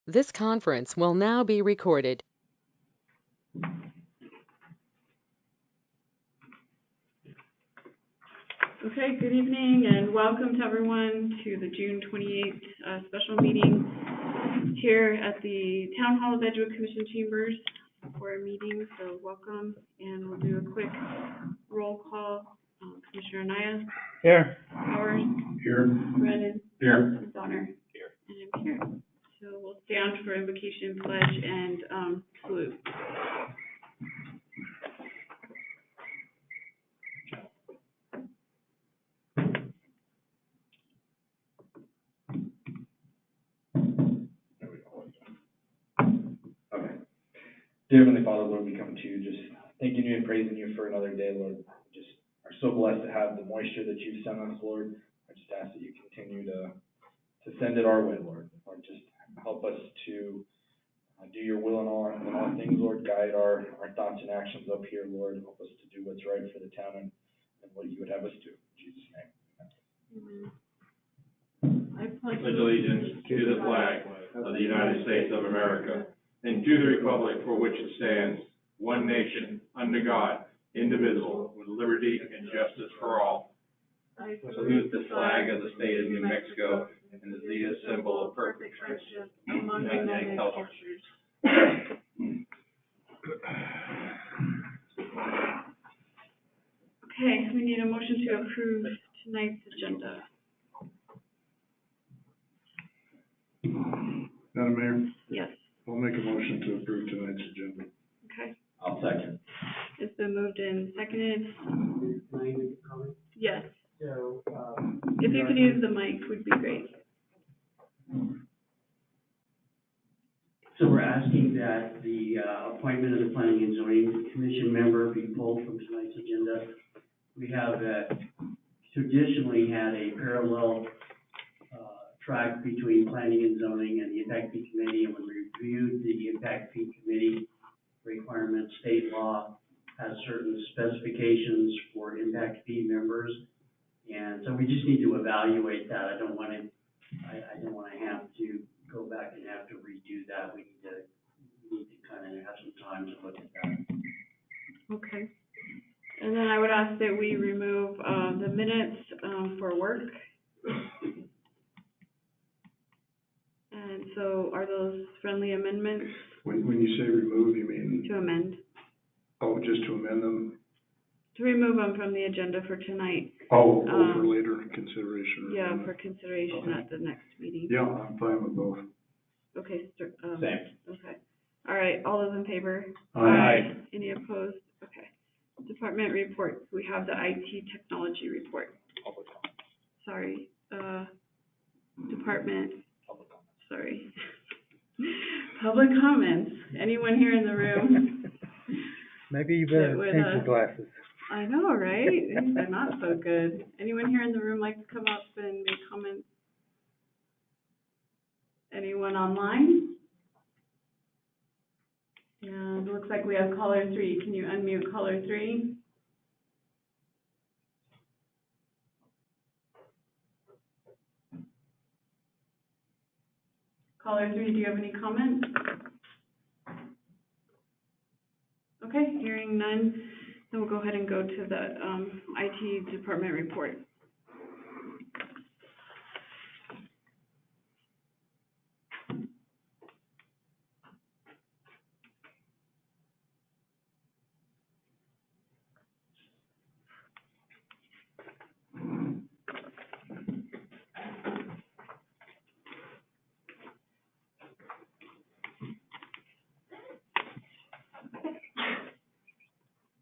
This conference will now be recorded. Okay, good evening and welcome to everyone to the June 28th special meeting here at the Town Hall of Edgewood Commission Chambers for a meeting. So welcome, and we'll do a quick roll call. Commissioner Anaya? Here. Howard? Here. Brandon? Here. Donner? Here. And I'm here. So we'll stand for invocation, pledge, and salute. Okay. Dear Heavenly Father, Lord, we come to you just thanking you and praising you for another day, Lord. We just are so blessed to have the moisture that you've sent us, Lord. I just ask that you continue to send it our way, Lord. Lord, just help us to do your will in all things, Lord. Guide our thoughts and actions up here, Lord. Help us to do what's right for the town and what you would have us do. In Jesus' name. Amen. I pledge allegiance to the flag of the United States of America and to the republic for which it stands, one nation, under God, indivisible, with liberty and justice for all. I salute the flag of the state of New Mexico and the Zeta symbol of perfect friendship among many cultures. Okay, we need a motion to approve tonight's agenda. Madam Mayor? Yes. I'll make a motion to approve tonight's agenda. Okay. I'll second. It's been moved and seconded. Yes. So, if you could use the mic, would be great. So we're asking that the appointment of the Planning and Zoning Commission member be pulled from tonight's agenda. We have traditionally had a parallel track between Planning and Zoning and the Impact Fee Committee, and when we reviewed the Impact Fee Committee requirements, state law has certain specifications for impact fee members, and so we just need to evaluate that. I don't want to have to go back and have to redo that. We need to kind of have some time to look at that. Okay. And then I would ask that we remove the minutes for work. And so are those friendly amendments? When you say remove, you mean? To amend. Oh, just to amend them? To remove them from the agenda for tonight. Oh, for later consideration. Yeah, for consideration at the next meeting. Yeah, I'm fine with both. Okay, Same. okay. All right, all those in favor? Aye. Any opposed? Okay. Department reports. We have the IT technology report. Public comment. Sorry. Department. Public comment. Sorry. Public comments. Anyone here in the room? Maybe you better change your glasses. I know, right? They're not so good. Anyone here in the room like to come up and make comments? Anyone online? And it looks like we have caller 3. Can you unmute caller 3? Caller 3, do you have any comments? Okay, hearing none, then we'll go ahead and go to the IT department report.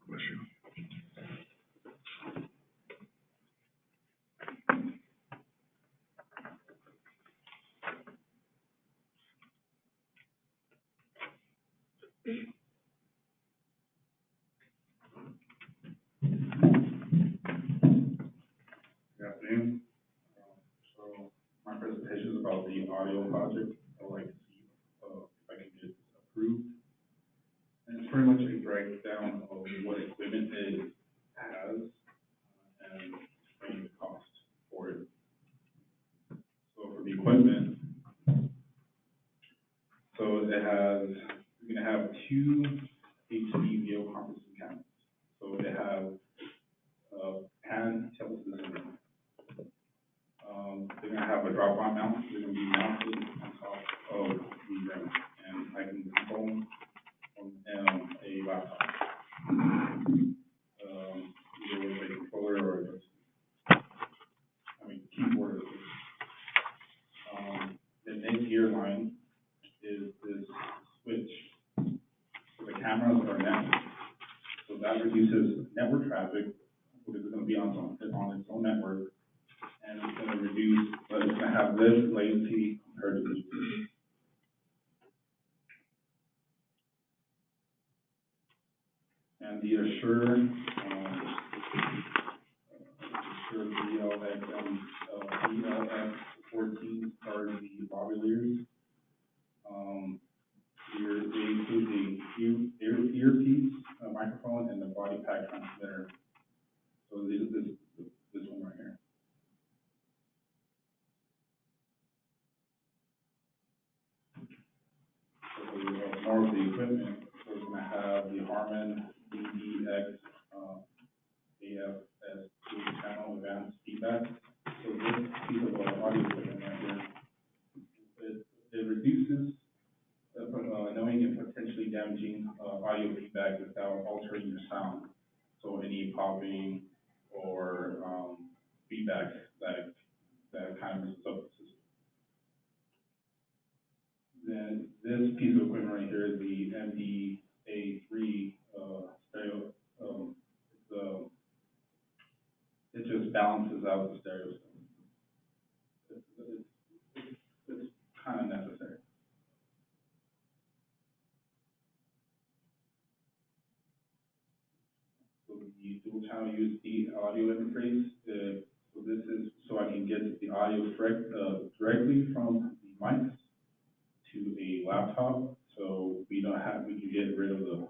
Bless you. Good afternoon. So my presentation is about the audio project. I'd like to see if I can get approved. And it's pretty much a breakdown of what equipment it has and explaining the cost for it. So for the equipment, it has, we're gonna have two HD video conferencing cameras. So they have, pan tilt system. They're gonna have a drop-on mount, they're gonna be mounted on top of the rim, and I can control them from, a laptop. Either with a controller or keyboard. The mid-gear line is this switch. So the cameras are networked. So that reduces network traffic, because it's gonna be on its own network, and it's gonna reduce, but it's gonna have less latency compared to Bluetooth. And the Azure, BLX 14 are the lavaliers. They include the earpiece, microphone, and the body pack transmitter. So this one right here. So more of the equipment. So we're gonna have the Harman DDX AFS channel advanced feedback. So this piece of audio equipment right here, it reduces annoying and potentially damaging audio feedback without altering your sound. So any popping or feedback that kind of messes up the system. Then this piece of equipment right here is the MDA3 stereo. It just balances out the stereo system. It's kind of necessary. So the dual channel USB audio interface. So this is so I can get the audio directly from the mics to a laptop. So we can get rid of the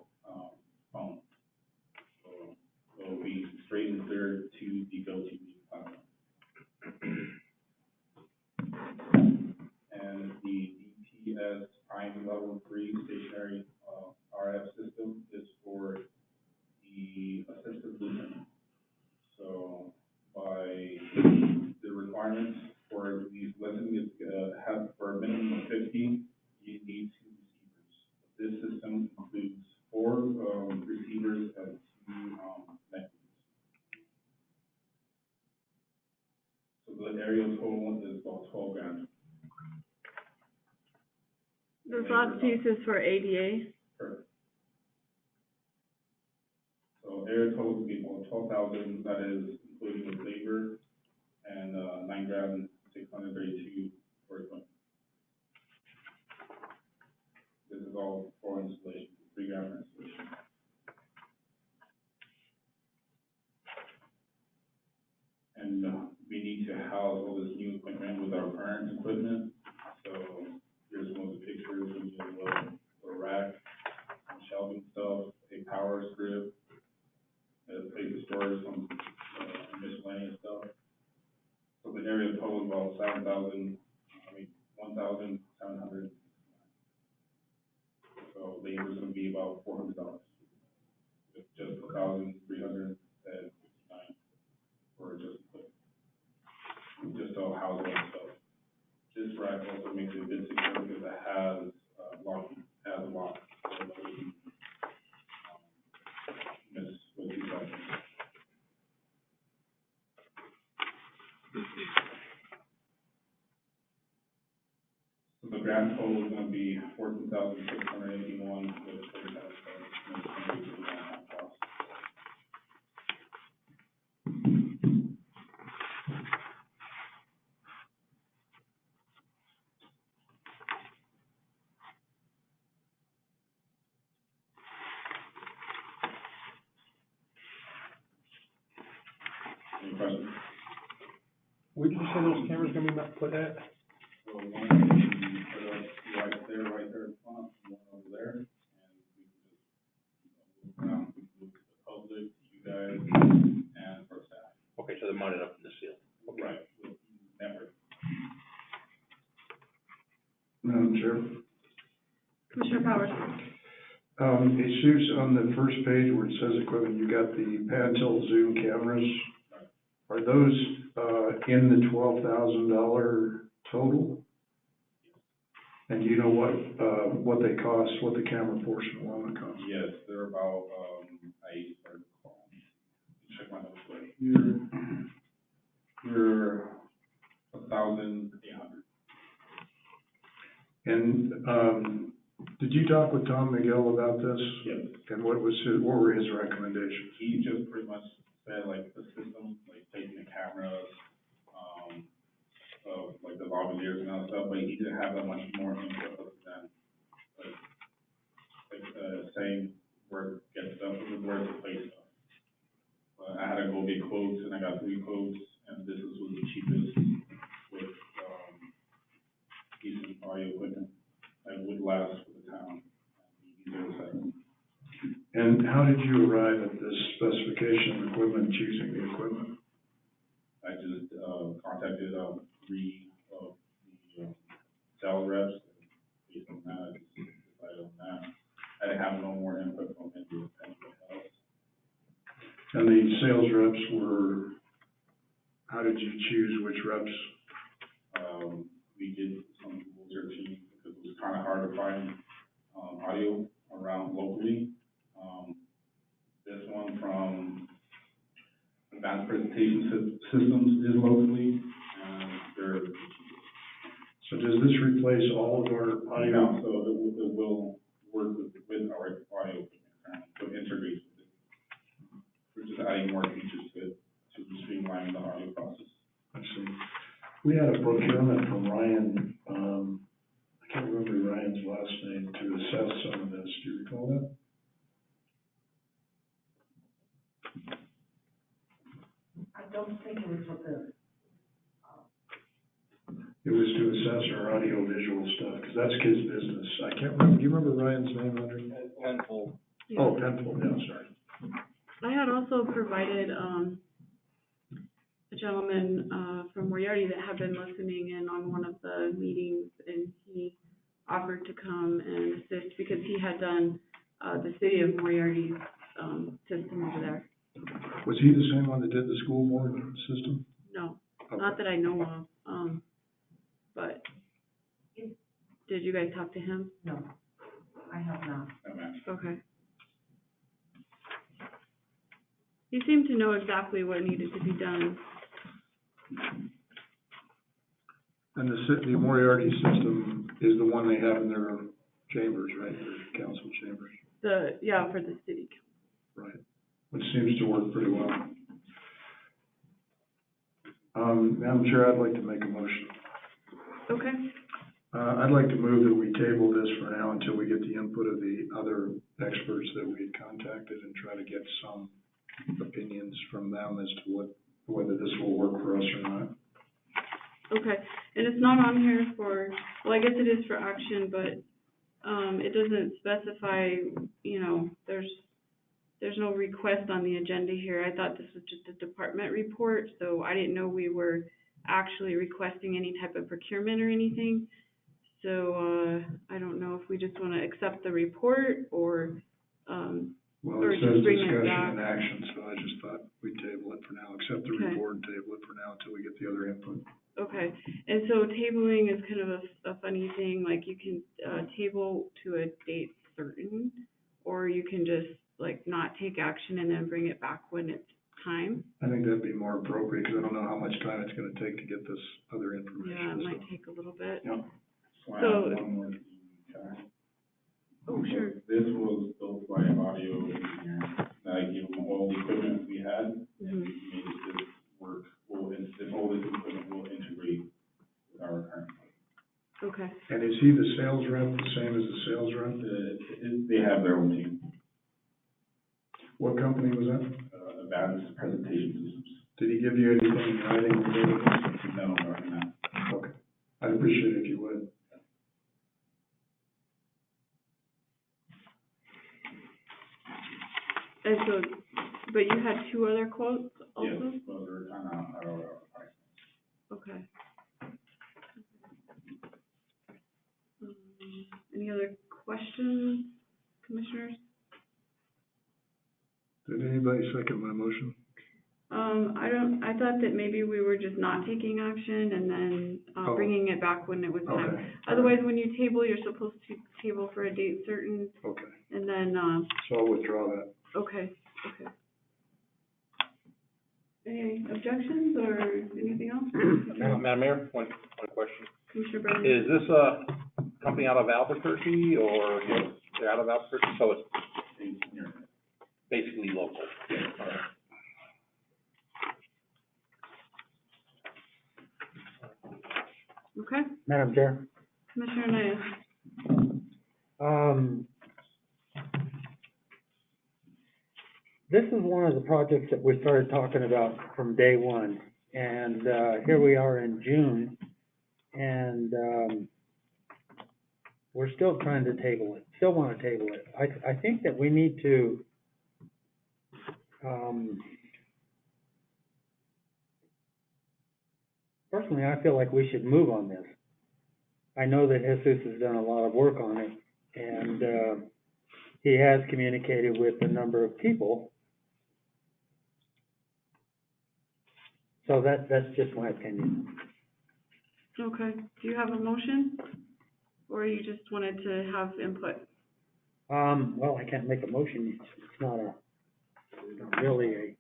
phone. So it'll be straight and clear to the go-to platform. And the DTS Prime Level 3 stationary RF system is for the assistive listening. So by the requirements for these listening is have for a minimum of 50, you need 2 receivers. This system includes 4 receivers and 2 networks. So the area total is about 12 grand. This last piece is for ADA. Correct. So area total would be about 12,000. That is including with labor and 9,632 for equipment. This is all for installation, 3 grand for installation. And we need to house all this new equipment with our current equipment. So here's one of the pictures. We need a little rack, some shelving stuff, a power strip, a place to store some miscellaneous stuff. So the area total is about 1,700. So labor is going to be about $400. With just 1,359 for just all housing and stuff. This rack also makes it a bit secure because it has a lock. So that we can miss with these items. So the grand total is going to be 14,681 with 30,000 cost. Any questions? Where did you say those cameras gonna be put at? So one can be put up right there in front, and one over there, and we can just move to the public, to you guys, and for staff. Okay, so they're mounted up in the ceiling. Okay. Right, with network. Madam Chair, Commissioner Powers? Jesus, on the first page where it says equipment, you got the pan tilt zoom cameras. Are those, in the $12,000 total? And do you know what they cost, what the camera portion alone costs? Yes, they're about, check my notes right here. They're 1,800. And, did you talk with Tom Miguel about this? Yes. And what were his recommendations? He just pretty much said like the system, like taking the cameras, like the lavaliers and all that stuff, but he didn't have that much more input other than saying where to get stuff and where to place stuff. But I had to go get quotes, and I got 3 quotes, and this was the cheapest with decent audio equipment that would last for the town. And how did you arrive at this specification of equipment, choosing the equipment? I just contacted 3 of the sales reps, and based on that, I just decided on that. I didn't have no more input from anyone else. And the sales reps were, how did you choose which reps? We did some Google searching because it was kind of hard to find audio around locally. This one from Advanced Presentation Systems is locally, and they're. So does this replace all of our audio? No, so it will work with our audio equipment, so integrate with it. We're just adding more features to it to streamline the audio process. I see. We had a procurement from Ryan, I can't remember Ryan's last name, to assess some of this. Do you recall that? I don't think it was for the. It was to assess our audio visual stuff, because that's his business. I can't remember, do you remember Ryan's name, Audrey? Penfold. Yeah. Oh, Penfold, yeah, sorry. I had also provided, a gentleman, from Moriarty that had been listening in on one of the meetings, and he offered to come and assist because he had done, the city of Moriarty's, system over there. Was he the same one that did the school board system? No, Okay. not that I know of, but did you guys talk to him? No, I have not. Okay. He seemed to know exactly what needed to be done. And the Moriarty system is the one they have in their chambers, right, their council chambers? For the city. Right, which seems to work pretty well. Madam Chair, I'd like to make a motion. Okay. I'd like to move that we table this for now until we get the input of the other experts that we had contacted and try to get some opinions from them as to whether this will work for us or not. Okay, and it's not on here for, well, I guess it is for action, but, it doesn't specify, there's no request on the agenda here. I thought this was just a department report, so I didn't know we were actually requesting any type of procurement or anything. So, I don't know if we just wanna accept the report or, Well, or it just says bring it discussion back. and action, so I just thought we'd table it for now, accept the Okay. report and table it for now until we get the other input. Okay, and so tabling is kind of a funny thing, like you can, table to a date certain, or you can just, like, not take action and then bring it back when it's time. I think that'd be more appropriate, because I don't know how much time it's gonna take to get this other information. Yeah, it might so. take a little bit. Yep. So I So- have one more thing, okay? Oh, sure. This was built by an audio engineer, that I gave him all the equipment we had, and Mhm. he made this work, all this equipment will integrate with our current. Okay, And is he the sales rep, the same as the sales rep? They have their own team, What company was that? Advanced Presentation Systems. Did he give you anything in writing related to this? No, not. Okay, I'd appreciate it if you would. and so, but you had 2 other quotes also? Yes, well, they're kind of out of our price. Okay. Any other questions, commissioners? Did anybody second my motion? I thought that maybe we were just not taking action and then, Oh. bringing it back when it was time. Okay. Otherwise, when you table, you're supposed to table for a date certain, Okay, and then, so I'll withdraw that. okay. Any objections or anything else? Madam Mayor, one question. Commissioner Brennan? Is this a company out of Albuquerque or they're out of Albuquerque, so it's basically local? All right. Okay, Madam Chair, Commissioner Naya. this is one of the projects that we started talking about from day one. And, here we are in June, and, we're still trying to table it, still want to table it. I think that we need to, personally, I feel like we should move on this. I know that Jesus has done a lot of work on it, and, he has communicated with a number of people. So that's just my opinion. Okay, do you have a motion? Or you just wanted to have input? Well, I can't make a motion, it's not really a,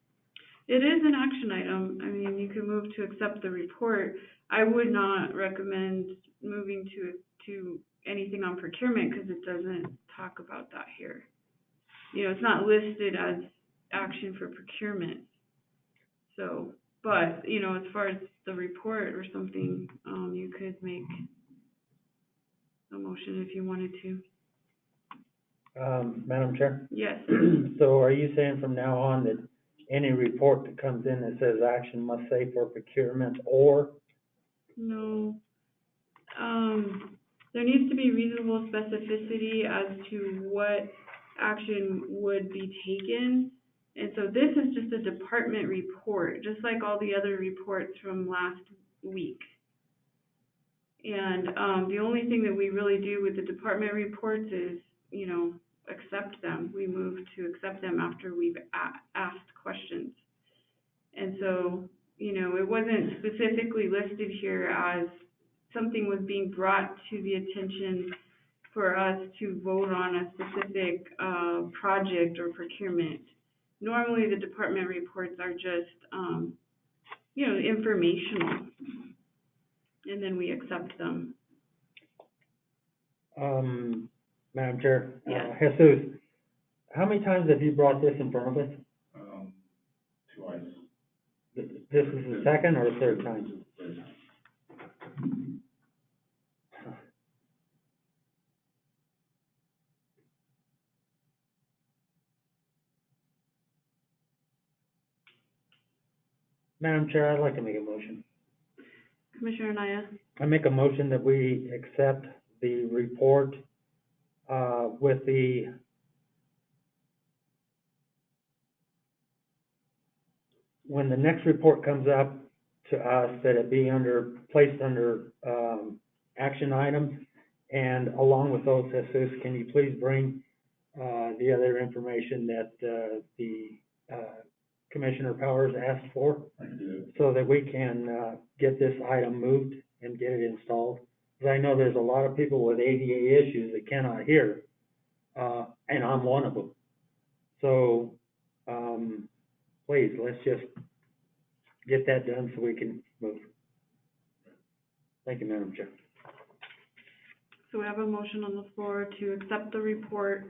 It is an action item. I mean, you can move to accept the report. I would not recommend moving to anything on procurement, because it doesn't talk about that here. You know, it's not listed as action for procurement. So, but, you know, as far as the report or something, you could make a motion if you wanted to. Madam Chair? Yes. So are you saying from now on that any report that comes in that says action must say for procurement or? No. There needs to be reasonable specificity as to what action would be taken. And so this is just a department report, just like all the other reports from last week. And, the only thing that we really do with the department reports is, you know, accept them. We move to accept them after we've asked questions. And so, you know, it wasn't specifically listed here as something was being brought to the attention for us to vote on a specific, project or procurement. Normally, the department reports are just, you know, informational, and then we accept them. Madam Chair? Yes. Jesus, how many times have you brought this in front of us? Twice. This is the second or third time? Madam Chair, I'd like to make a motion. Commissioner Naya? I make a motion that we accept the report, with the, when the next report comes up to us, that it be placed under, action items. And along with those, Jesus, can you please bring, the other information that, the Commissioner Powers asked for? I can do it. So that we can, get this item moved and get it installed. Because I know there's a lot of people with ADA issues that cannot hear, and I'm one of them. So, please, let's just get that done so we can move. Thank you, Madam Chair. So we have a motion on the floor to accept the report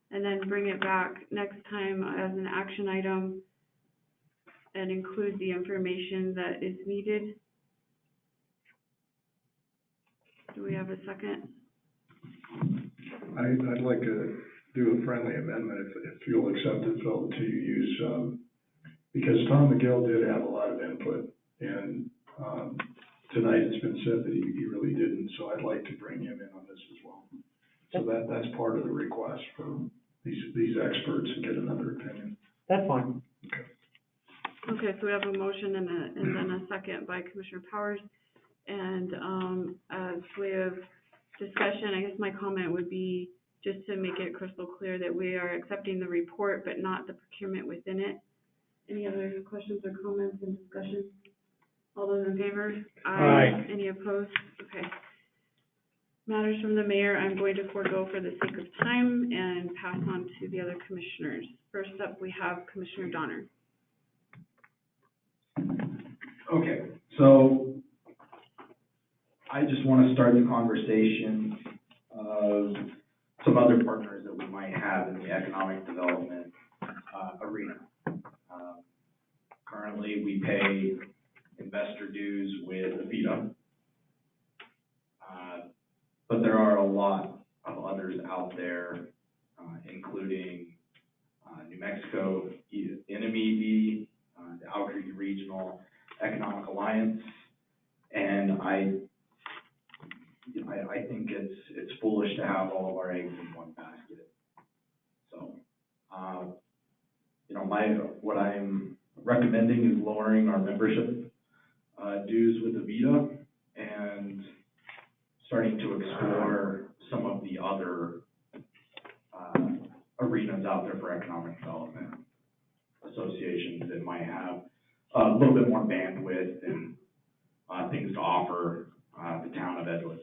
and then bring it back next time as an action item and include the information that is needed. Do we have a second? I'd like to do a friendly amendment if you'll accept it, Phil, to use, because Tom McGill did have a lot of input, and, tonight it's been said that he really didn't, so I'd like to bring him in on this as well. So that's part of the request for these experts and get another opinion. That's fine. Okay, so we have a motion and then a second by Commissioner Powers. And, as way of discussion, I guess my comment would be just to make it crystal clear that we are accepting the report, but not the procurement within it. Any other questions or comments and discussion? All those in favor? Aye. Any opposed? Okay. Matters from the mayor, I'm going to forego for the sake of time and pass on to the other commissioners. First up, we have Commissioner Donner. Okay, so I just want to start the conversation of some other partners that we might have in the economic development arena. Currently, we pay investor dues with Avita, but there are a lot of others out there, including New Mexico, NMED, the Albuquerque Regional Economic Alliance, and I think it's foolish to have all of our eggs in one basket. So, what I'm recommending is lowering our membership dues with Avita and starting to explore some of the other arenas out there for economic development associations that might have a little bit more bandwidth and things to offer the town of Edgewood.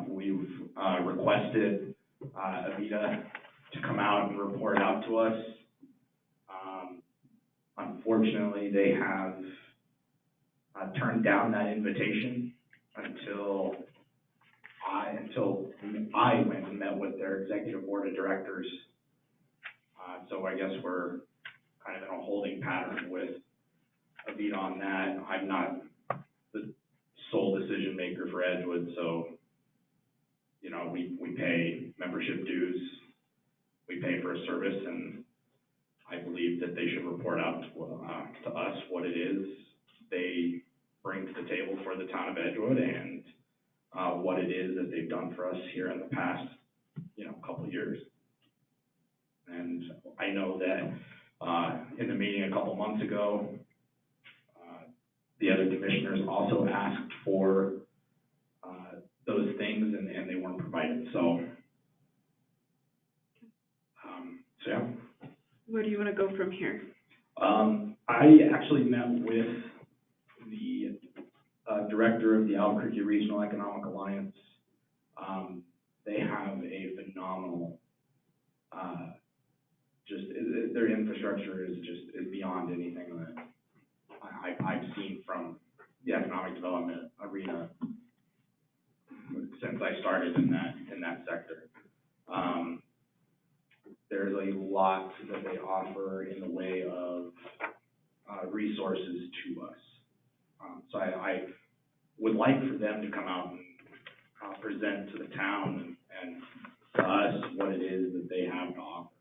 We've requested Avita to come out and report out to us. Unfortunately, they have turned down that invitation until I went and met with their executive board of directors. So I guess we're kind of in a holding pattern with Avita on that. I'm not the sole decision maker for Edgewood, so we pay membership dues, we pay for a service, and I believe that they should report out to us what it is they bring to the table for the town of Edgewood and what it is that they've done for us here in the past, couple of years. And I know that in the meeting a couple months ago, the other commissioners also asked for those things and they weren't provided. So yeah. Where do you want to go from here? I actually met with the director of the Albuquerque Regional Economic Alliance. They have a phenomenal, their infrastructure is beyond anything that I've seen from the economic development arena since I started in that sector. There's a lot that they offer in the way of resources to us. So I would like for them to come out and present to the town and to us what it is that they have to offer.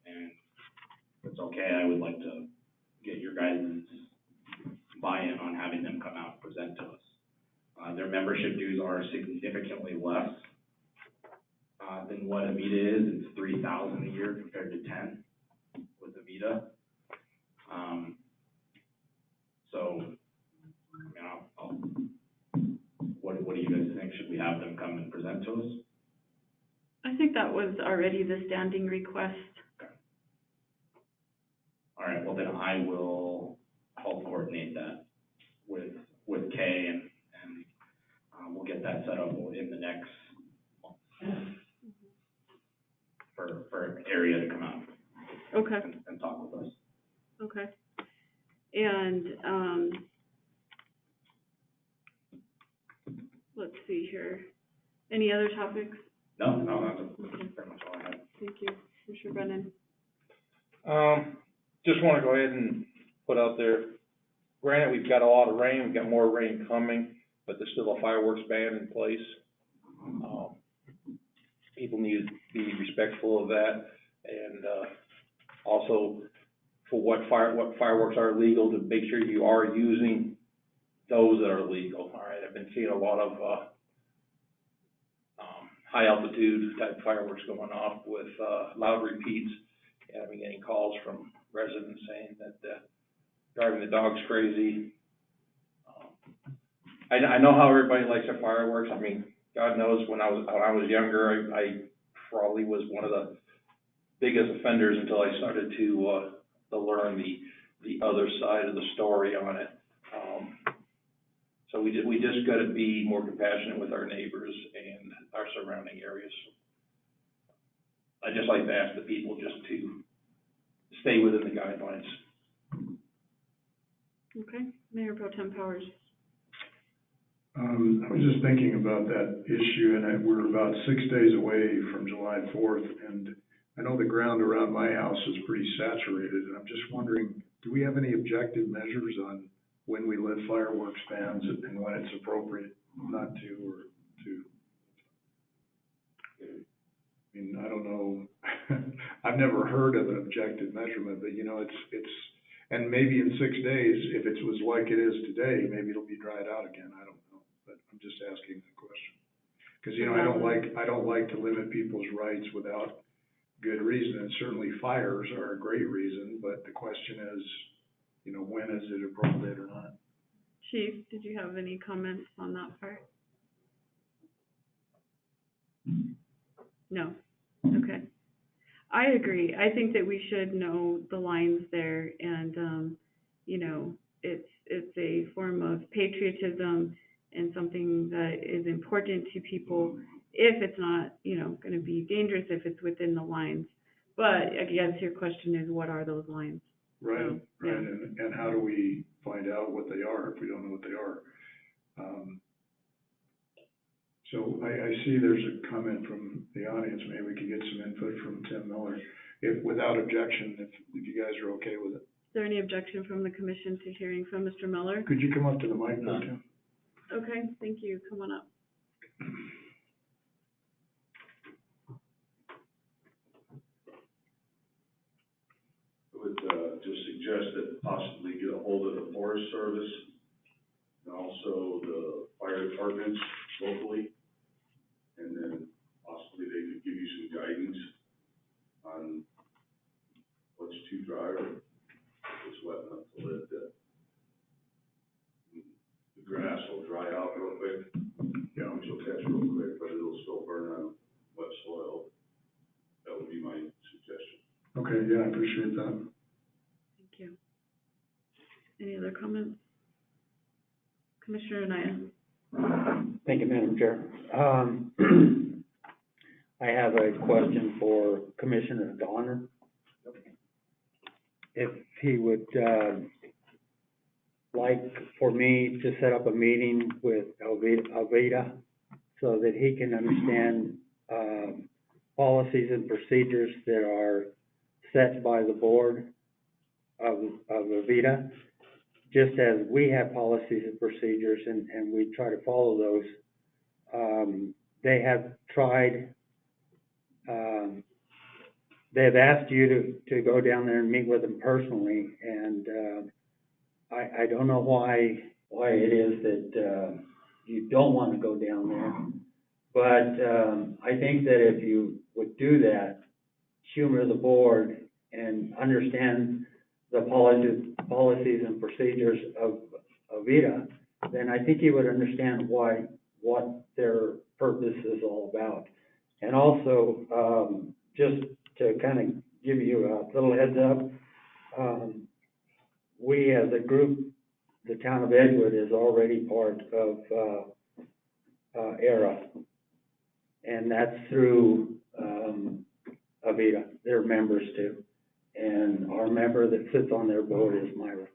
And if it's okay, I would like to get your guys' buy-in on having them come out and present to us. Their membership dues are significantly less than what Avita is. It's $3,000 a year compared to $10,000 with Avita. What do you guys think? Should we have them come and present to us? I think that was already the standing request. Okay. All right. Well, then I'll coordinate that with Kay and we'll get that set up in the next month for an area to come out. Okay. And talk with us. Okay. And let's see here. Any other topics? No, that's pretty much all I have. Thank you, Commissioner Brennan. Just want to go ahead and put out there, granted, we've got a lot of rain, we've got more rain coming, but there's still a fireworks ban in place. People need to be respectful of that, and also for what fireworks are legal, to make sure you are using those that are legal. All right, I've been seeing a lot of high altitude type fireworks going off with loud repeats, and I've been getting calls from residents saying that driving the dogs crazy. I know how everybody likes their fireworks. I mean, God knows, when I was younger, I probably was one of the biggest offenders until I started to learn the other side of the story on it. So we just gotta be more compassionate with our neighbors and our surrounding areas. I'd just like to ask the people just to stay within the guidelines. Okay, Mayor Pro Tem Powers. I was just thinking about that issue, and we're about 6 days away from July 4th, and I know the ground around my house is pretty saturated, and I'm just wondering, do we have any objective measures on when we lit fireworks bans and when it's appropriate not to, or to? I mean, I don't know, I've never heard of an objective measurement, but you know, it's, and maybe in 6 days, if it was like it is today, maybe it'll be dried out again, I don't know, but I'm just asking the question. Because, you know, I don't like to limit people's rights without good reason, and certainly fires are a great reason, but the question is, you know, when is it appropriate or not? Chief, did you have any comments on that part? No? Okay. I agree. I think that we should know the lines there, and, you know, it's a form of patriotism and something that is important to people if it's not, you know, gonna be dangerous if it's within the lines. But I guess your question is, what are those lines? Right, So, right, yeah. and how do we find out what they are if we don't know what they are? So I see there's a comment from the audience, maybe we could get some input from Tim Miller, if, without objection, if you guys are okay with it. Is there any objection from the commission to hearing from Mr. Miller? Could you come up to the mic, though, Tim? Okay, thank you. Come on up. I would, just suggest that possibly get a hold of the Forest Service and also the fire departments locally. And then possibly they could give you some guidance on what's too dry or what's wet enough to let the grass will dry out real quick. Yeah. Which will catch real quick, but it'll still burn on wet soil. That would be my suggestion. Okay, yeah, I appreciate that. Thank you. Any other comments? Commissioner Anaya? Thank you, Madam Chair. I have a question for Commissioner Donner. If he would, like for me to set up a meeting with Alveda so that he can understand, policies and procedures that are set by the board of Aveda, just as we have policies and procedures and we try to follow those. They have tried, they have asked you to go down there and meet with them personally, and I don't know why it is that you don't want to go down there, but I think that if you would do that, humor the board and understand the policies and procedures of Aveda, then I think you would understand what their purpose is all about. And also, just to kind of give you a little heads up, we as a group, the town of Edgewood is already part of ERA, and that's through Aveda. They're members too, and our member that sits on their board is Myra.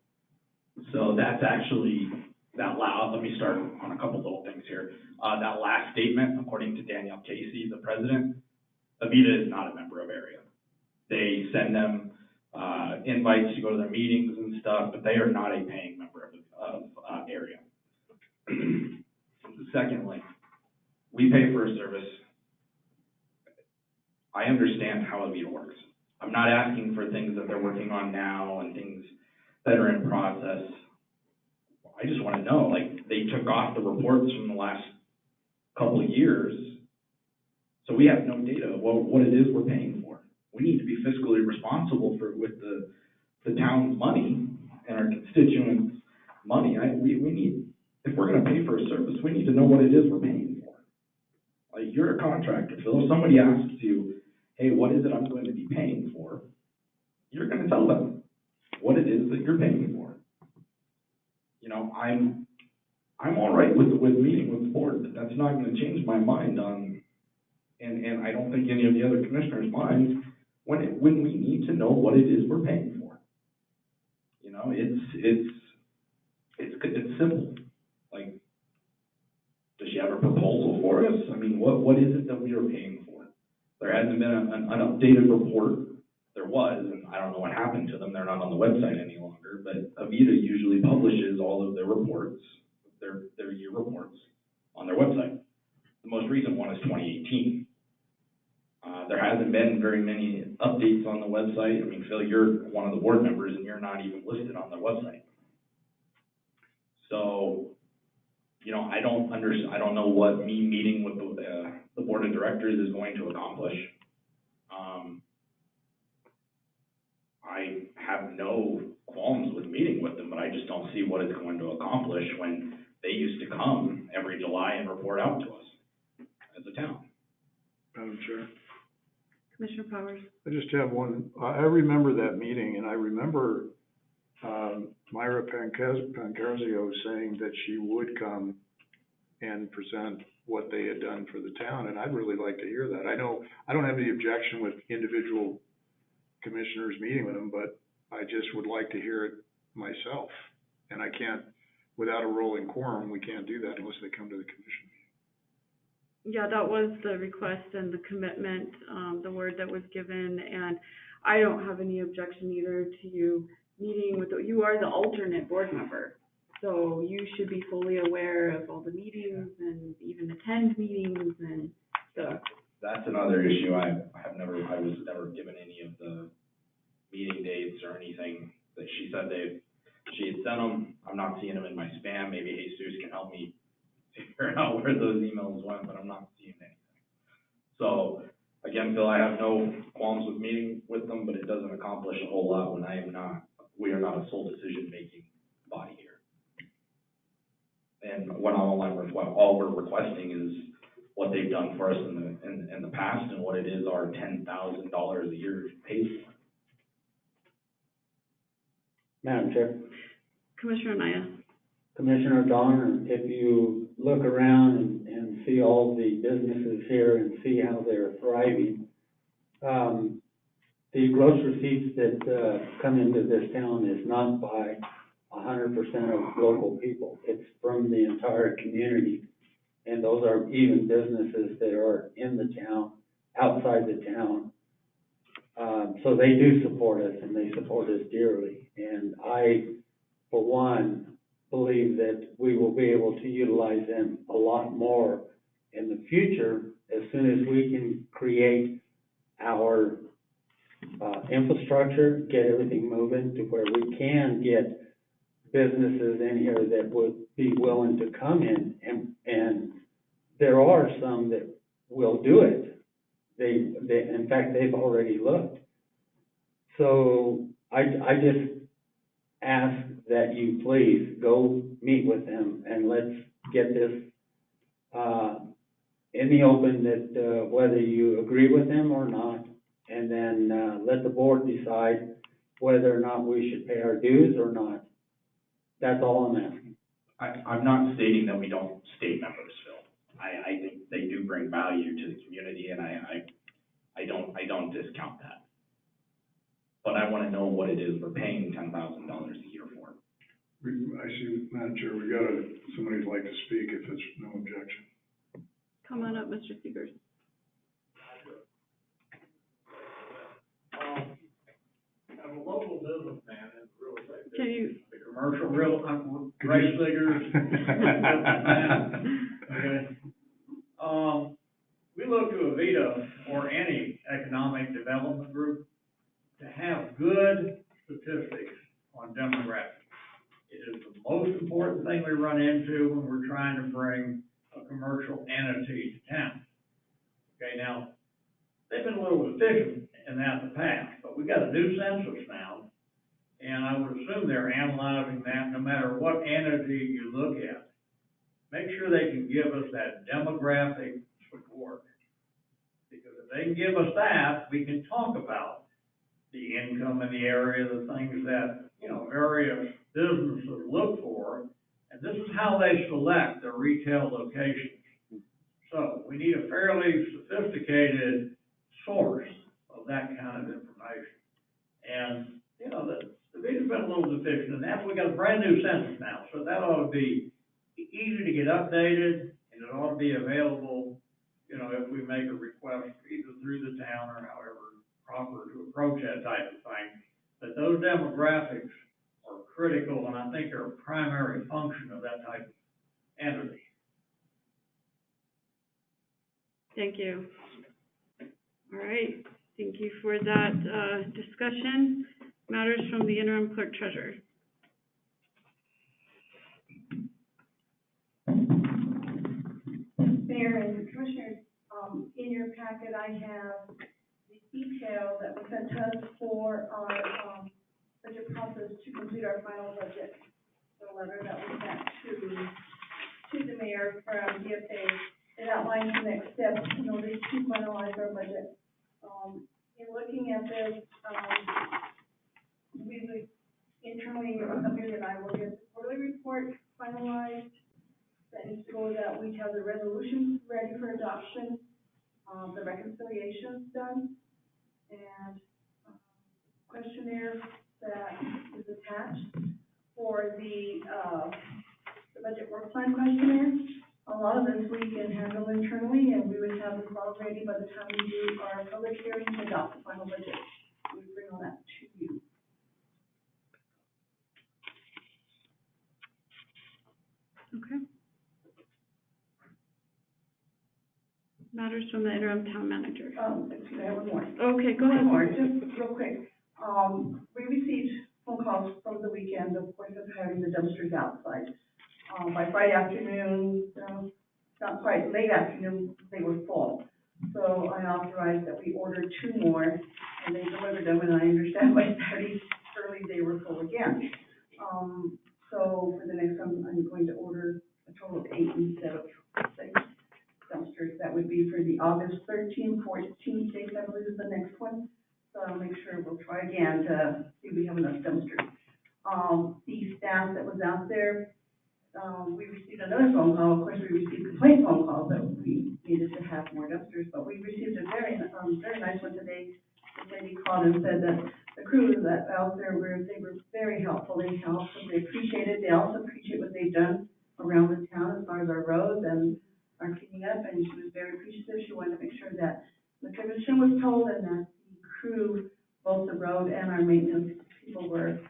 So that's actually, let me start on a couple little things here. That last statement, according to Danielle Casey, the president, Aveda is not a member of AREA. They send them invites to go to their meetings and stuff, but they are not a paying member of AREA. Secondly, we pay for a service. I understand how Aveda works. I'm not asking for things that they're working on now and things that are in process. I just want to know, like, they took off the reports from the last couple of years, so we have no data of what it is we're paying for. We need to be fiscally responsible with the town's money and our constituents' money. We need if we're gonna pay for a service, we need to know what it is we're paying for. Like, you're a contractor, so if somebody asks you, hey, what is it I'm going to be paying for? You're gonna tell them what it is that you're paying for. You know, I'm all right with meeting with the board, but that's not gonna change my mind on, and I don't think any of the other commissioners' minds, when we need to know what it is we're paying for. You know, it's simple. Like, does she have a proposal for us? I mean, what is it that we are paying for? There hasn't been an updated report. There was, and I don't know what happened to them. They're not on the website any longer, but Avita usually publishes all of their reports, their year reports, on their website. The most recent one is 2018. There hasn't been very many updates on the website. I mean, Phil, you're one of the board members, and you're not even listed on their website. So, you know, I don't know what me meeting with the board of directors is going to accomplish. I have no qualms with meeting with them, but I just don't see what it's going to accomplish when they used to come every July and report out to us as a town. Madam Chair, Commissioner Powers? I just have one, I remember that meeting, and I remember, Myra Pancrazio saying that she would come and present what they had done for the town, and I'd really like to hear that. I know, I don't have any objection with individual commissioners meeting with them, but I just would like to hear it myself. And I can't, without a rolling quorum, we can't do that unless they come to the commission meeting. Yeah, that was the request and the commitment, the word that was given, and I don't have any objection either to you meeting with, you are the alternate board member, so you should be fully aware of all the meetings and even attend meetings and stuff. That's another issue. I was never given any of the meeting dates or anything that she said she had sent them. I'm not seeing them in my spam. Maybe Jesus can help me figure out where those emails went, but I'm not seeing anything. So, again, Phil, I have no qualms with meeting with them, but it doesn't accomplish a whole lot when we are not a sole decision-making body here. And all we're requesting is what they've done for us in the past and what it is our $10,000 a year pays for. Madam Chair, Commissioner Naya? Commissioner Donner, if you look around and see all the businesses here and see how they're thriving, the gross receipts that come into this town is not by 100% of local people. It's from the entire community. And those are even businesses that are in the town, outside the town. So they do support us, and they support us dearly. And I, for one, believe that we will be able to utilize them a lot more in the future as soon as we can create our infrastructure, get everything moving to where we can get businesses in here that would be willing to come in, and there are some that will do it. In fact, they've already looked. So I just ask that you please go meet with them and let's get this in the open, that whether you agree with them or not, and then let the board decide whether or not we should pay our dues or not. That's all I'm asking. I'm not stating that we don't state members, Phil. I think they do bring value to the community, and I don't discount that. But I want to know what it is we're paying $10,000 a year for. I see, Madam Chair, somebody'd like to speak if there's no objection. Come on up, Mr. Seegers. I'm a local businessman in real estate. Can you? The commercial race figures. Okay. We look to Avita or any economic development group to have good statistics on demographics. It is the most important thing we run into when we're trying to bring a commercial entity to town. Okay, now, they've been a little deficient in that in the past, but we got a new census now, and I would assume they're analyzing that no matter what entity you look at. make sure they can give us that demographic support. Because if they can give us that, we can talk about the income in the area, the things that, you know, various businesses look for. And this is how they select their retail locations. So we need a fairly sophisticated source of that kind of information. And, you know, the video's been a little deficient in that. We got a brand new census now, so that ought to be easy to get updated, and it ought to be available, you know, if we make a request either through the town or however proper to approach that type of thing. But those demographics are critical, and I think are a primary function of that type of entity. Thank you. All right, thank you for that, discussion. Matters from the interim clerk treasurer. Mayor and Commissioners, in your packet, I have the detail that was sent to us for our, budget process to complete our final budget. The letter that we sent to the mayor from DFA, it outlines the next steps in order to finalize our budget. In looking at this, we would internally, Amelia and I will get the quarterly report finalized. That needs to go that we have the resolutions ready for adoption, the reconciliations done, and questionnaire that is attached for the budget work plan questionnaire. A lot of this we can handle internally, and we would have this all ready by the time we do our public hearing to adopt the final budget. We bring all that to you. Okay. Matters from the interim town manager. Excuse me, I have one more. Okay, go ahead. One more, just real quick. We received phone calls from the weekend, of course, of having the dumpsters outside. By Friday afternoon, not quite late afternoon, they were full. So I authorized that we order 2 more, and they delivered them, and I understand by Saturday early they were full again. So for the next one, I'm going to order a total of 8 instead of 6 dumpsters. That would be for the August 13th, 14th dates, I believe is the next one. So I'll make sure we'll try again to see if we have enough dumpsters. The staff that was out there, we received another phone call. Of course, we received complaint phone calls that we needed to have more dumpsters, but we received a very nice one today. The lady called and said that the crew that out there they were very helpful. They helped, and they appreciate it. They also appreciate what they've done around the town as far as our roads and our cleaning up, and she was very appreciative. She wanted to make sure that the commission was told and that the crew, both the road and our maintenance people, were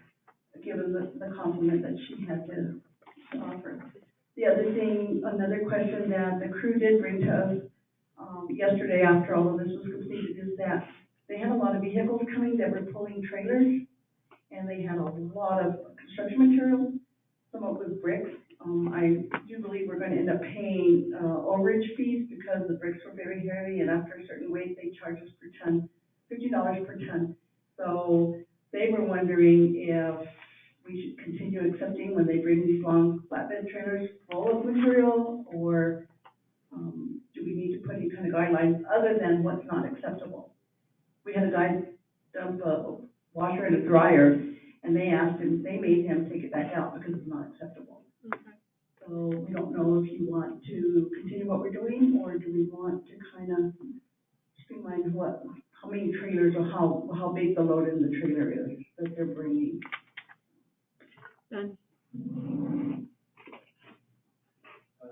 given the compliment that she had to offer. The other thing, another question that the crew did bring to us yesterday after all of this was completed is that they had a lot of vehicles coming that were pulling trailers, and they had a lot of construction materials. Some of it was bricks. I do believe we're going to end up paying overage fees because the bricks were very heavy, and after a certain weight, they charge us per ton, $50 per ton. So they were wondering if we should continue accepting when they bring these long flatbed trailers full of material, or do we need to put any kind of guidelines other than what's not acceptable? We had a guy dump a washer and a dryer, and they made him take it back out because it's not acceptable. Okay. So we don't know if you want to continue what we're doing, or do we want to kind of streamline how many trailers or how big the load in the trailer is that they're bringing. Ben?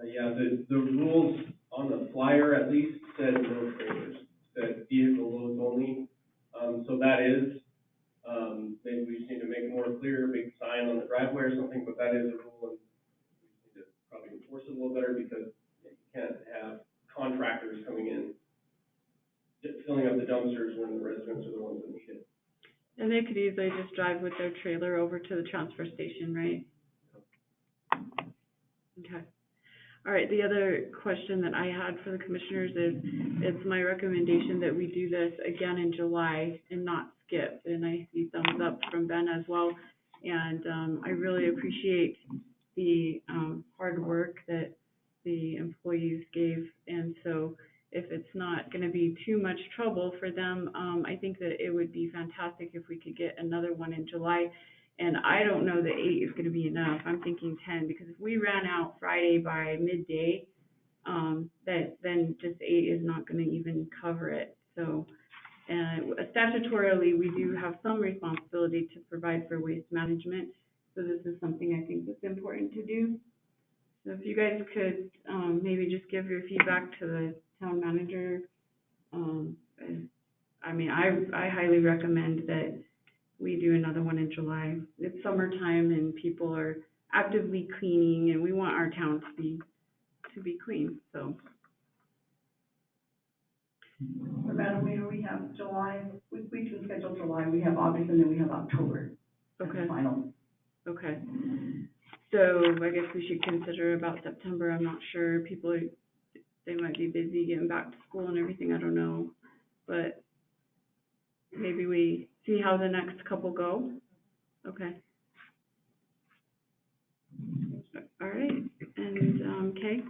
Yeah, the rules on the flyer at least said no trailers, said vehicle loads only. So that is, maybe we just need to make it more clear, big sign on the driveway or something, but that is a rule, and we need to probably enforce it a little better, because you can't have contractors coming in, just filling up the dumpsters when the residents are the ones that need it. And they could easily just drive with their trailer over to the transfer station, right? Okay. All right, the other question that I had for the commissioners is, it's my recommendation that we do this again in July and not skip. And I see thumbs up from Ben as well. And I really appreciate the hard work that the employees gave. And so if it's not gonna be too much trouble for them, I think that it would be fantastic if we could get another one in July. And I don't know that 8 is gonna be enough. I'm thinking 10, because if we ran out Friday by midday, then just 8 is not gonna even cover it. So, statutorily, we do have some responsibility to provide for waste management. So this is something I think that's important to do. So if you guys could, maybe just give your feedback to the town manager. I mean, I highly recommend that we do another one in July. It's summertime and people are actively cleaning, and we want our town to be clean, so. So Madam Mayor, we have July, we can schedule July, we have August, and then we have October. as the Okay. Final. Okay. So I guess we should consider about September. I'm not sure. People, they might be busy getting back to school and everything. I don't know. But maybe we see how the next couple go. Okay. All right. And, Kay?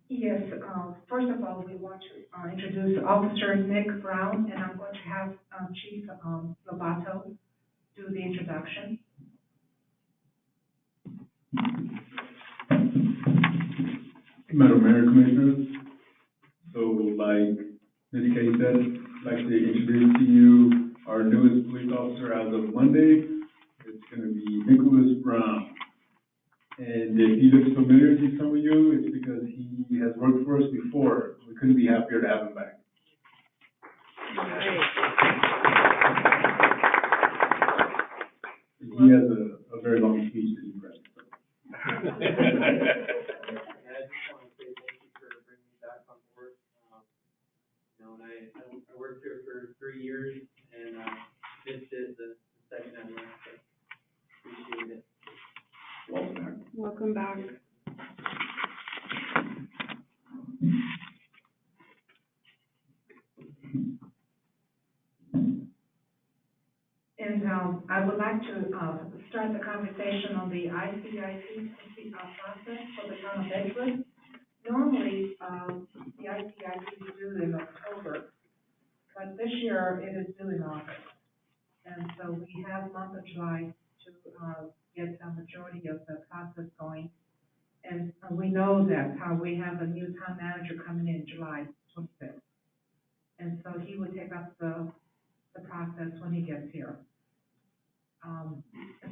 Yes, first of all, we want to introduce Officer Nick Brown, and I'm going to have Chief Lobato do the introduction. Madam Mayor, Commissioners, so like Ms. Kay said, I'd like to introduce to you our newest police officer as of Monday. It's gonna be Nicholas Brown. And if he looks familiar to some of you, it's because he has worked for us before. We couldn't be happier to have him back. All right. He has a very long speech that he read. I just want to say thank you for bringing me back on board. And I worked here for 3 years and, missed it the second I left, so appreciate it. Welcome back. Welcome back. And I would like to start the conversation on the ICIP process for the town of Edgewood. Normally, the ICIP is due in October, but this year it is due in August. And so we have month of July to get the majority of the process going. And we know that we have a new town manager coming in July 25th. And so he will take up the process when he gets here.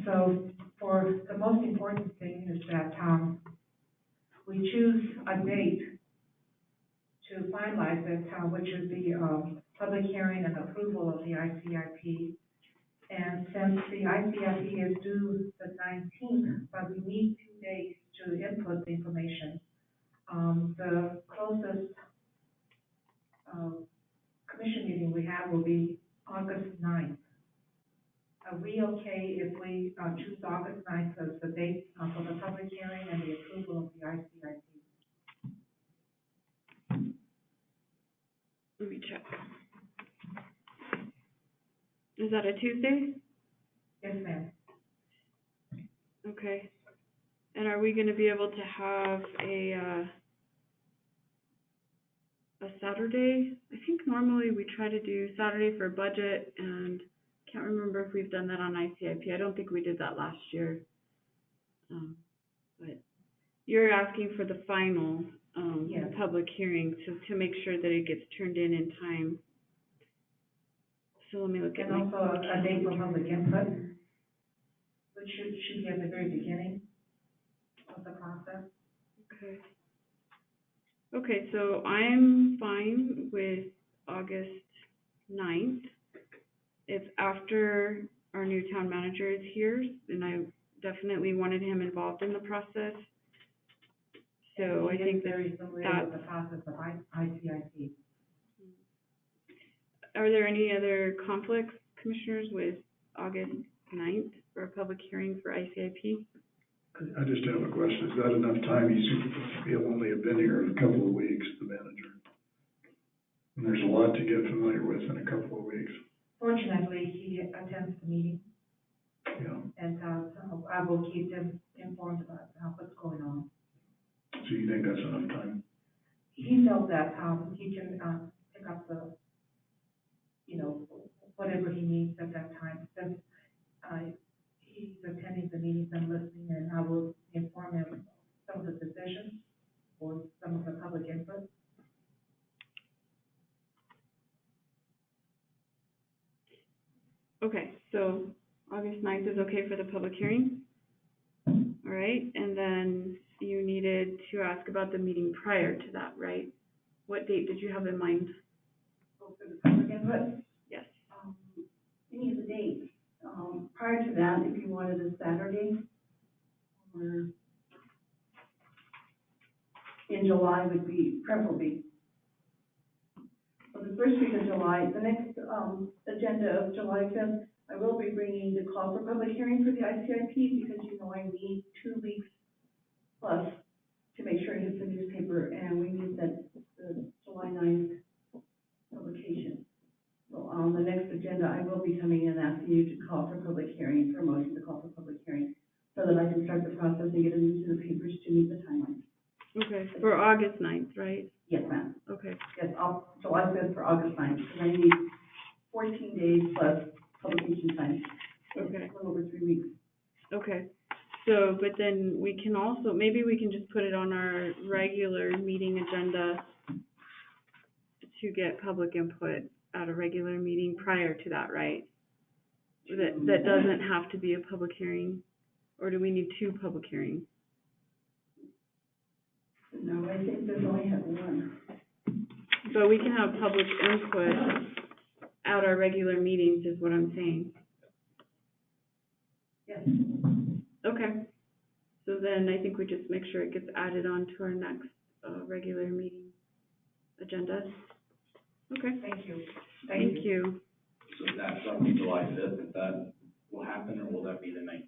So for the most important thing is that we choose a date to finalize it, which is the public hearing and approval of the ICIP. And since the ICIP is due the 19th, but we need 2 days to input the information, the closest commission meeting we have will be August 9th. Are we okay if we choose August 9th as the date for the public hearing and the approval of the ICIP? Let me check. Is that a Tuesday? Yes, ma'am. Okay. And are we gonna be able to have a Saturday? I think normally we try to do Saturday for budget, and can't remember if we've done that on ICIP. I don't think we did that last year. But you're asking for the final, Yes. public hearing to make sure that it gets turned in time. So let me look at And my. also a date for public input, which should be at the very beginning of the process. Okay. Okay, so I'm fine with August 9th. It's after our new town manager is here, and I definitely wanted him involved in the process. So I think very familiar with the process of ICIP. Are there any other conflicts, commissioners, with August 9th for a public hearing for ICIP? I just have a question. Is that enough time? He'll only have been here a couple of weeks, the manager. And there's a lot to get familiar with in a couple of weeks. Fortunately, he attends the meeting. Yeah. And so I will keep them informed about what's going on. So you think that's enough time? He felt that, he can, pick up the, whatever he needs at that time, since, he's attending the meetings and listening, and I will inform him of some of the decisions or some of the public input. Okay, so August 9th is okay for the public hearing? All right, and then you needed to ask about the meeting prior to that, right? What date did you have in mind? For the public input, Yes. any of the dates. Prior to that, if you wanted a Saturday, or in July would be preferably. For the first week of July, the next, agenda of July 5th, I will be bringing the call for public hearing for the ICIP, because I need 2 weeks plus to make sure it hits the newspaper, and we need that, the July 9th publication. So on the next agenda, I will be coming in and asking you to call for public hearing, for a motion to call for public hearing, so that I can start the process and get it into the papers to meet the timeline. Okay, for August 9th, right? Yes, ma'am. Okay. Yes, July 5th for August 9th, because I need 14 days plus publication time. Okay. A little over 3 weeks. Okay, so, but then we can also, maybe we can just put it on our regular meeting agenda to get public input at a regular meeting prior to that, right? That doesn't have to be a public hearing, or do we need 2 public hearings? No, I think there's only have one. But we can have public input at our regular meetings, is what I'm saying. Yes. Okay, so then I think we just make sure it gets added on to our next, regular meeting agenda. Okay. Thank you. Thank you. So that's on July 5th, if that will happen, or will that be the 19th?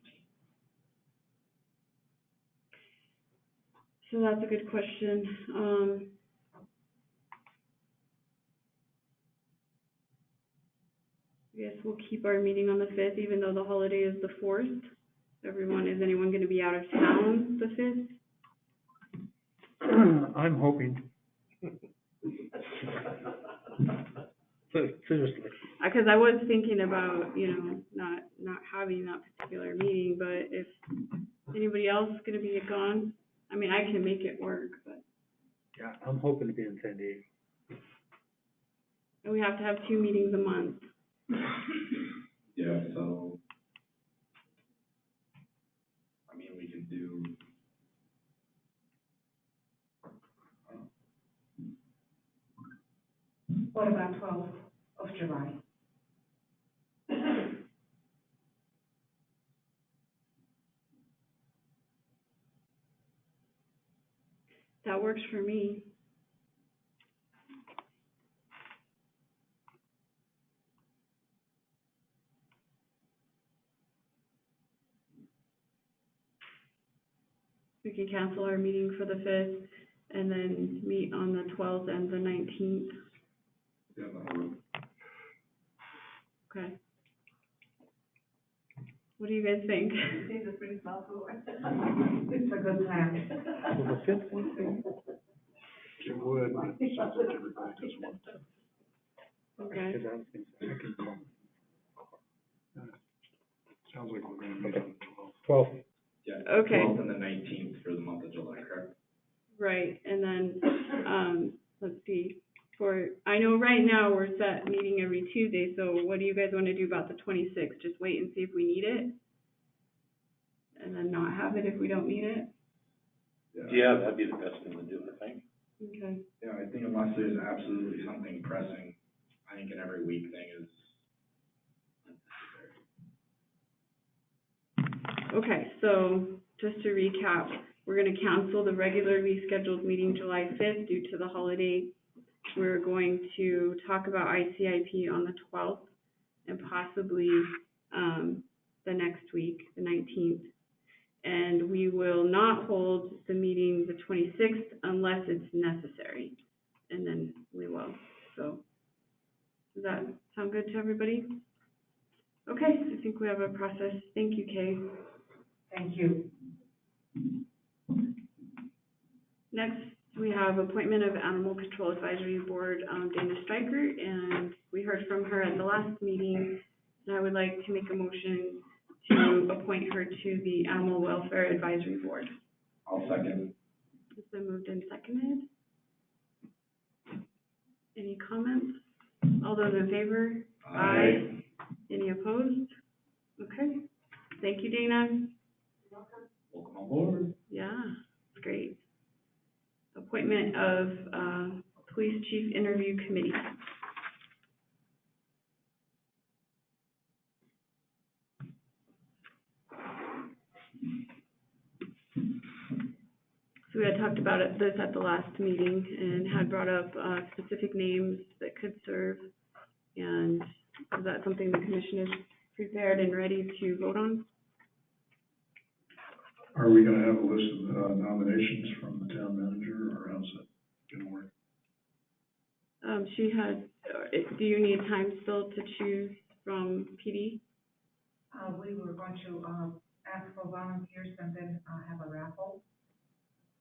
So that's a good question. I guess we'll keep our meeting on the 5th, even though the holiday is the 4th. Is anyone gonna be out of town the 5th? I'm hoping. Seriously. Because I was thinking about, not having that particular meeting, but if anybody else is gonna be gone, I mean, I can make it work, but. Yeah, I'm hoping to be in San Diego. And we have to have 2 meetings a month. Yeah, so, I mean, we could do, What about 12th of July? That works for me. We can cancel our meeting for the 5th and then meet on the 12th and the 19th. Yeah, that would. Okay. What do you guys think? It's a good plan. So the 5th one? It would, but it sounds like everybody does want that. Okay. Because I was gonna say, I can call. Sounds like we're gonna meet on the 12th. 12th. yeah, Okay. 12th and the 19th for the month of July, correct? Right, and then, let's see, I know right now we're set meeting every Tuesday, so what do you guys want to do about the 26th? Just wait and see if we need it? And then not have it if we don't need it? Yeah, that'd be the best thing to do, I think. Okay. Yeah, I think unless there's absolutely something pressing, I think an every week thing is unnecessary. Okay, so just to recap, we're gonna cancel the regularly scheduled meeting July 5th due to the holiday. We're going to talk about ICIP on the 12th and possibly, the next week, the 19th. And we will not hold the meeting the 26th unless it's necessary, and then we will. So, does that sound good to everybody? Okay, I think we have a process. Thank you, Kay. Thank you. Next, we have appointment of Animal Control Advisory Board, Dana Stryker, and we heard from her at the last meeting. And I would like to make a motion to appoint her to the Animal Welfare Advisory Board. I'll second. It's been moved and seconded. Any comments? All those in favor? Aye. Any opposed? Okay. Thank you, Dana. Welcome on board. Yeah, it's great. Appointment of, Police Chief Interview Committee. So we had talked about this at the last meeting and had brought up, specific names that could serve. And is that something the commission is prepared and ready to vote on? Are we gonna have a list of nominations from the town manager, or how's that gonna work? She had, do you need time still to choose from PD? We were going to, ask for volunteers and then, have a raffle.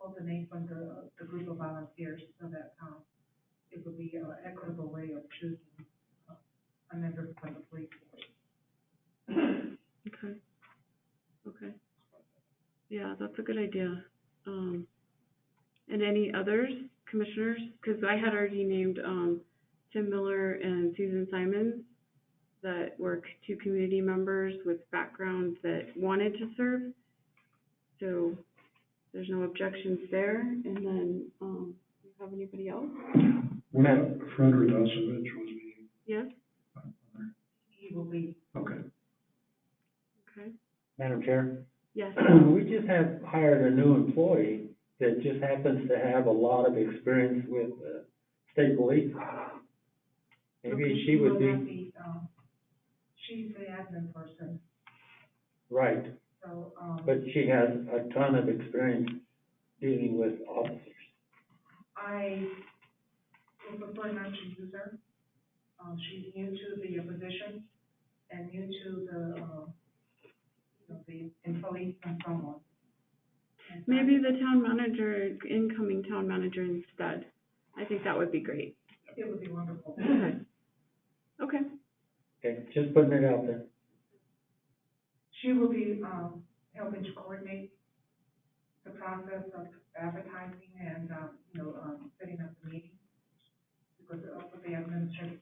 Pull the name from the group of volunteers so that, it would be an equitable way of choosing, a member from the police force. Okay. Okay. Yeah, that's a good idea. And any others, commissioners? Because I had already named, Tim Miller and Susan Simons that were two community members with backgrounds that wanted to serve. So there's no objections there. And then, do you have anybody else? What about Frederick Osovich, was he? Yes? He will be. Okay. Okay. Madam Chair, Yes. we just have hired a new employee that just happens to have a lot of experience with, state police. Maybe Okay, she would will be, not be, she's the admin person, right, so, but she has a ton of experience dealing with officers. I would prefer not to use her. She's new to the position and new to the employees and someone. And so Maybe the town manager, incoming town manager instead. I think that would be great. it would be wonderful. Okay. Okay. Okay, just putting it out there. She will be, helping to coordinate the process of advertising and, setting up the meeting. Because of the administrative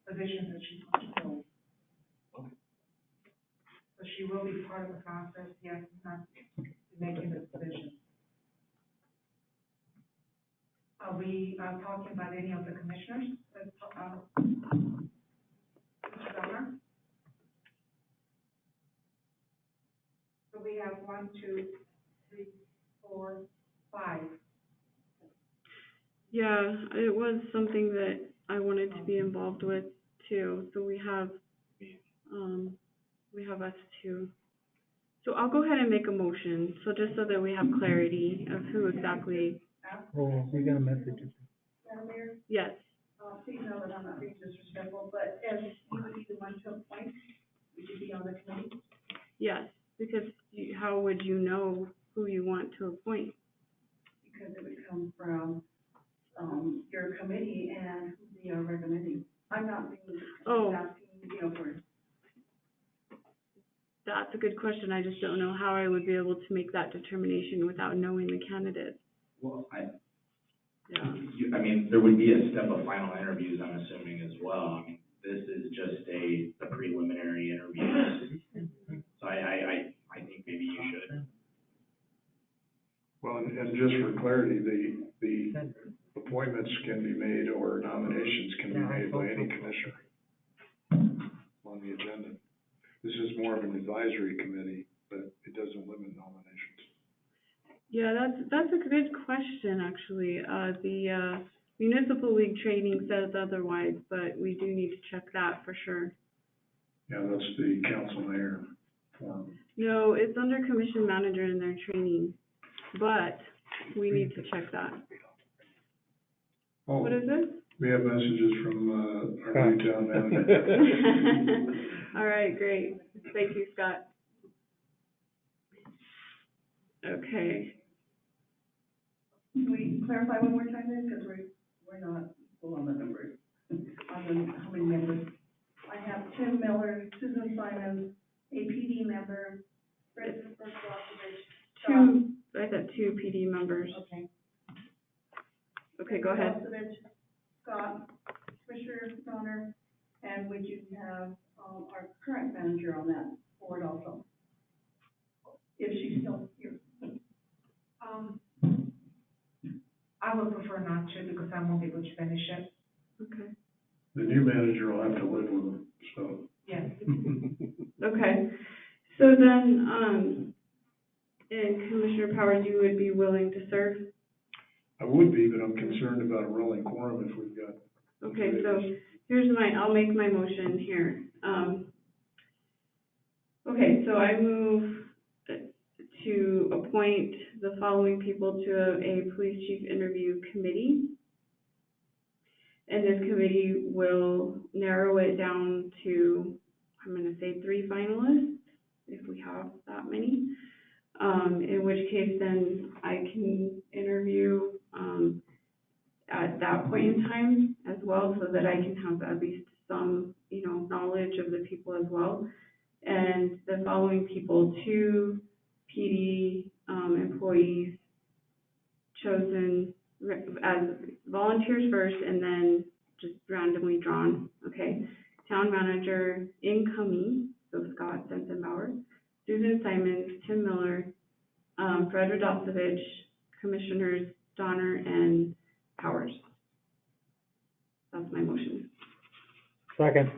position that she's going to fill. So she will be part of the process, yes, not making the decision. Are we, talking about any of the commissioners? Mr. Governor? So we have 1, 2, 3, 4, 5. Yeah, it was something that I wanted to be involved with too. So we have us two. So I'll go ahead and make a motion. So just so that we have clarity of who exactly. Oh, we got a message. Madam Mayor, Yes. please know that I'm not being disrespectful, but as you would be the one to appoint, would you be on the committee? Yes, because how would you know who you want to appoint? Because it would come from, your committee and who they are recommending. I'm not being, Oh. asking, for. That's a good question. I just don't know how I would be able to make that determination without knowing the candidate. Well, Yeah. I mean, there would be a step of final interviews, I'm assuming, as well. I mean, this is just the preliminary interviews. So I think maybe you should. Well, and just for clarity, the appointments can be made, or nominations can be made by any commissioner on the agenda. This is more of an advisory committee, but it doesn't limit nominations. Yeah, that's a good question, actually. The municipal league training says otherwise, but we do need to check that for sure. Yeah, that's the council mayor form. No, it's under commission manager in their training, but we need to check that. Oh, What is it? we have messages from, our new town manager. All right, great. Thank you, Scott. Okay. Can we clarify one more time then, because we're not equal on the numbers, on the, how many members? I have Tim Miller, Susan Simons, a PD member, Brett Scott. I got two PD members. Okay. Okay, go ahead. Scott, Commissioner Donner, and would you have, our current manager on that board also? If she's still here. I would prefer not to because I won't be able to finish it. Okay. The new manager will have to live with them, so. Yes. Okay, so then, and Commissioner Powers, you would be willing to serve? I would be, but I'm concerned about a rolling quorum if we've got. Okay, so here's I'll make my motion here. Okay, so I move to appoint the following people to a police chief interview committee. And this committee will narrow it down to, I'm gonna say 3 finalists, if we have that many. In which case then I can interview, at that point in time as well, so that I can have at least some, knowledge of the people as well. And the following people, 2 PD, employees chosen as volunteers first and then just randomly drawn, okay? Town manager incoming, so Scott Sensenbauer, Susan Simons, Tim Miller, Fred Radosevich, Commissioners Donner and Powers. That's my motion. Second.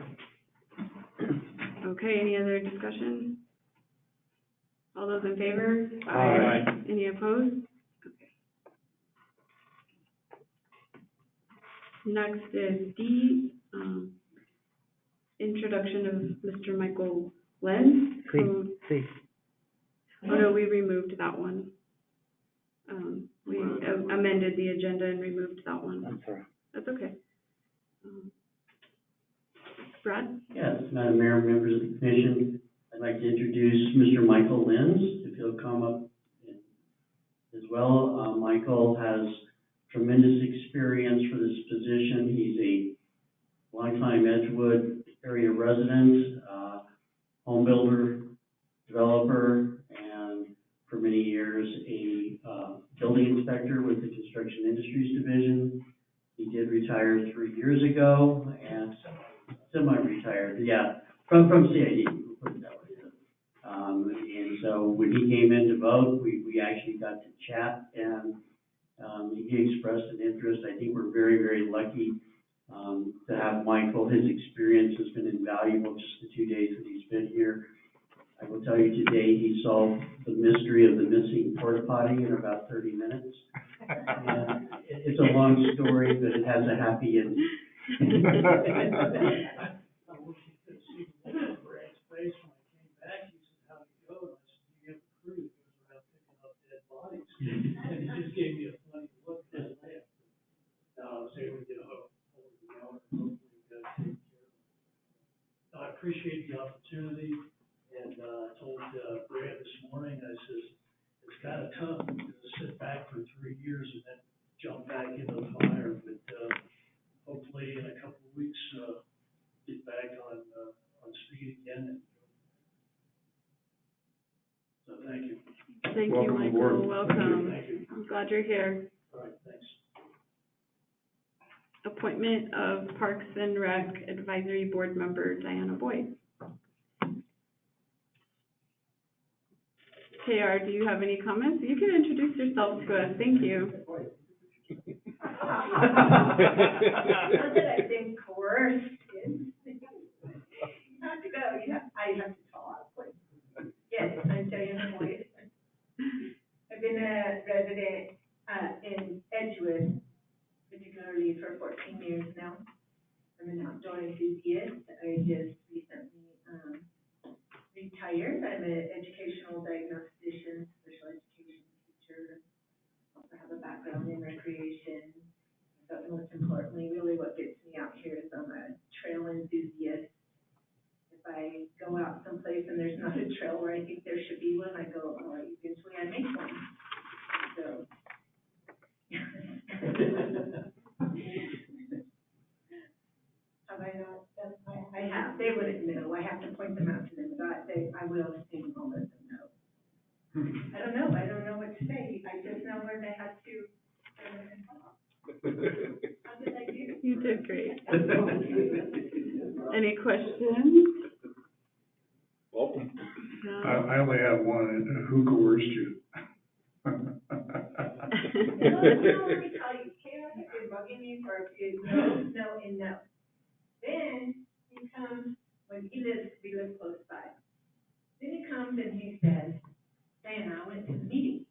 Okay, any other discussion? All those in favor? Aye. Any opposed? Okay. Next is D, introduction of Mr. Michael Lenz. C. Oh, no, we removed that one. We amended the agenda and removed that one. I'm sorry. That's okay. Brad? Yes, Madam Mayor, members of the commission, I'd like to introduce Mr. Michael Lenz, if he'll come up as well. Michael has tremendous experience for this position. He's a longtime Edgewood area resident, home builder, developer, and for many years a building inspector with the Construction Industries Division. He did retire 3 years ago, and semi-retired, yeah, from CID, we'll put it that way. And so when he came in to vote, we actually got to chat, and he expressed an interest. I think we're very, very lucky to have Michael. His experience has been invaluable just the 2 days that he's been here. I will tell you today, he solved the mystery of the missing porta potty in about 30 minutes. And it's a long story, but it has a happy ending. I wish you could see Brad's face when I came back. He said, "How'd it go?" And I said, "You have a crew that goes around picking up dead bodies." And he just gave me a funny look and I laughed. I was able to get a hold of the owner and hopefully we got to take care of it. I appreciate the opportunity, and I told Brad this morning, I says, it's kind of tough to sit back for 3 years and then jump back into the fire, but hopefully in a couple of weeks, get back on speed again. So thank you. Thank you, Welcome Michael. aboard. Welcome. Thank you. I'm glad you're here. All right, thanks. Appointment of Parks and Rec Advisory Board Member Diana Boyd. KR, do you have any comments? You can introduce yourself to us. Thank you. Not that I've been coerced in. You have to go, I have to talk. Yes, I'm Diana Boyd. I've been a resident, in Edgewood, particularly for 14 years now. I'm an outdoor enthusiast. I just recently, retired. I'm an educational diagnostician, special education teacher. Also have a background in recreation. But most importantly, really what gets me out here is I'm a trail enthusiast. If I go out someplace and there's not a trail where I think there should be one, I go, oh, eventually I make one. So point them out to them, but I will stay and I'll let them know. I don't know what to say, I just know where they had to, how did I do? You did great. Any questions? Welcome. I only have one, and who coerced you? They'll only tell you, Kayla, if you're bugging me for a few, no, and no. Then he comes, when we live close by. Then he comes and he says, Diana, I went to the meeting,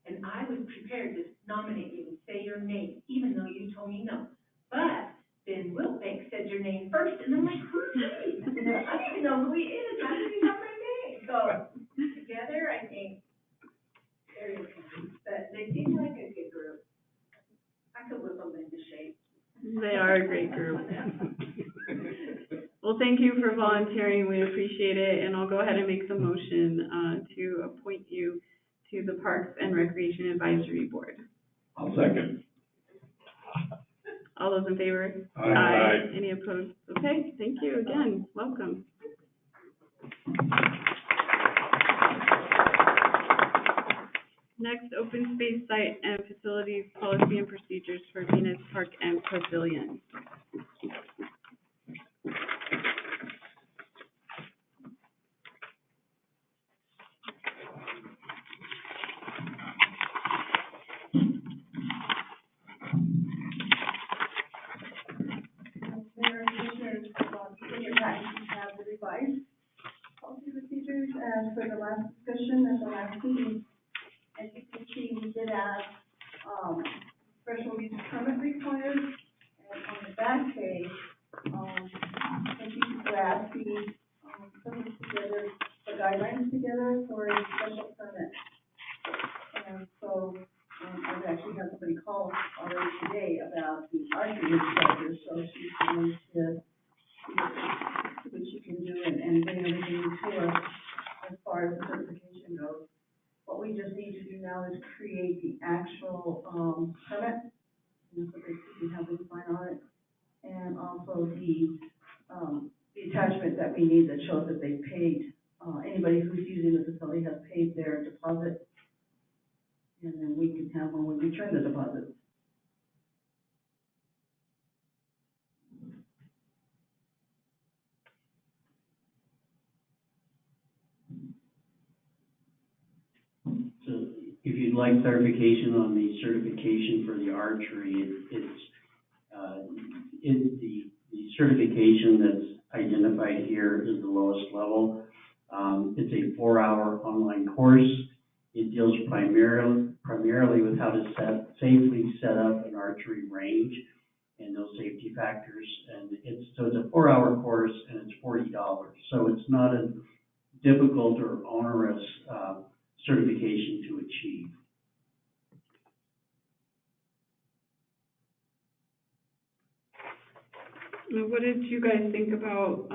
and I was prepared to nominate you and say your name, even though you told me no. But Ben Wilbank said your name first, and I'm like, who's he? I don't even know who he is, how did he know my name? So, together, I think, they're okay, but they seem like a good group. I could whip them into shape. They are a great group. Well, thank you for volunteering, we appreciate it, and I'll go ahead and make the motion, to appoint you to the Parks and Recreation Advisory Board. I'll second. All those in favor? Aye. Any opposed? Okay, thank you again, welcome. Next, open space site and facilities policy and procedures for Venus Park and Pavilion. Mayor and Commissioners, in your package, you have the revised policy procedures, and for the last discussion at the last meeting, as you can see, we did add, special use permit required, and on the back page, some people were asking, putting together, the guidelines together for a special permit. And so, I've actually had somebody call already today about the archery instructor, so she's going to see what she can do and bring everything to us as far as the certification goes. What we just need to do now is create the actual, permit, so that they can have them sign on it, and also the attachment that we need that shows that they paid, anybody who's using the facility has paid their deposit, and then we can have when we return the deposit. So if you'd like clarification on the certification for the archery, the certification that's identified here is the lowest level. It's a 4-hour online course. It deals primarily with how to safely set up an archery range and those safety factors. And it's a 4-hour course and it's $40. So it's not a difficult or onerous, certification to achieve. Now, what did you guys think about,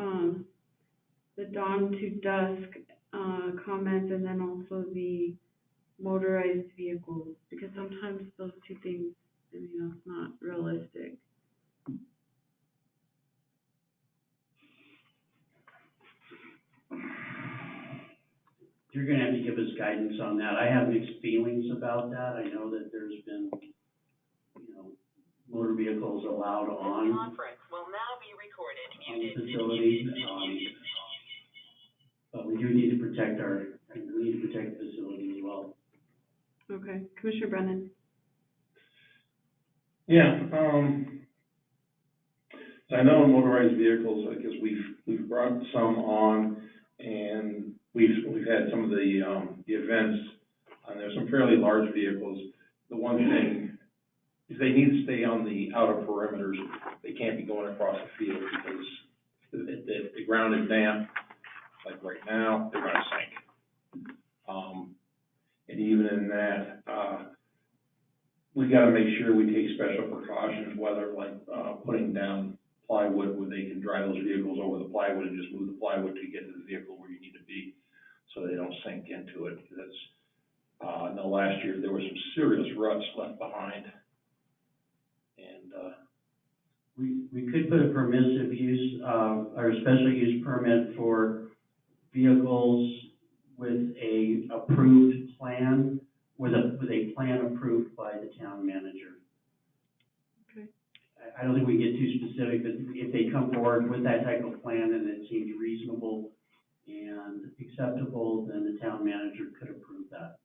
the dawn to dusk, comment, and then also the motorized vehicles? Because sometimes those two things, it's not realistic. You're gonna have to give us guidance on that. I have mixed feelings about that. I know that there's been, motor vehicles allowed on. Conference will now be recorded. On the facility, but we do need to protect the facility as well. Okay, Commissioner Brennan? Yeah, I know in motorized vehicles, I guess we've brought some on, and we've had some of the events, and there's some fairly large vehicles. The one thing is they need to stay on the outer perimeters. They can't be going across the field because if the ground is damp, like right now, they're gonna sink. And even in that, we gotta make sure we take special precautions, whether like, putting down plywood where they can drive those vehicles over the plywood and just move the plywood to get to the vehicle where you need to be, so they don't sink into it. Because I know last year there were some serious ruts left behind. And, We could put a permissive use, or a special use permit for vehicles with a approved plan, with a plan approved by the town manager. Okay. I don't think we get too specific, but if they come forward with that type of plan and it seems reasonable and acceptable, then the town manager could approve that.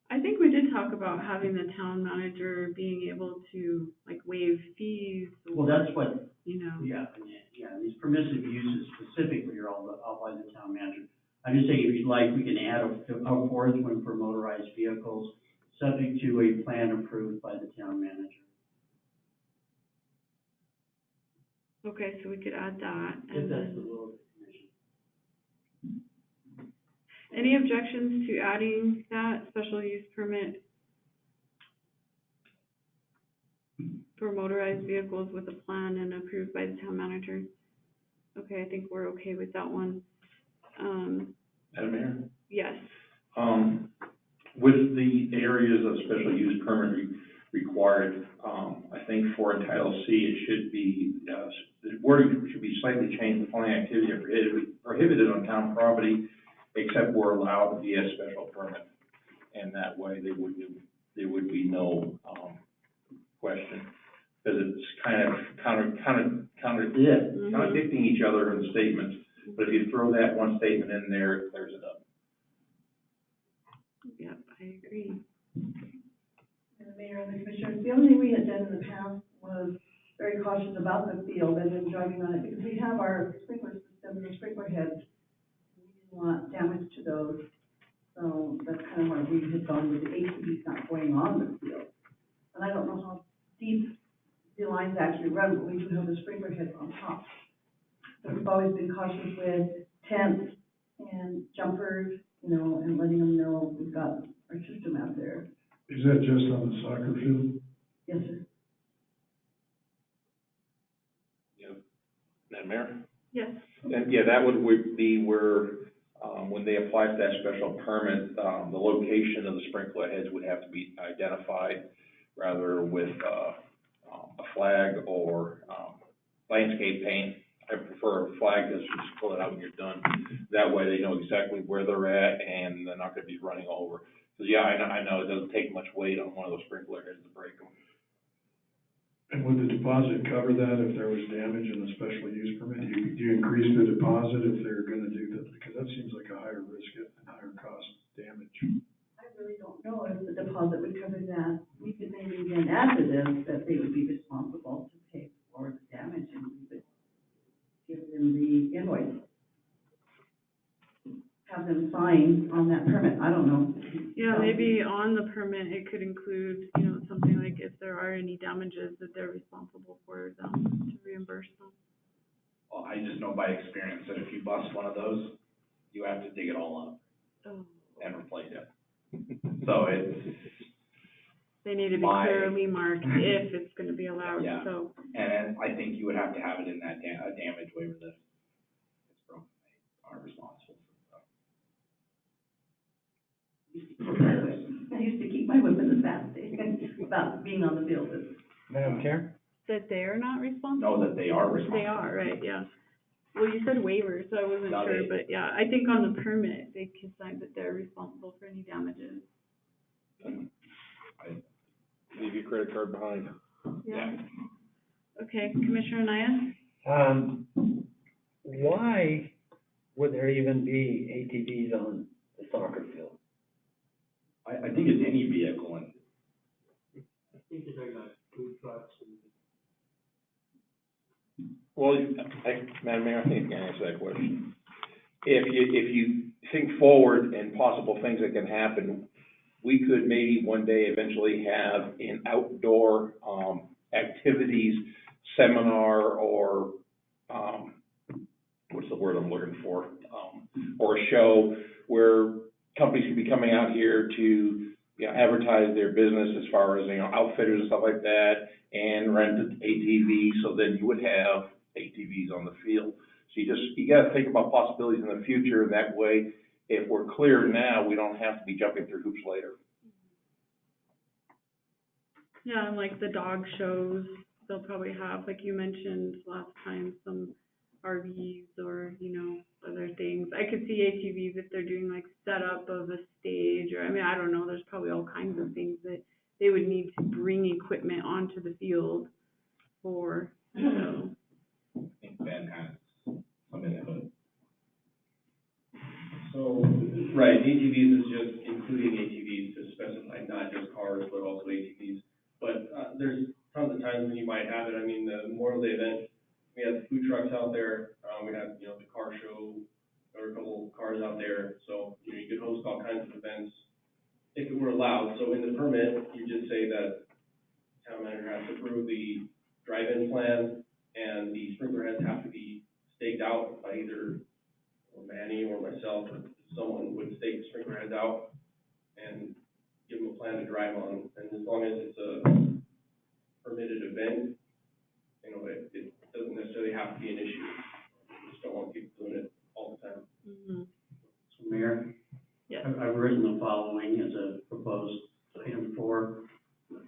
I think we did talk about having the town manager being able to like waive fees. Well, that's what, you know. yeah, these permissive uses specifically are all by the town manager. I'm just saying, if you'd like, we can add a fourth one for motorized vehicles, subject to a plan approved by the town manager. Okay, so we could add that. If that's the will of the commission. Any objections to adding that special use permit for motorized vehicles with a plan and approved by the town manager? Okay, I think we're okay with that one. Madam Mayor? Yes. With the areas of special use permit required, I think for Entitled C, it should be, the wording should be slightly changed. The following activity are prohibited on town property except where allowed via special permit. And that way there would be no, question. Because it's kind of contradicting each other in the statements. But if you throw that one statement in there, it clears it up. Yep, I agree. And the mayor and the commissioners, the only thing we had done in the past was very cautious about the field and then driving on it, because we have our sprinkler system and the sprinkler heads. We didn't want damage to those, so that's kind of why we had gone with the ATVs not going on the field. And I don't know how deep the lines actually run, but we do have the sprinkler heads on top. So we've always been cautious with tents and jumpers, you know, and letting them know we've got our system out there. Is that just on the soccer field? Yes, sir. Madam Mayor? Yes. And yeah, that would be where, when they apply for that special permit, the location of the sprinkler heads would have to be identified, rather with, a flag or, landscape paint. I prefer a flag that's just pull it out when you're done. That way they know exactly where they're at and they're not gonna be running over. Cause yeah, I know it doesn't take much weight on one of those sprinkler heads to break them. And would the deposit cover that if there was damage in the special use permit? Do you increase the deposit if they're gonna do that? Because that seems like a higher risk and higher cost damage. I really don't know if the deposit would cover that. We could maybe then add to this that they would be responsible to pay for the damage and we would give them the invoice. Have them sign on that permit, I don't know. Yeah, maybe on the permit, it could include, you know, something like if there are any damages that they're responsible for them to reimburse them. Well, I just know by experience that if you bust one of those, you have to dig it all up Oh. and replace it. So it's, They need to be clearly marked if it's gonna be allowed, Yeah. so. and I think you would have to have it in that a damage waiver that it's broken, they are responsible for it. I used to keep my whip in the fast about being on the field. Madam Chair? That they're not responsible? Know that they are responsible. They are, right, yeah. Well, you said waiver, so I wasn't No, sure, they- but yeah, I think on the permit, they can sign that they're responsible for any damages. Leave your credit card behind. Yeah. Okay, Commissioner Naya? Why would there even be ATVs on the soccer field? I think it's any vehicle and I think they're got food trucks and. Well, Madam Mayor, I think you can answer that question. If you think forward and possible things that can happen, we could maybe one day eventually have an outdoor, activities seminar or, what's the word I'm looking for? Or a show where companies could be coming out here to, you know, advertise their business as far as, you know, outfitters and stuff like that, and rent an ATV, so then you would have ATVs on the field. So you gotta think about possibilities in the future, and that way, if we're clear now, we don't have to be jumping through hoops later. Yeah, and like the dog shows, they'll probably have, like you mentioned last time, some RVs or, you know, other things. I could see ATVs if they're doing like setup of a stage, or, I mean, I don't know, there's probably all kinds of things that they would need to bring equipment onto the field for, so. I think Ben has some input. So, right, ATVs is just including ATVs to specify not just cars, but also ATVs. But, there's tons of times when you might have it. I mean, the Memorial Day event, we had food trucks out there, we had, you know, the car show, there were a couple of cars out there, so, you know, you could host all kinds of events if it were allowed. So in the permit, you just say that town manager has to approve the drive-in plan, and the sprinkler heads have to be staked out by either Manny or myself, or someone would stake the sprinkler heads out and give them a plan to drive on. And as long as it's a permitted event, you know, it doesn't necessarily have to be an issue. We just don't want people doing it all the time. Mm-hmm. So Mayor? Yes. I've written the following as a proposed item 4.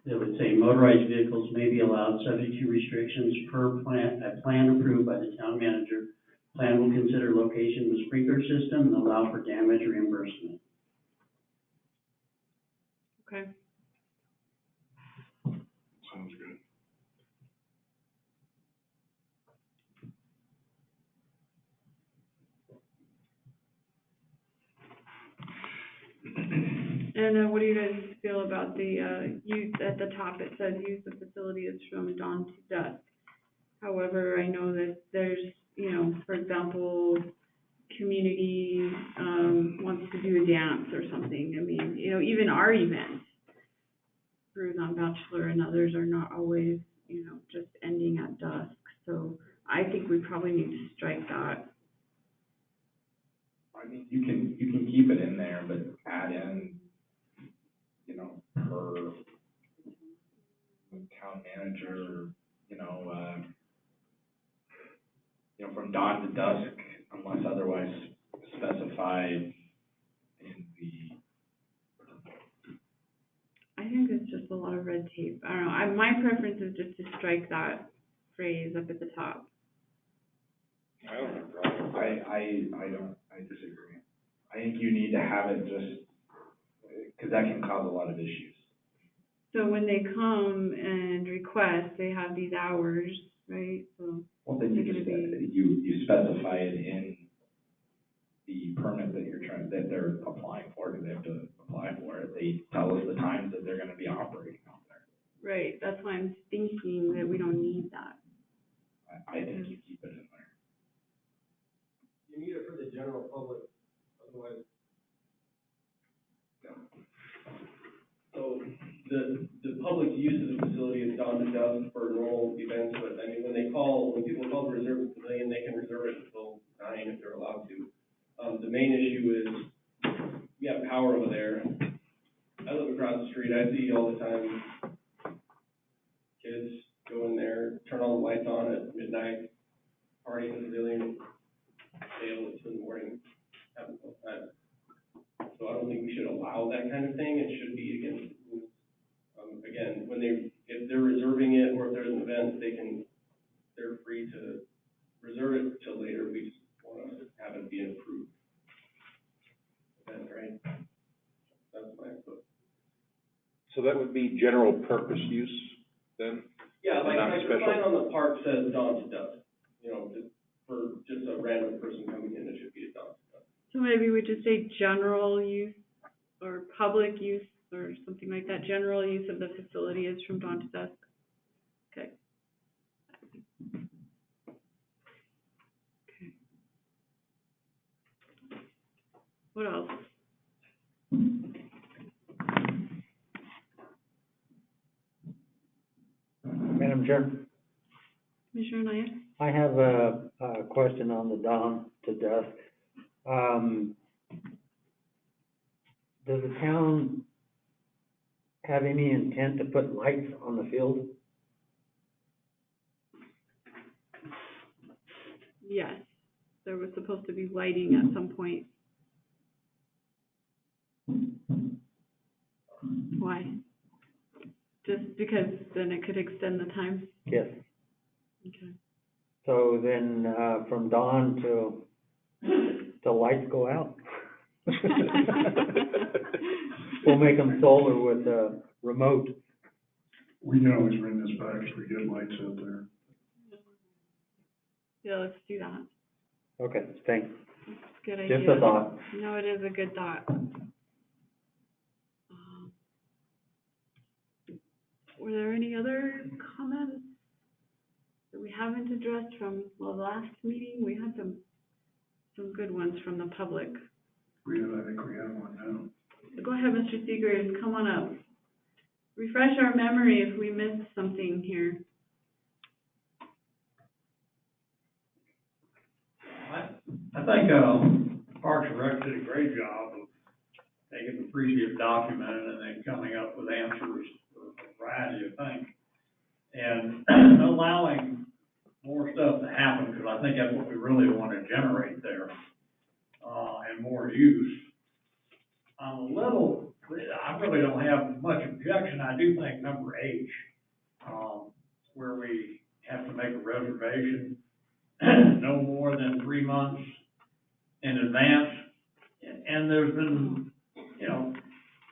It would say motorized vehicles may be allowed subject to restrictions per plan, a plan approved by the town manager. Plan will consider location of the sprinkler system and allow for damage reimbursement. Okay. Sounds good. And what do you guys feel about the, use, at the top it says use the facility is from dawn to dusk. However, I know that there's, you know, for example, community, wants to do a dance or something. I mean, you know, even our events, Brews on Bachelor and others are not always, you know, just ending at dusk. So I think we probably need to strike that. I mean, you can keep it in there, but add in, you know, per town manager, you know, from dawn to dusk, unless otherwise specified in the. I think it's just a lot of red tape. I don't know. My preference is just to strike that phrase up at the top. I don't have a problem. I disagree. I think you need to have it just, because that can cause a lot of issues. So when they come and request, they have these hours, right? So Well, then you just, you specify it in the permit that they're applying for, because they have to apply for it. They tell us the times that they're gonna be operating out there. right, that's why I'm thinking that we don't need that. I think you keep it in there. You need it for the general public, otherwise. Yeah. So the public use of the facility is dawn to dusk for normal events, but I mean, when people call to reserve the pavilion, they can reserve it until 9 if they're allowed to. The main issue is we have power over there. I live across the street, I see all the time kids go in there, turn all the lights on at midnight, party in the pavilion, stay till 2 in the morning, having a fun time. So I don't think we should allow that kind of thing. It should be against the rules. Again, if they're reserving it or if there's an event, they're free to reserve it till later. We just want to have it be an approved event, right? That's my input. So that would be general purpose use then? Yeah, like Not the special. sign on the park says dawn to dusk. You know, for just a random person coming in, it should be a dawn to dusk. So maybe we just say general use or public use or something like that. General use of the facility is from dawn to dusk. Okay. Okay. What else? Madam Chair, Commissioner Naya? I have a question on the dawn to dusk. Does the town have any intent to put lights on the field? Yes. There was supposed to be lighting at some point. Why? Just because then it could extend the time? Yes. Okay. So then, from dawn till lights go out. We'll make them solar with a remote. We can always bring this back if we get lights out there. Yeah, let's do that. Okay, thanks. Good idea. Just a thought. No, it is a good thought. Were there any other comments that we haven't addressed from the last meeting? We had some good ones from the public. I think we have one now. So go ahead, Mr. Seegers, come on up. Refresh our memory if we missed something here. I think, Parks and Rec did a great job of taking the previous document and then coming up with answers for a variety of things. And allowing more stuff to happen, because I think that's what we really want to generate there, and more use. I really don't have much objection. I do think number H, where we have to make a reservation no more than 3 months in advance. And there's been,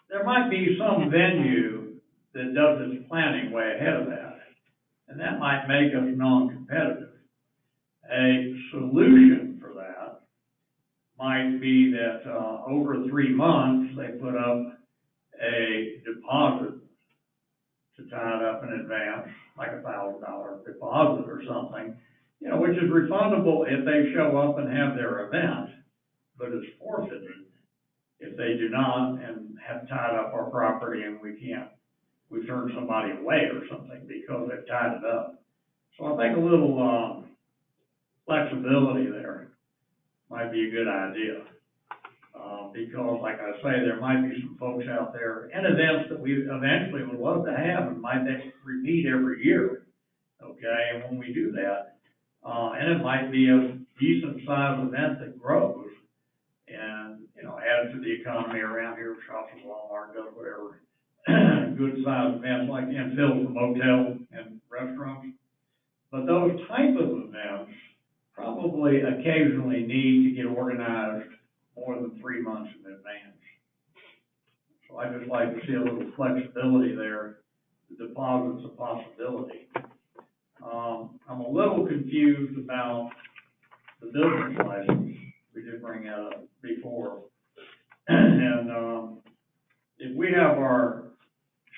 there might be some venue that does its planning way ahead of that, and that might make us non-competitive. A solution for that might be that, over 3 months, they put up a deposit to tie it up in advance, like $1,000 deposit or something, which is refundable if they show up and have their event, but it's forfeited if they do not and have tied up our property and we turn somebody away or something because they've tied it up. So I think a little, flexibility there might be a good idea. Because like I say, there might be some folks out there and events that we eventually would love to have and might repeat every year. Okay, and when we do that, and it might be a decent sized event that grows and, adds to the economy around here, shops at Walmart, does whatever, good sized events like, and fills the motel and restaurants. But those type of events probably occasionally need to get organized more than 3 months in advance. So I just like to see a little flexibility there. The deposit's a possibility. I'm a little confused about the business license. We did bring that up before. And, if we have our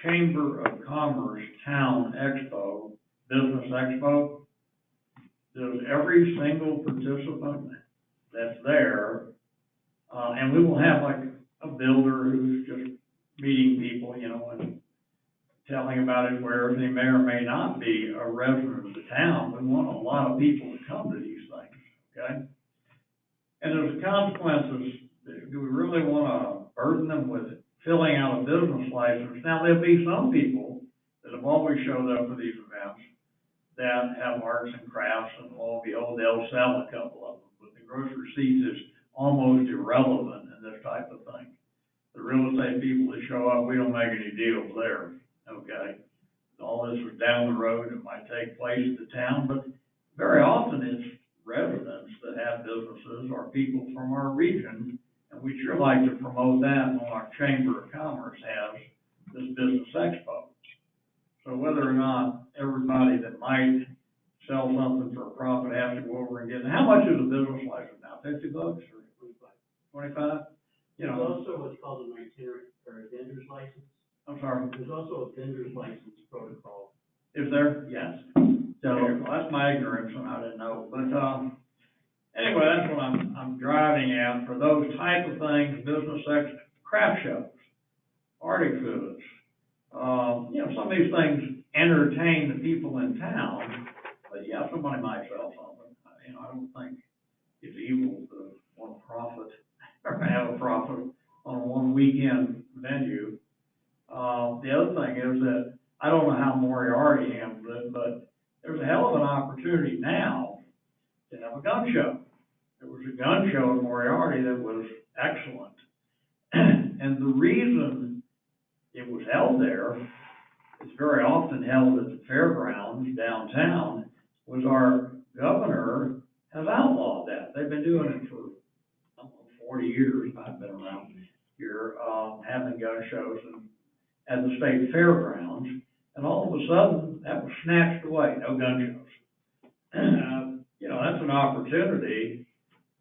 Chamber of Commerce Town Expo, Business Expo, does every single participant that's there, and we will have like a builder who's just meeting people, and telling about his wares, and he may or may not be a resident of the town. We want a lot of people to come to these things, okay? And there's consequences. Do we really want to burden them with filling out a business license? Now, there'll be some people that have always showed up for these events that have arts and crafts, and lo and behold, they'll sell a couple of them. But the gross receipts is almost irrelevant in this type of thing. The real estate people that show up, we don't make any deals there, okay? All this is down the road. It might take place at the town, but very often it's residents that have businesses or people from our region, and we sure like to promote that when our Chamber of Commerce has this business expo. So whether or not everybody that might sell something for a profit has to go over and get it. How much is a business license now? $50 or 25? There's also what's called an itinerant or a vendor's license. I'm sorry. There's also a vendor's license protocol. Is there? Yes. So, well, that's my ignorance, and I didn't know. But, anyway, that's what I'm driving at for those type of things, business craft shows, arctic foods. Some of these things entertain the people in town, but yeah, somebody might sell something. I don't think it's evil to want to profit or have a profit on a one weekend venue. The other thing is that I don't know how Moriarty handled it, but there's a hell of an opportunity now to have a gun show. There was a gun show in Moriarty that was excellent. And the reason it was held there, it's very often held at the fairgrounds downtown, was our governor State Fairgrounds, and all of a sudden, that was snatched away, no gun shows. You know, that's an opportunity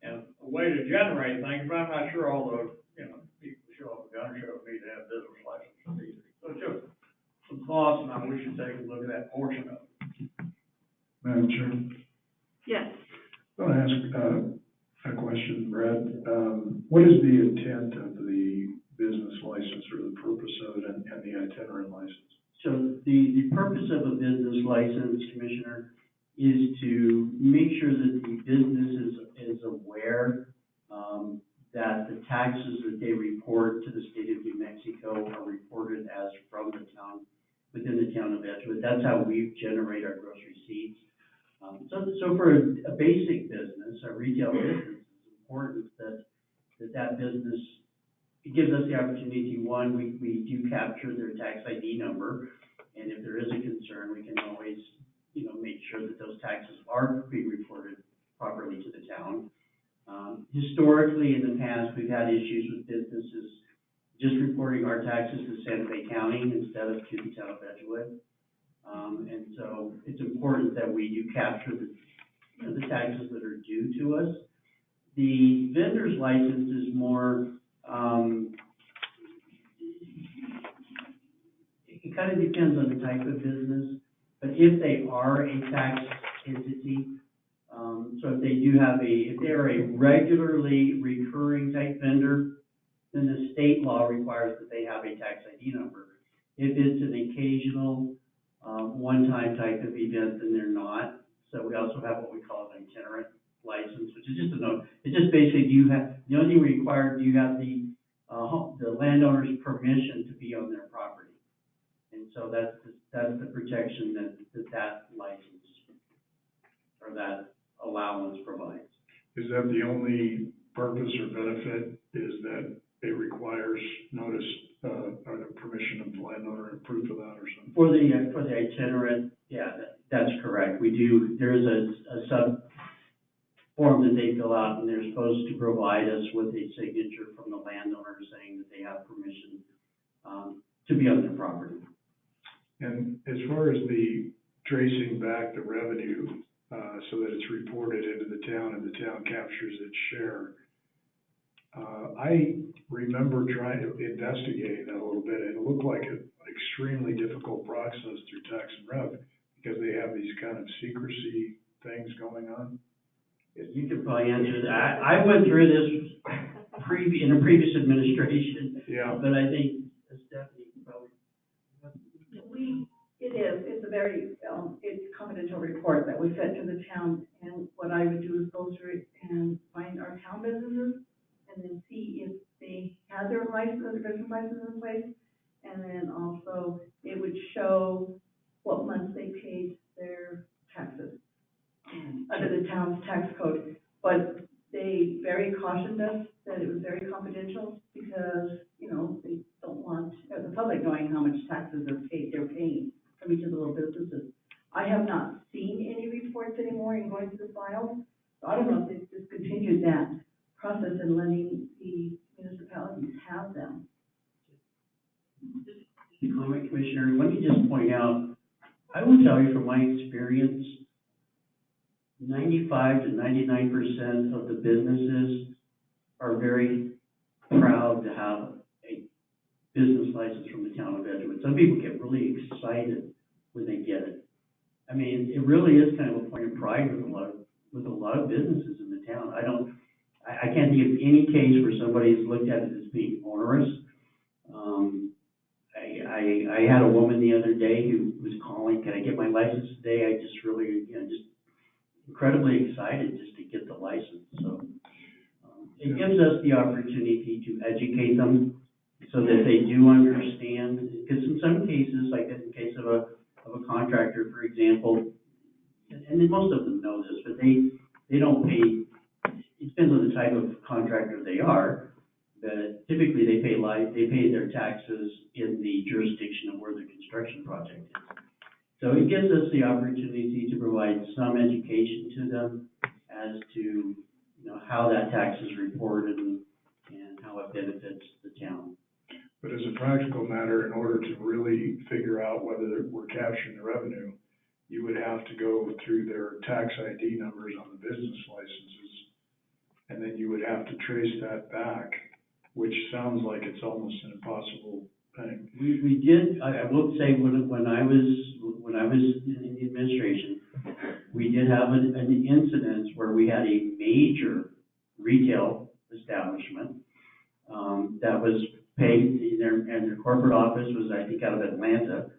and a way to generate things, but I'm not sure all those, you know, people who show up at gun shows need to have business licenses either. So it's just some thoughts, and I wish you'd take a look at that portion of it. Madam Chair, Yes. I want to ask, a question, Brad. What is the intent of the business license or the purpose of it and the itinerant license? So the purpose of a business license, Commissioner, is to make sure that the business is aware, that the taxes that they report to the state of New Mexico are reported as from the town, within the town of Edgewood. That's how we generate our gross receipts. So for a basic business, a retail business, it's important that business, it gives us the opportunity, one, we do capture their tax ID number, and if there is a concern, we can always, you know, make sure that those taxes are being reported properly to the town. Historically, in the past, we've had issues with businesses just reporting our taxes to Santa Fe County instead of to the town of Edgewood. And so it's important that we do capture the taxes that are due to us. The vendor's license is more, it kind of depends on the type of business, but if they are a tax entity, so if they do have if they're a regularly recurring type vendor, then the state law requires that they have a tax ID number. If it's an occasional, one-time type of event, then they're not. So we also have what we call an itinerant license, which is just a note. It's just basically, the only thing required, do you have the landowner's permission to be on their property? And so that's the protection that license or that allowance provides. Is that the only purpose or benefit, is that it requires notice, or the permission of the landowner and proof of that or something? For the itinerant, yeah, that's correct. There is a sub form that they fill out, and they're supposed to provide us with a signature from the landowner saying that they have permission to be on their property. And as far as the tracing back the revenue, so that it's reported into the town and the town captures its share, I remember trying to investigate that a little bit, and it looked like an extremely difficult process through Tax and Rev, because they have these kind of secrecy things going on. You could probably answer that. I went through this in a previous administration. Yeah. But I think Stephanie probably. It's a very, it's a confidential report that we sent to the town, and what I would do is go through it and find our town businesses, and then see if they had their license, their business license in place, and then also it would show what months they paid their taxes under the town's tax code. But they very cautioned us that it was very confidential because, you know, they don't want the public knowing how much taxes they're paying from each of the little businesses. I have not seen any reports anymore in going through the files, so I don't know if they've discontinued that process and letting the municipalities have them. Comment, Commissioner, let me just point out, I will tell you from my experience, 95 to 99% of the businesses are very proud to have a business license from the town of Edgewood. Some people get really excited when they get it. I mean, it really is kind of a point of pride with a lot of businesses in the town. I can't think of any case where somebody's looked at it as being onerous. I had a woman the other day who was calling, can I get my license today? I just really, just incredibly excited just to get the license. So it gives us the opportunity to educate them so that they do understand. Because in some cases, like in the case of a contractor, for example, and most of them know this, but they don't pay. It depends on the type of contractor they are, but typically they pay their taxes in the jurisdiction of where the construction project is. So it gives us the opportunity to provide some education to them as to, how that tax is reported and how it benefits the town. But as a practical matter, in order to really figure out whether we're capturing the revenue, you would have to go through their tax ID numbers on the business licenses, and then you would have to trace that back, which sounds like it's almost an impossible thing. We did, I will say, when I was in the administration, we did have an incident where we had a major retail establishment, that was paid, and their corporate office was, I think, out of Atlanta.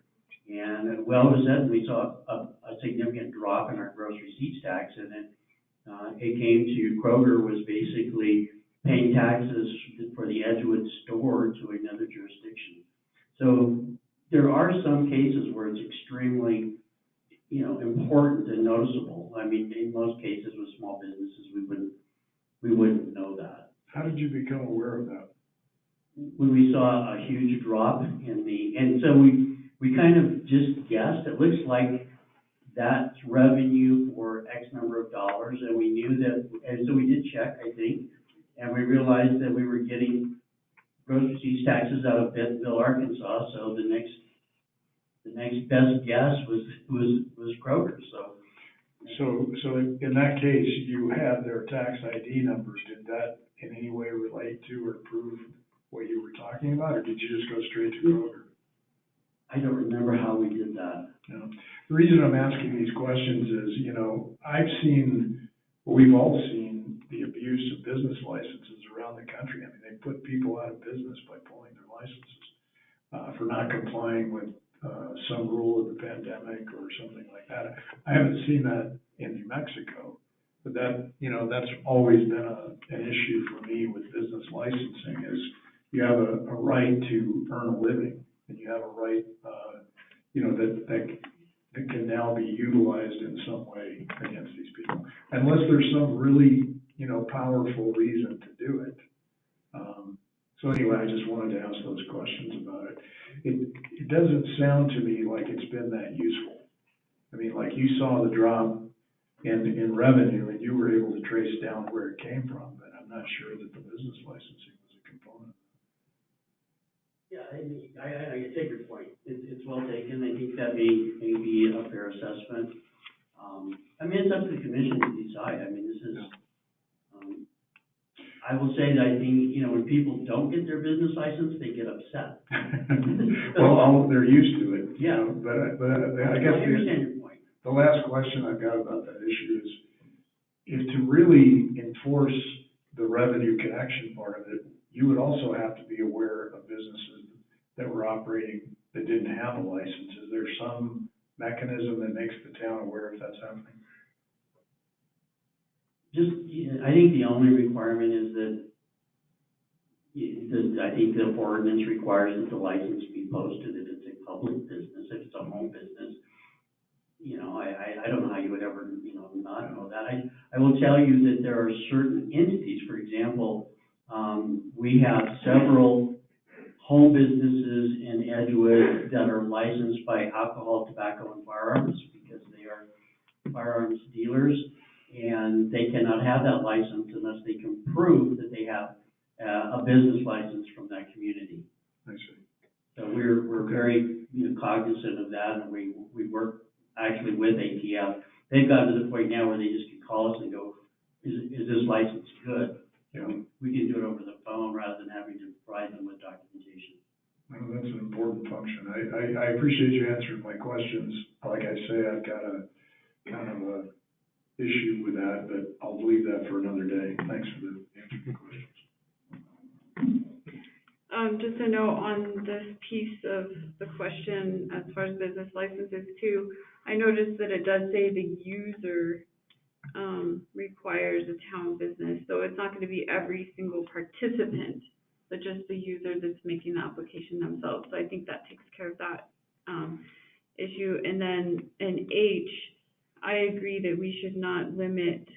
And well, all of a sudden, we saw a significant drop in our gross receipts tax, and then, it came to Kroger was basically paying taxes for the Edgewood store to another jurisdiction. So there are some cases where it's extremely, important and noticeable. I mean, in most cases with small businesses, we wouldn't know that. How did you become aware of that? When we saw a huge drop and so we kind of just guessed, it looks like that's revenue for X number of dollars, and we knew that, and so we did check, I think, and we realized that we were getting gross receipts taxes out of Bentonville, Arkansas, so the next best guess was Kroger, So in that case, you had their tax ID numbers. Did that in any way relate to or prove what you were talking about, or did you just go straight to Kroger? I don't remember how we did that. No. The reason I'm asking these questions is, we've all seen the abuse of business licenses around the country. I mean, they put people out of business by pulling their licenses, for not complying with, some rule of the pandemic or something like that. I haven't seen that in New Mexico, but that's always been an issue for me with business licensing is you have a right to earn a living, and you have a right, that can now be utilized in some way against these people, unless there's some really, powerful reason to do it. So anyway, I just wanted to ask those questions about it. It doesn't sound to me like it's been that useful. I mean, like you saw the drop in revenue and you were able to trace down where it came from, but I'm not sure that the business licensing was a component. Yeah, I take your point. It's well taken. I think that may be a fair assessment. It's up to the commission to decide. This is, I will say that I think, when people don't get their business license, they get upset. Well, they're used to it. Yeah. But I guess I understand your point. the last question I've got about that issue is to really enforce the revenue connection part of it, you would also have to be aware of businesses that were operating that didn't have a license. Is there some mechanism that makes the town aware if that's happening? I think the only requirement is that I think the ordinance requires that the license be posted if it's a public business. If it's a home business, I don't know how you would ever, not know that. I will tell you that there are certain entities, for example, we have several home businesses in Edgewood that are licensed by alcohol, tobacco, and firearms because they are firearms dealers, and they cannot have that license unless they can prove that they have a business license from that community. I see. So we're very cognizant of that, and we work actually with ATF. They've gotten to the point now where they just can call us and go, is this license good? Yeah. We can do it over the phone rather than having to provide them with documentation. Well, that's an important function. I appreciate you answering my questions. Like I say, I've got a kind of a issue with that, but I'll leave that for another day. Thanks for the answering the questions. Just a note on this piece of the question as far as business licenses too, I noticed that it does say the user requires a town business, so it's not going to be every single participant, but just the user that's making the application themselves. So I think that takes care of that issue. And then in H, I agree that we should not limit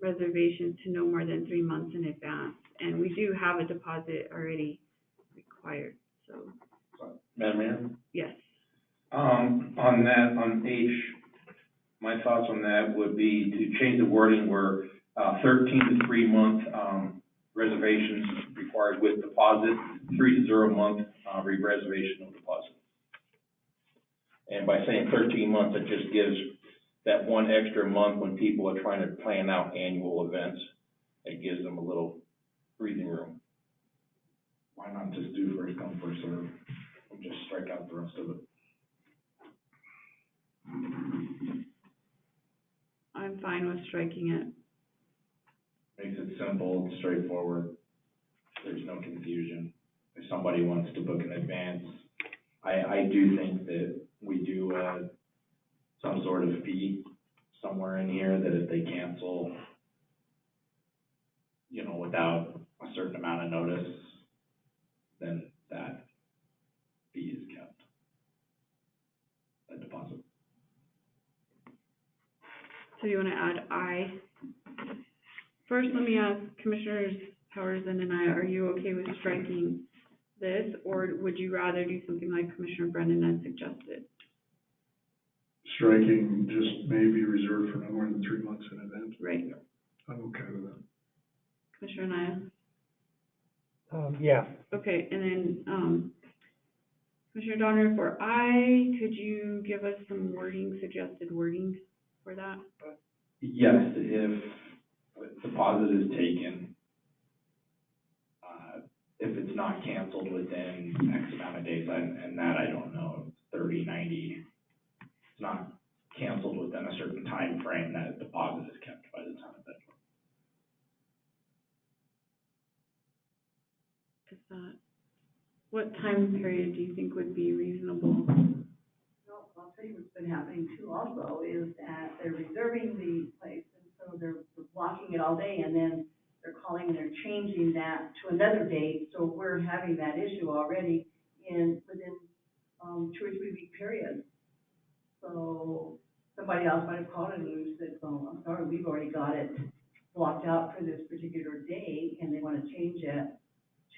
reservations to no more than 3 months in advance, and we do have a deposit already required. So, Madam Mayor? yes. On that, on H, my thoughts on that would be to change the wording where 13 to 3 month reservations required with deposit, 3 to 0 month, reservation of deposit. And by saying 13 months, it just gives that one extra month when people are trying to plan out annual events. It gives them a little breathing room. Why not just do first come, first serve, and just strike out the rest of it? I'm fine with striking it. Makes it simple, it's straightforward, there's no confusion. If somebody wants to book in advance, I do think that we do, some sort of fee somewhere in here that if they cancel, you know, without a certain amount of notice, then that fee is kept. That deposit. So you want to add I? First, let me ask Commissioners Powers and I, are you okay with striking this, or would you rather do something like Commissioner Brennan had suggested? Striking just may be reserved for no more than 3 months in advance. Right. I'm okay with that. Commissioner Naya? Yeah. Okay, and then, Commissioner Donner, for I, could you give us some wording, suggested wording for that? Yes, if deposit is taken, if it's not canceled within X amount of days, and that I don't know, 30, 90, it's not canceled within a certain time frame, that deposit is kept by the time of that. Is that, what time period do you think would be reasonable? Well, I'll tell you what's been happening too also is that they're reserving the place, and so they're blocking it all day, and then they're calling and they're changing that to another date, so we're having that issue already within 2 or 3 week periods. So somebody else might have called and we said, oh, I'm sorry, we've already got it blocked out for this particular day, and they want to change it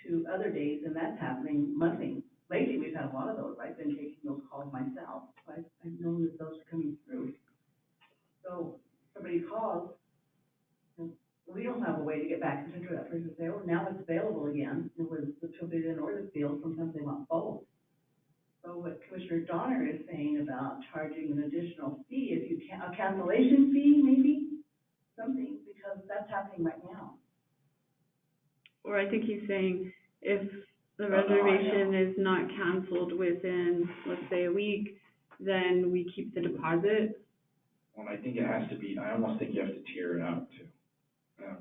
to other days, and that's happening monthly. Lately, we've had a lot of those. I've been taking those calls myself. I've known that those are coming through. So somebody calls, and we don't have a way to get back in touch with that person and say, oh, now it's available again. It was the pavilion or the field. Sometimes they want both. So what Commissioner Donner is saying about charging an additional fee, if you can, a cancellation fee, maybe, something, because that's happening right now. Or I think he's saying if the reservation is not canceled within, let's say, a week, then we keep the deposit. Well, I think it has to be, I almost think you have to tier it out too.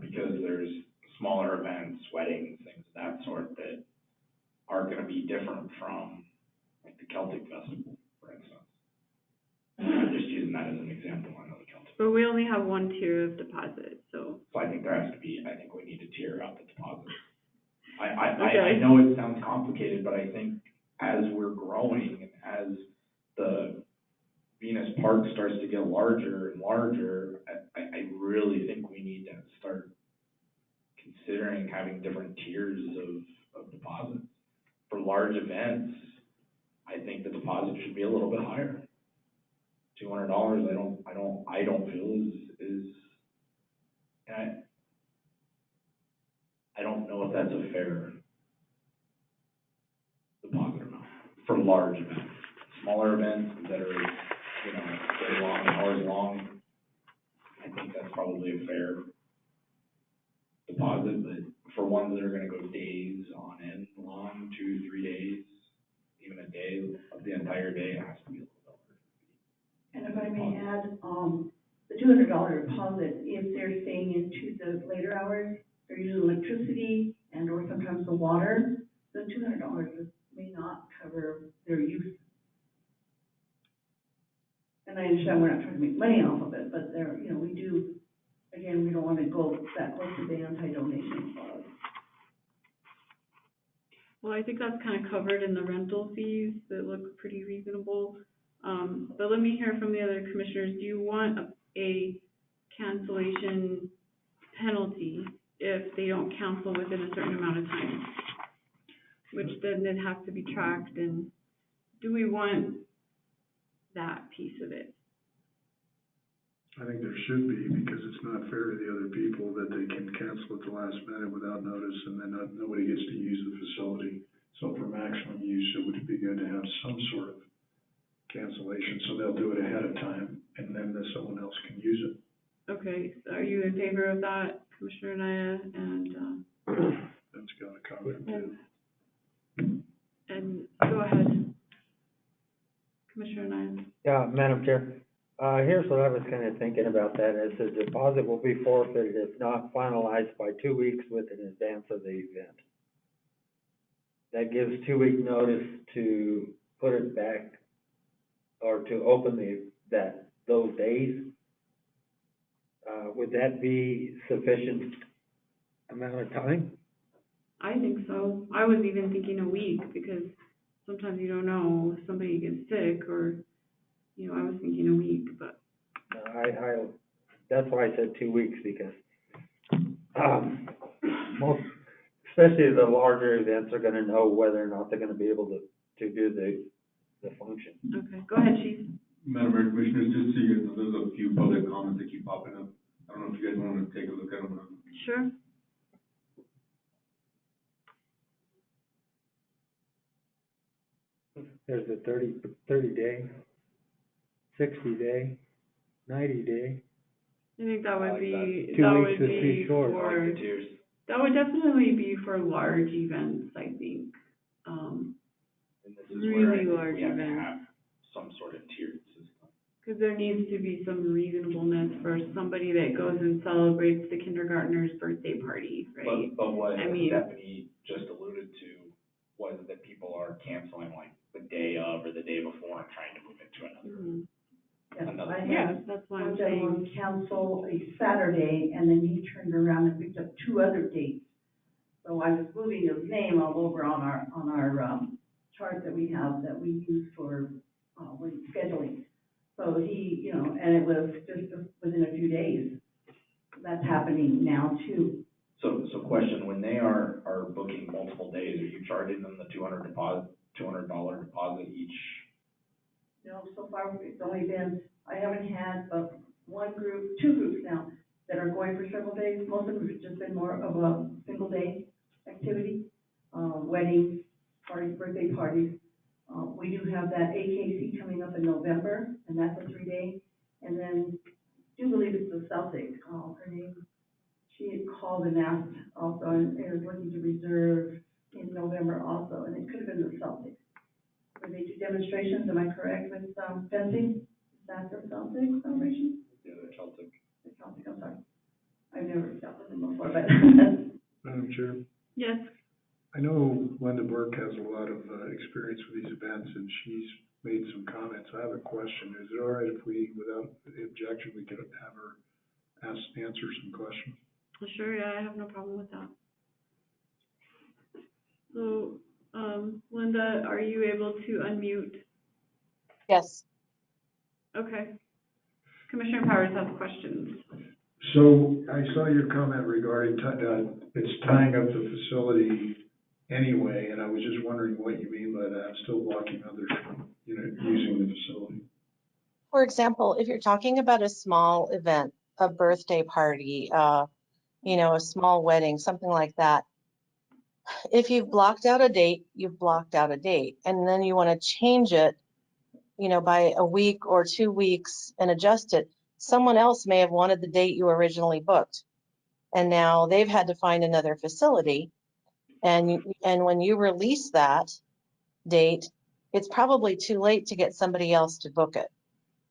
Because there's smaller events, weddings, things of that sort that are gonna be different from like the Celtic Festival, for instance. Just using that as an example, I know the Celtic. But we only have one tier of deposit, so. So I think there has to be, I think we need to tier out the deposit. Okay. I know it sounds complicated, but I think as we're growing and as the Venus Park starts to get larger and larger, I really think we need to start considering having different tiers of deposits. For large events, I think the deposit should be a little bit higher. $200, I don't feel is, and I don't know if that's a fair deposit amount for large events. Smaller events that are, you know, very long, hours long, I think that's probably a fair deposit, but for ones that are gonna go days on end long, 2, 3 days, even a day of the entire day, it has to be a little bit. And if I may add, the $200 deposit, if they're staying into the later hours, they're using electricity and or sometimes the water, the $200 may not cover their use. And I understand we're not trying to make money off of it, but there, you know, we do, again, we don't want to go that close to the anti-donation clause. Well, I think that's kind of covered in the rental fees that look pretty reasonable. But let me hear from the other commissioners. Do you want a cancellation penalty if they don't cancel within a certain amount of time? Which then it has to be tracked, and do we want that piece of it? I think there should be, because it's not fair to the other people that they can cancel at the last minute without notice, and then nobody gets to use the facility. So for maximum use, it would be good to have some sort of cancellation, so they'll do it ahead of time, and then someone else can use it. Okay, so are you in favor of that, Commissioner Naya and, That's got a comment too. and go ahead, Commissioner Naya. Yeah, Madam Chair, here's what I was kind of thinking about that, is the deposit will be forfeited if not finalized by 2 weeks with in advance of the event. That gives 2-week notice to put it back, or to open those days. Would that be sufficient amount of time? I think so. I was even thinking a week, because sometimes you don't know if somebody gets sick, or, you know, I was thinking a week, but. That's why I said 2 weeks, because, most, especially the larger events, are gonna know whether or not they're gonna be able to do the function. Okay, go ahead, Chief. Madam Mayor, Commissioners, just so you guys know, there's a few public comments that keep popping up. I don't know if you guys want to take a look at them. Sure. There's a 30 day, 60 day, 90 day. I think that would be, 2 that weeks would is be too short. for, that would definitely be for large events, I think. And this is where I Really think large we have to events. have some sort of tiered system. Because there needs to be some reasonableness for somebody that goes and celebrates the kindergartner's birthday party, right? But what I mean- Stephanie just alluded to was that people are canceling like the day of or the day before and trying to move it to another. Mhm. Yes, Another- I Yeah, had that's why I'm one gentleman saying, cancel a Saturday, and then he turned around and picked up 2 other dates. So I was moving his name all over on our chart that we have, that we use for, when scheduling. So he, you know, and it was just within a few days. That's happening now too. So question, when they are booking multiple days, are you charging them the $200 deposit each? No, so far, it's only been, I haven't had but 2 groups now that are going for several days. Most of them have just been more of a single day activity, weddings, parties, birthday parties. We do have that AKC coming up in November, and that's a 3-day. And then, I do believe it's the Celtic, her name, she had called and asked also, and they were looking to reserve in November also, and it could have been the Celtic. Where they do demonstrations, am I correct, with, fencing? Is that the Celtic celebration? Yeah, the Celtic. The Celtic, I'm sorry. I've never dealt with them before, but. Madam Chair, yes, I know Linda Burke has a lot of experience with these events, and she's made some comments. I have a question. Is it all right if we, without objection, we could have her answer some questions? sure, yeah, I have no problem with that. So, Linda, are you able to unmute? Yes. Okay. Commissioner Powers has questions. So I saw your comment regarding it's tying up the facility anyway, and I was just wondering what you mean by that, still blocking others from, using the facility. For example, if you're talking about a small event, a birthday party, a small wedding, something like that, if you've blocked out a date, you've blocked out a date, and then you want to change it, by a week or 2 weeks and adjust it, someone else may have wanted the date you originally booked. And now they've had to find another facility. And when you release that date, it's probably too late to get somebody else to book it.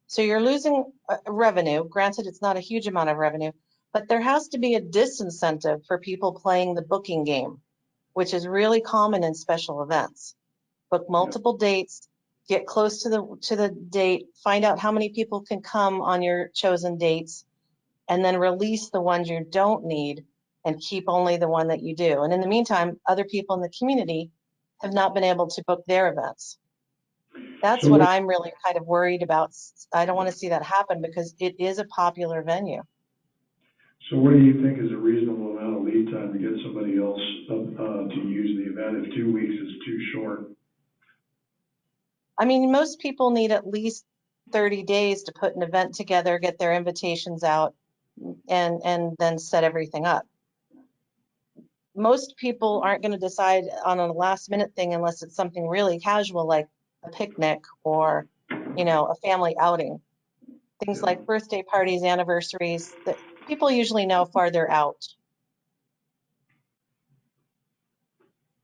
So you're losing revenue. Granted, it's not a huge amount of revenue, but there has to be a disincentive for people playing the booking game, which is really common in special events. Book multiple dates, get close to the date, find out how many people can come on your chosen dates, and then release the ones you don't need and keep only the one that you do. And in the meantime, other people in the community have not been able to book their events. That's what I'm really kind of worried about. I don't want to see that happen because it is a popular venue. So what do you think is a reasonable amount of lead time to get somebody else to use the event if 2 weeks is too short? I mean, most people need at least 30 days to put an event together, get their invitations out, and then set everything up. Most people aren't going to decide on a last minute thing unless it's something really casual like a picnic or, you know, a family outing. Things like birthday parties, anniversaries, that people usually know farther out.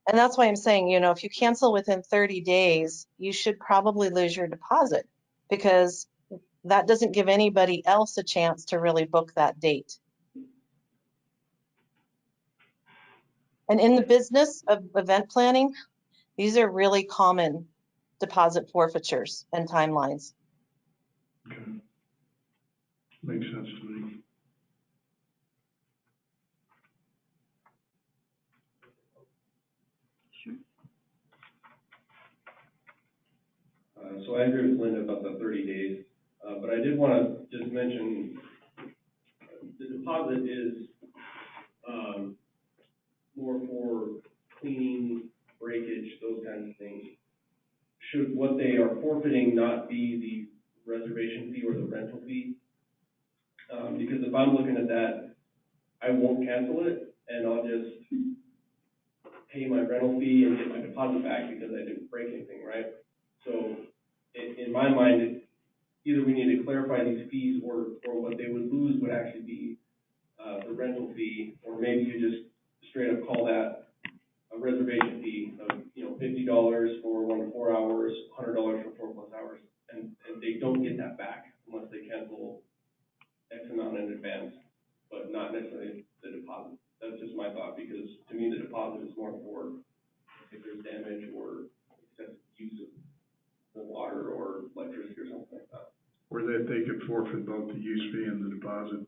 And that's why I'm saying, you know, if you cancel within 30 days, you should probably lose your deposit, because that doesn't give anybody else a chance to really book that date. And in the business of event planning, these are really common deposit forfeitures and timelines. Okay. Makes sense to me. So I agree with Linda about the 30 days, but I did want to just mention the deposit is more for cleaning, breakage, those kinds of things. Should what they are forfeiting not be the reservation fee or the rental fee? Because if I'm looking at that, I won't cancel it, and I'll just pay my rental fee and get my deposit back because I didn't break anything, right? So in my mind, either we need to clarify these fees, or what they would lose would actually be the rental fee, or maybe you just straight up call that a reservation fee of, you know, $50 for 1 to 4 hours, $100 for 4+ hours, and they don't get that back unless they cancel X amount in advance, but not necessarily the deposit. That's just my thought, because to me, the deposit is more for if there's damage or excessive use of the water or electricity or something like that. Or that they could forfeit both the use fee and the deposit.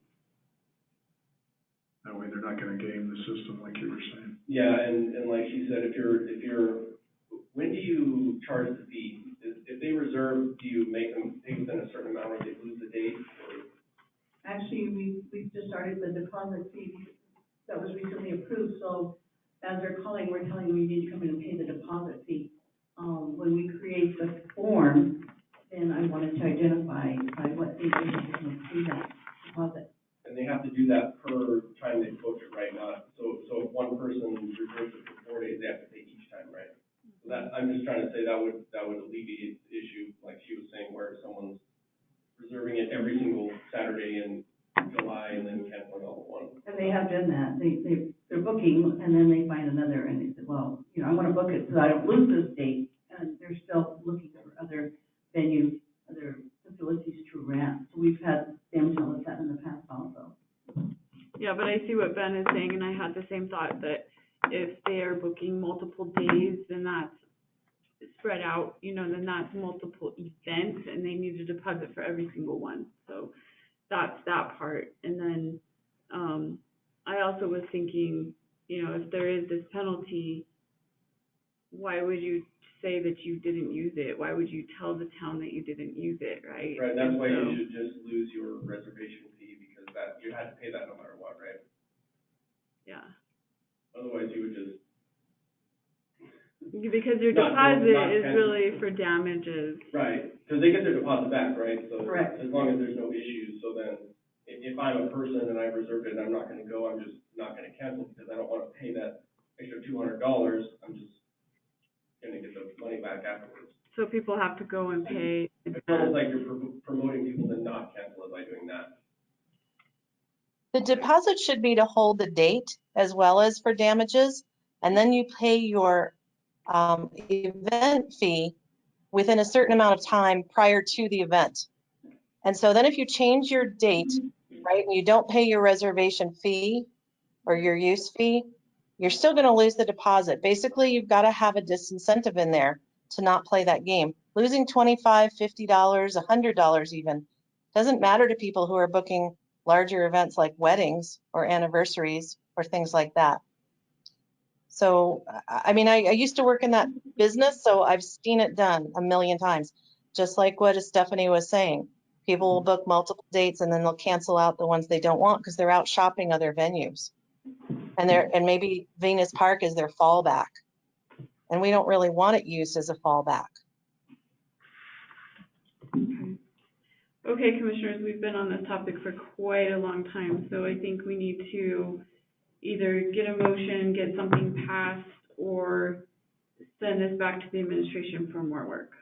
That way they're not gonna game the system like you were saying. Yeah, and like she said, if you're, when do you charge the fee? If they reserve, do you make them pay within a certain amount, or they lose the date? Actually, we've just started the deposit fee that was recently approved, so as they're calling, we're telling them you need to come in and pay the deposit fee. When we create the form, then I wanted to identify by what date they have to pay that deposit. And they have to do that per time they book it, right? Not, so if one person reserves it for 4 days, they have to pay each time, right? So that, I'm just trying to say that would alleviate the issue, like she was saying, where someone's reserving it every single Saturday in July and then canceling all at once. And they have done that. They're booking, and then they find another, and they say, well, you know, I want to book it so I don't lose this date. And they're still looking for other venues, other facilities to rent. So we've had them tell us that in the past also. Yeah, but I see what Ben is saying, and I had the same thought, that if they are booking multiple days, then that's spread out, you know, then that's multiple events, and they need a deposit for every single one. So that's that part. And then, I also was thinking, you know, if there is this penalty, why would you say that you didn't use it? Why would you tell the town that you didn't use it, right? Right, that's why you should just lose your reservation fee, because that, you had to pay that no matter what, right? Yeah. Otherwise, you would just. Because your Not deposit is cancel. really for damages. Right, because they get their deposit back, right? So Correct. as long as there's no issues, so then if I'm a person and I reserved it and I'm not gonna go, I'm just not gonna cancel because I don't wanna pay that extra $200. I'm just gonna get the money back afterwards. So people have to go and pay. It's almost like you're promoting people to not cancel it by doing that. The deposit should be to hold the date as well as for damages, and then you pay your event fee within a certain amount of time prior to the event. And so then if you change your date, right, and you don't pay your reservation fee or your use fee, you're still going to lose the deposit. Basically, you've got to have a disincentive in there to not play that game. Losing $25, $50, $100 even doesn't matter to people who are booking larger events like weddings or anniversaries or things like that. So, I mean, I used to work in that business, so I've seen it done a million times. Just like what Stephanie was saying, people will book multiple dates and then they'll cancel out the ones they don't want because they're out shopping other venues. And maybe Venus Park is their fallback. And we don't really want it used as a fallback. Okay. Okay, commissioners, we've been on this topic for quite a long time, so I think we need to either get a motion, get something passed, or send this back to the administration for more work.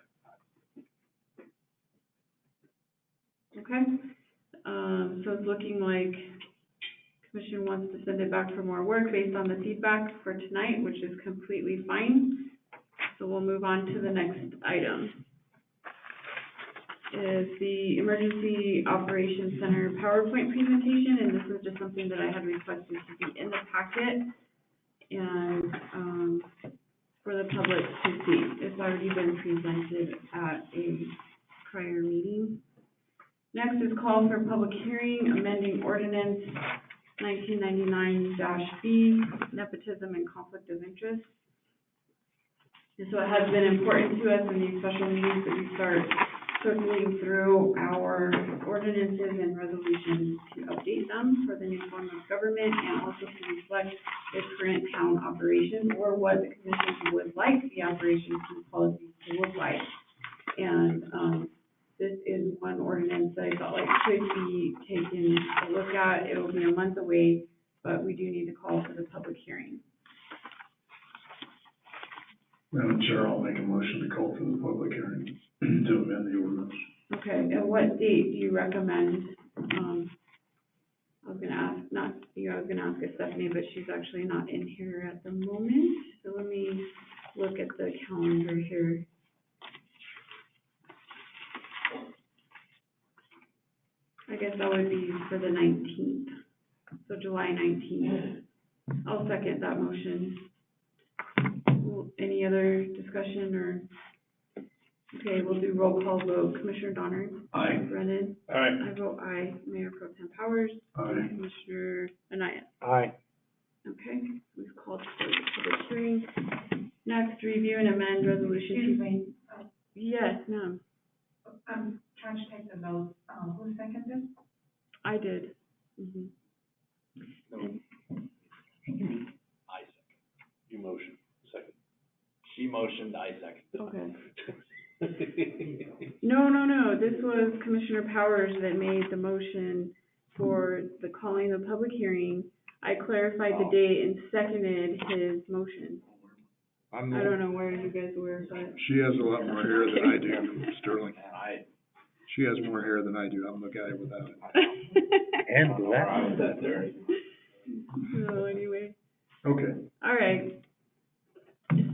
Okay? So it's looking like commission wants to send it back for more work based on the feedback for tonight, which is completely fine. So we'll move on to the next item. Is the Emergency Operations Center PowerPoint presentation, and this is just something that I had requested to be in the packet and for the public to see. It's already been presented at a prior meeting. Next is call for public hearing, amending ordinance 1999-B, nepotism and conflict of interest. And so it has been important to us in these special meetings that we start circling through our ordinances and resolutions to update them for the new form of government and also to reflect the current town operations or what the commission would like the operations and policies to look like. And this is one ordinance that I felt like could be taken a look at. It will be a month away, but we do need to call for the public hearing. Madam Chair, I'll make a motion to call for the public hearing to amend the ordinance. Okay, and what date do you recommend? I was gonna ask, not you, I was gonna ask Stephanie, but she's actually not in here at the moment. So let me look at the calendar here. I guess that would be for the 19th, so July 19th. I'll second that motion. Any other discussion or? Okay, we'll do roll call vote. Commissioner Donner? Aye. Brennan? Aye. I vote aye. Mayor Pro Tem Powers? Aye. Commissioner Anaya? Aye. Okay, we've called for the public hearing. Next, review and amend resolution. Excuse me, Yes, ma'am, I'm trying to take the notes, who seconded? I did. Mhm. I second. You motion, second. She motioned, I second. Okay. No, this was Commissioner Powers that made the motion for the calling the public hearing. I clarified the date and seconded his motion. I don't know where you guys were, but. She has a lot more hair than I do, Sterling. I. She has more hair than I do. I'm the guy without it. And black. that there. So anyway, Okay. all right.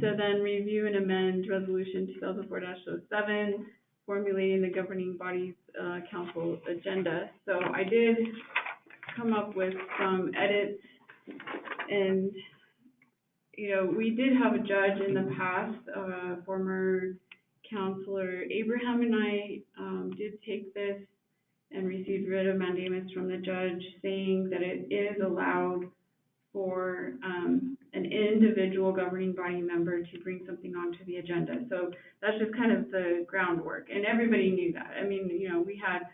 So then review and amend resolution 2004-07, formulating the governing body's, council agenda. So I did come up with some edits and, you know, we did have a judge in the past, former Counselor Abraham and I, did take this and received writ of mandamus from the judge saying that it is allowed for, an individual governing body member to bring something onto the agenda. So that's just kind of the groundwork, and everybody knew that. I mean, you know, we had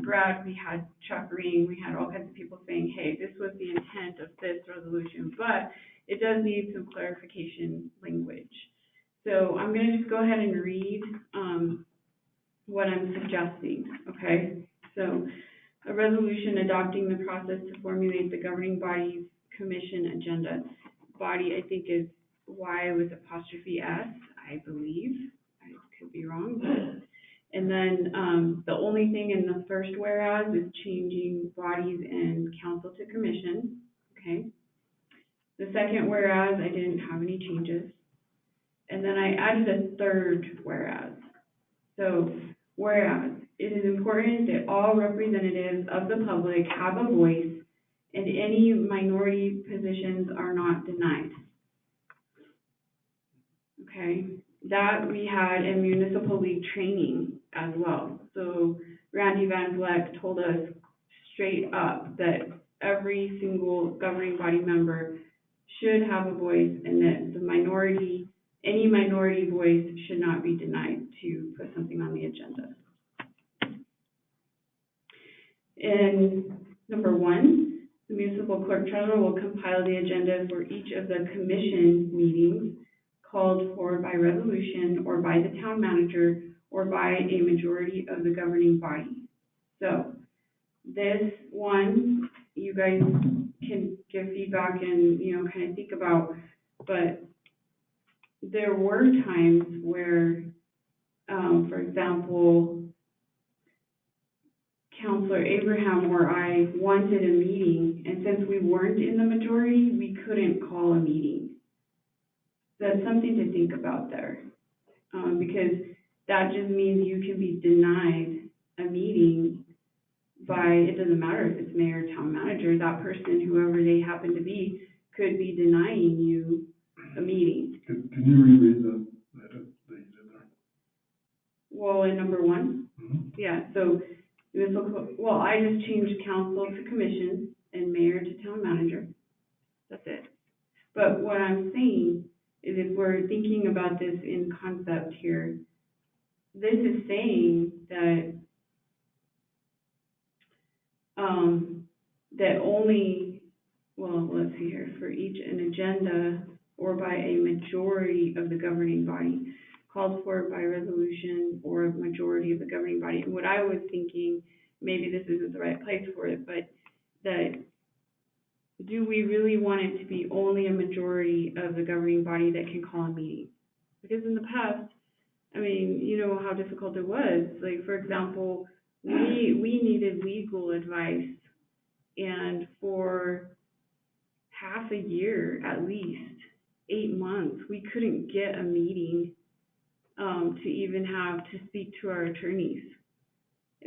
Brad, we had Chuck Ring, we had all kinds of people saying, hey, this was the intent of this resolution, but it does need some clarification language. So I'm gonna just go ahead and read, what I'm suggesting, okay? So, a resolution adopting the process to formulate the governing body's commission agenda. Body, I think, is Y with apostrophe S, I believe. I could be wrong, but. And then, the only thing in the first whereas is changing bodies and council to commission, okay? The second whereas, I didn't have any changes. And then I added a third whereas. So, whereas, it is important that all representatives of the public have a voice and any minority positions are not denied. Okay, that we had in municipal league training as well. So Randy Van Vleck told us straight up that every single governing body member should have a voice and that the minority, any minority voice should not be denied to put something on the agenda. And number one, the municipal clerk treasurer will compile the agenda for each of the commission meetings called for by resolution or by the town manager or by a majority of the governing body. So this one, you guys can give feedback and, you know, kind of think about, but there were times where, for example, Counselor Abraham or I wanted a meeting, and since we weren't in the majority, we couldn't call a meeting. That's something to think about there, because that just means you can be denied a meeting by, it doesn't matter if it's mayor or town manager, that person, whoever they happen to be, could be denying you a meeting. Can you reread that you did there? Well, in number 1? Mm-hmm. Yeah, so, well, I just changed council to commission and mayor to town manager. That's it. But what I'm saying is if we're thinking about this in concept here, this is saying that that only, well, let's see here, for each an agenda or by a majority of the governing body, called for by resolution or a majority of the governing body. And what I was thinking, maybe this isn't the right place for it, but that do we really want it to be only a majority of the governing body that can call a meeting? Because in the past, I mean, you know how difficult it was. Like, for example, we needed legal advice, and for half a year, at least 8 months, we couldn't get a meeting to even have to speak to our attorneys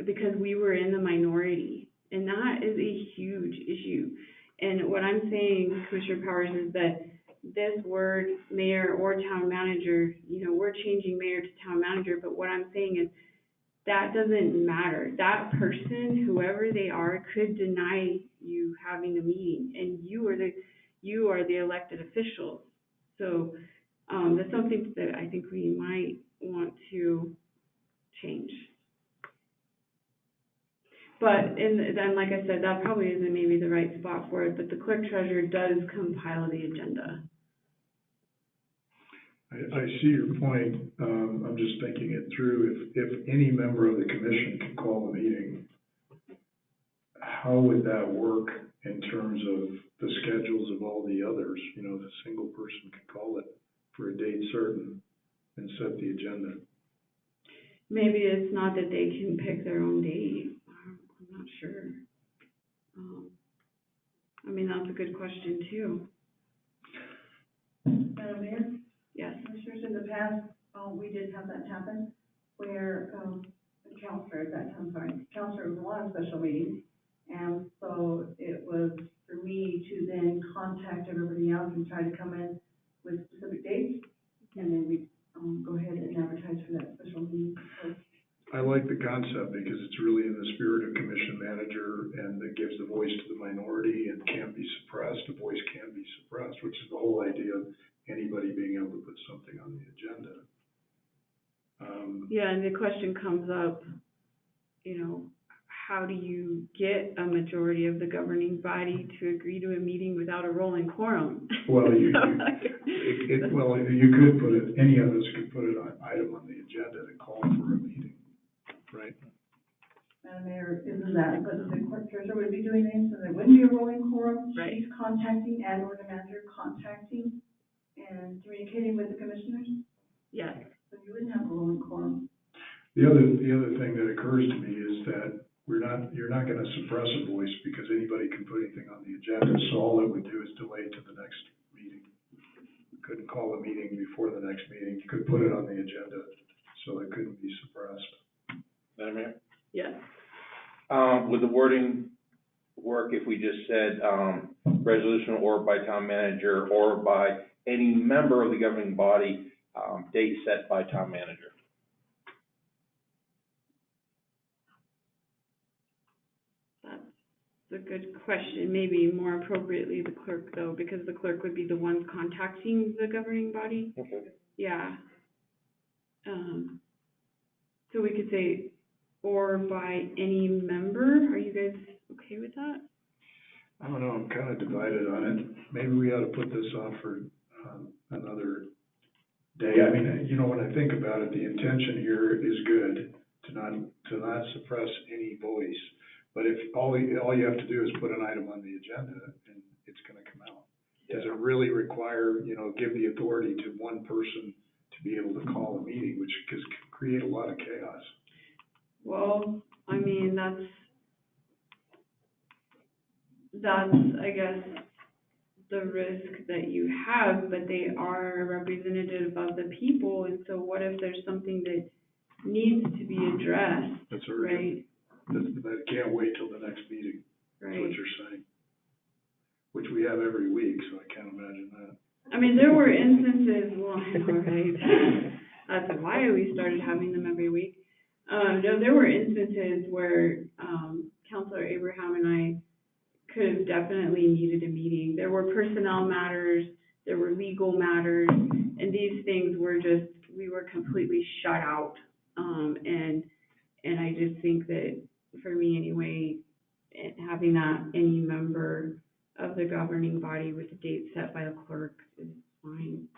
because we were in the minority, and that is a huge issue. And what I'm saying, Commissioner Powers, is that this word, mayor or town manager, you know, we're changing mayor to town manager, but what I'm saying is that doesn't matter. That person, whoever they are, could deny you having a meeting, and you are the elected officials. So that's something that I think we might want to change. But, and like I said, that probably isn't maybe the right spot for it, but the clerk treasurer does compile the agenda. I see your point. I'm just thinking it through. If any member of the commission can call a meeting, how would that work in terms of the schedules of all the others? You know, the single person could call it for a date certain and set the agenda. Maybe it's not that they can pick their own date. I'm not sure. I mean, that's a good question too. Madam Mayor? Yes. Commissioners, in the past, we did have that happen where, the counselor at that time, counselor was on a special meeting. And so it was for me to then contact everybody else and try to come in with specific dates. And then we, go ahead and advertise for that special meeting. So, I like the concept because it's really in the spirit of commission manager, and it gives the voice to the minority and can't be suppressed. A voice can be suppressed, which is the whole idea of anybody being able to put something on the agenda. Yeah, and the question comes up, you know, how do you get a majority of the governing body to agree to a meeting without a rolling quorum? Well, you could put it, any of us could put it on item on the agenda to call for a meeting, right? Madam Mayor, isn't that what the clerk treasurer would be doing then? So there wouldn't be a rolling quorum. Right. She's contacting and or the manager contacting and communicating with the commissioners. Yes. So you wouldn't have a rolling quorum. The other thing that occurs to me is that you're not gonna suppress a voice because anybody can put anything on the agenda, so all it would do is delay to the next meeting. You couldn't call a meeting before the next meeting, you could put it on the agenda, so it couldn't be suppressed. Madam Mayor? Yes. Would the wording work if we just said, resolution or by town manager or by any member of the governing body, date set by town manager? That's a good question. Maybe more appropriately the clerk though, because the clerk would be the one contacting the governing body. Okay. Yeah. So we could say, or by any member. Are you guys okay with that? I don't know, I'm kind of divided on it. Maybe we ought to put this off for another day. I mean, you know, when I think about it, the intention here is good, to not suppress any voice. But if all you have to do is put an item on the agenda, and it's gonna come out. Does it really require, you know, give the authority to one person to be able to call a meeting, which could create a lot of chaos? Well, I mean, that's, I guess, the risk that you have, but they are a representative of the people, and so what if there's something that needs to be addressed, That's urgent. right? That can't wait till the next meeting, is what Right. you're saying. Which we have every week, so I can't imagine that. I mean, there were instances, well, I know, right? That's why we started having them every week. No, there were instances where, Counselor Abraham and I could have definitely needed a meeting. There were personnel matters, there were legal matters, and these things were just, we were completely shut out. And I just think that, for me anyway, having that any member of the governing body with a date set by the clerk is fine.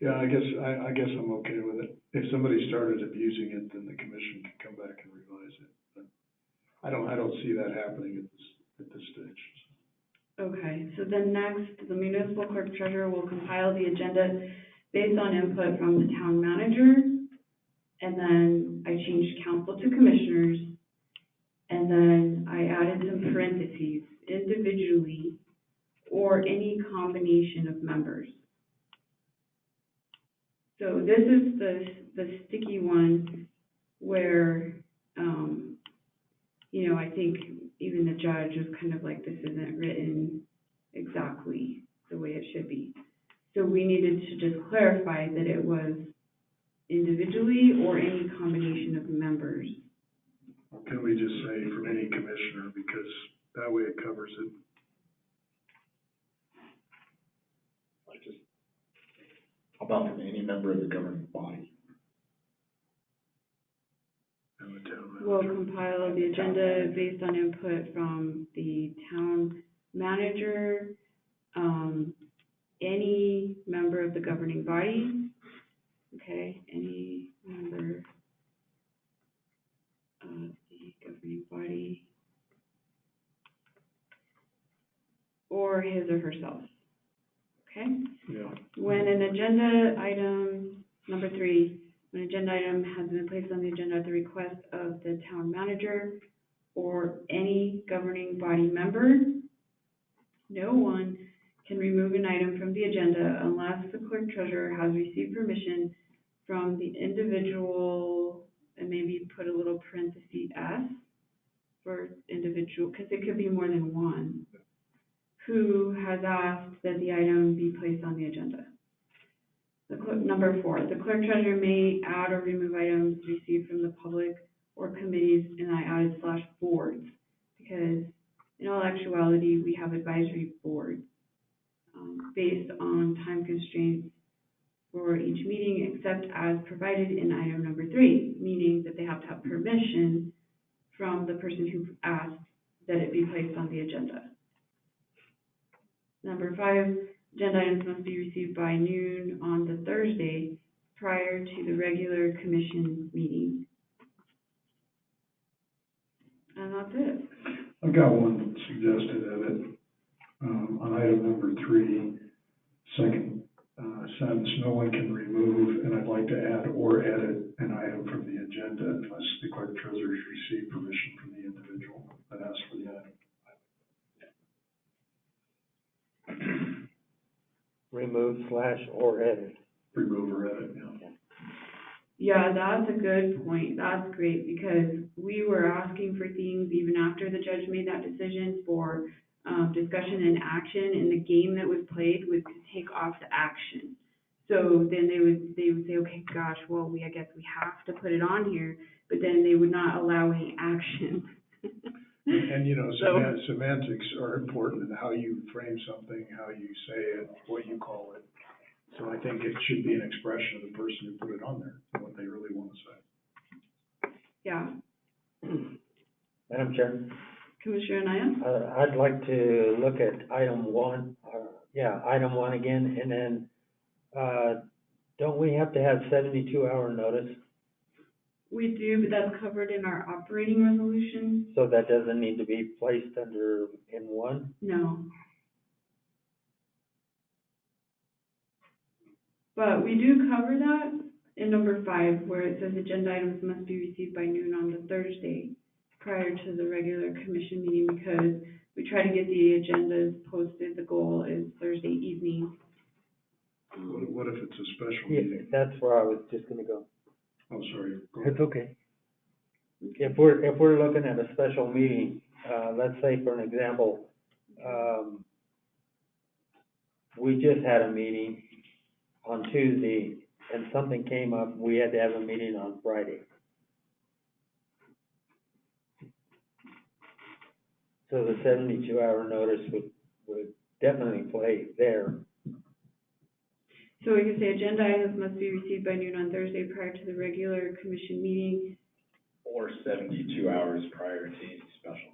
Yeah, I guess I'm okay with it. If somebody started abusing it, then the commission can come back and revise it. But I don't see that happening at this stage. Okay, so then next, the municipal clerk treasurer will compile the agenda based on input from the town manager. And then I changed council to commissioners. And then I added some parentheses, individually or any combination of members. So this is the sticky one where, you know, I think even the judge was kind of like, this isn't written exactly the way it should be. So we needed to just clarify that it was individually or any combination of members. Or can we just say from any commissioner, because that way it covers it? How about from any member of the governing body? And the town We'll manager. compile the agenda based on input from the town manager, any member of the governing body, okay, any member of the governing body, or his or herself, okay? Yeah. When an agenda item, number 3, when an agenda item has been placed on the agenda at the request of the town manager or any governing body member, no one can remove an item from the agenda unless the clerk treasurer has received permission from the individual, and maybe put a little parenthesis S for individual, because it could be more than one, who has asked that the item be placed on the agenda. Number 4, the clerk treasurer may add or remove items received from the public or committees, and I added /boards, because in all actuality, we have advisory boards based on time constraints for each meeting, except as provided in item number 3, meaning that they have to have permission from the person who asked that it be placed on the agenda. Number 5, agenda items must be received by noon on the Thursday prior to the regular commission meeting. And that's it. I've got one suggested edit, on item number 3, second sentence, no one can remove, and I'd like to add or edit an item from the agenda unless the clerk treasurer has received permission from the individual that asked for the item. Remove / or edit. Remove or edit, yeah. Yeah, that's a good point. That's great, because we were asking for things even after the judge made that decision for discussion and action, and the game that was played was to take off the action. So then they would say, okay, gosh, well, I guess we have to put it on here, but then they would not allow any action. And, you know, So- semantics are important in how you frame something, how you say it, what you call it. So I think it should be an expression of the person who put it on there, what they really want to say. Yeah. Madam Chair, Commissioner Anaya? I'd like to look at item 1, item 1 again, and then, Don't we have to have 72-hour notice? We do, but that's covered in our operating resolution. So that doesn't need to be placed under N1? No. But we do cover that in number 5, where it says agenda items must be received by noon on the Thursday prior to the regular commission meeting, because we try to get the agendas posted. The goal is Thursday evening. What if it's a special Yeah, meeting? that's where I was just gonna go. Oh, sorry. Go ahead. It's okay. If we're looking at a special meeting, let's say for an example, we just had a meeting on Tuesday and something came up, we had to have a meeting on Friday. So the 72-hour notice would definitely play there. So we can say agenda items must be received by noon on Thursday prior to the regular commission meeting. Or 72 hours prior to any special.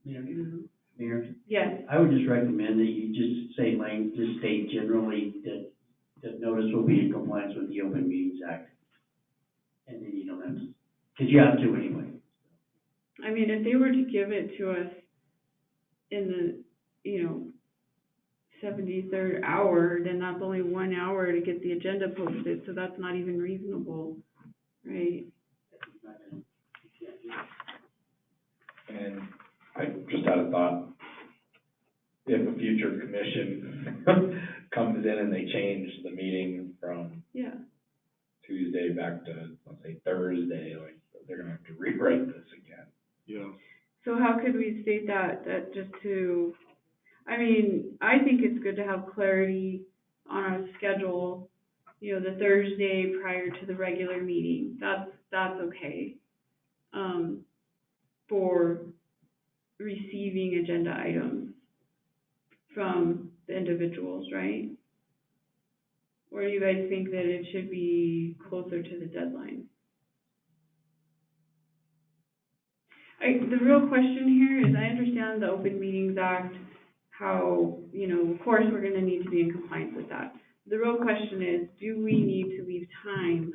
Mayor, Yes. I would just recommend that you just say, just state generally that notice will be in compliance with the Open Meetings Act. And then you don't have to, because you have to anyway. I mean, if they were to give it to us in the, 73rd hour, then that's only 1 hour to get the agenda posted, so that's not even reasonable, right? And I just had a thought, if a future commission comes in and they change the meeting from Yeah. Tuesday back to, let's say, Thursday, like, they're gonna have to rewrite this again. Yeah. So how could we state that just to, I mean, I think it's good to have clarity on our schedule, the Thursday prior to the regular meeting. That's okay. For receiving agenda items from the individuals, right? Or do you guys think that it should be closer to the deadline? The real question here is, I understand the Open Meetings Act, how, of course, we're gonna need to be in compliance with that. The real question is, do we need to leave time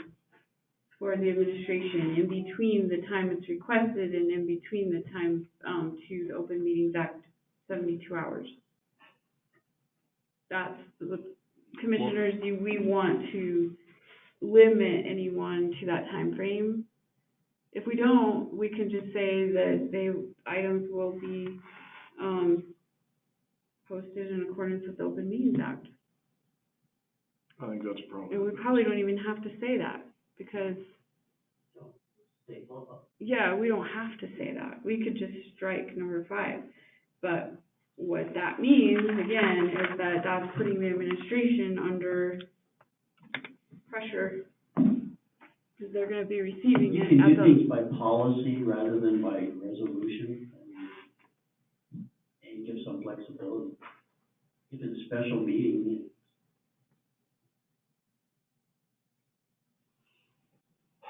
for the administration in between the time it's requested and in between the time, to the Open Meetings Act 72 hours? That's the commissioners, do we want to limit anyone to that time frame? If we don't, we can just say that items will be, posted in accordance with the Open Meetings Act. I think that's probably. And we probably don't even have to say that, because, yeah, we don't have to say that. We could just strike number 5. But what that means, again, is that that's putting the administration under pressure, because they're gonna be receiving You it can at do the... things by policy rather than by resolution. And give some flexibility. If it's a special meeting,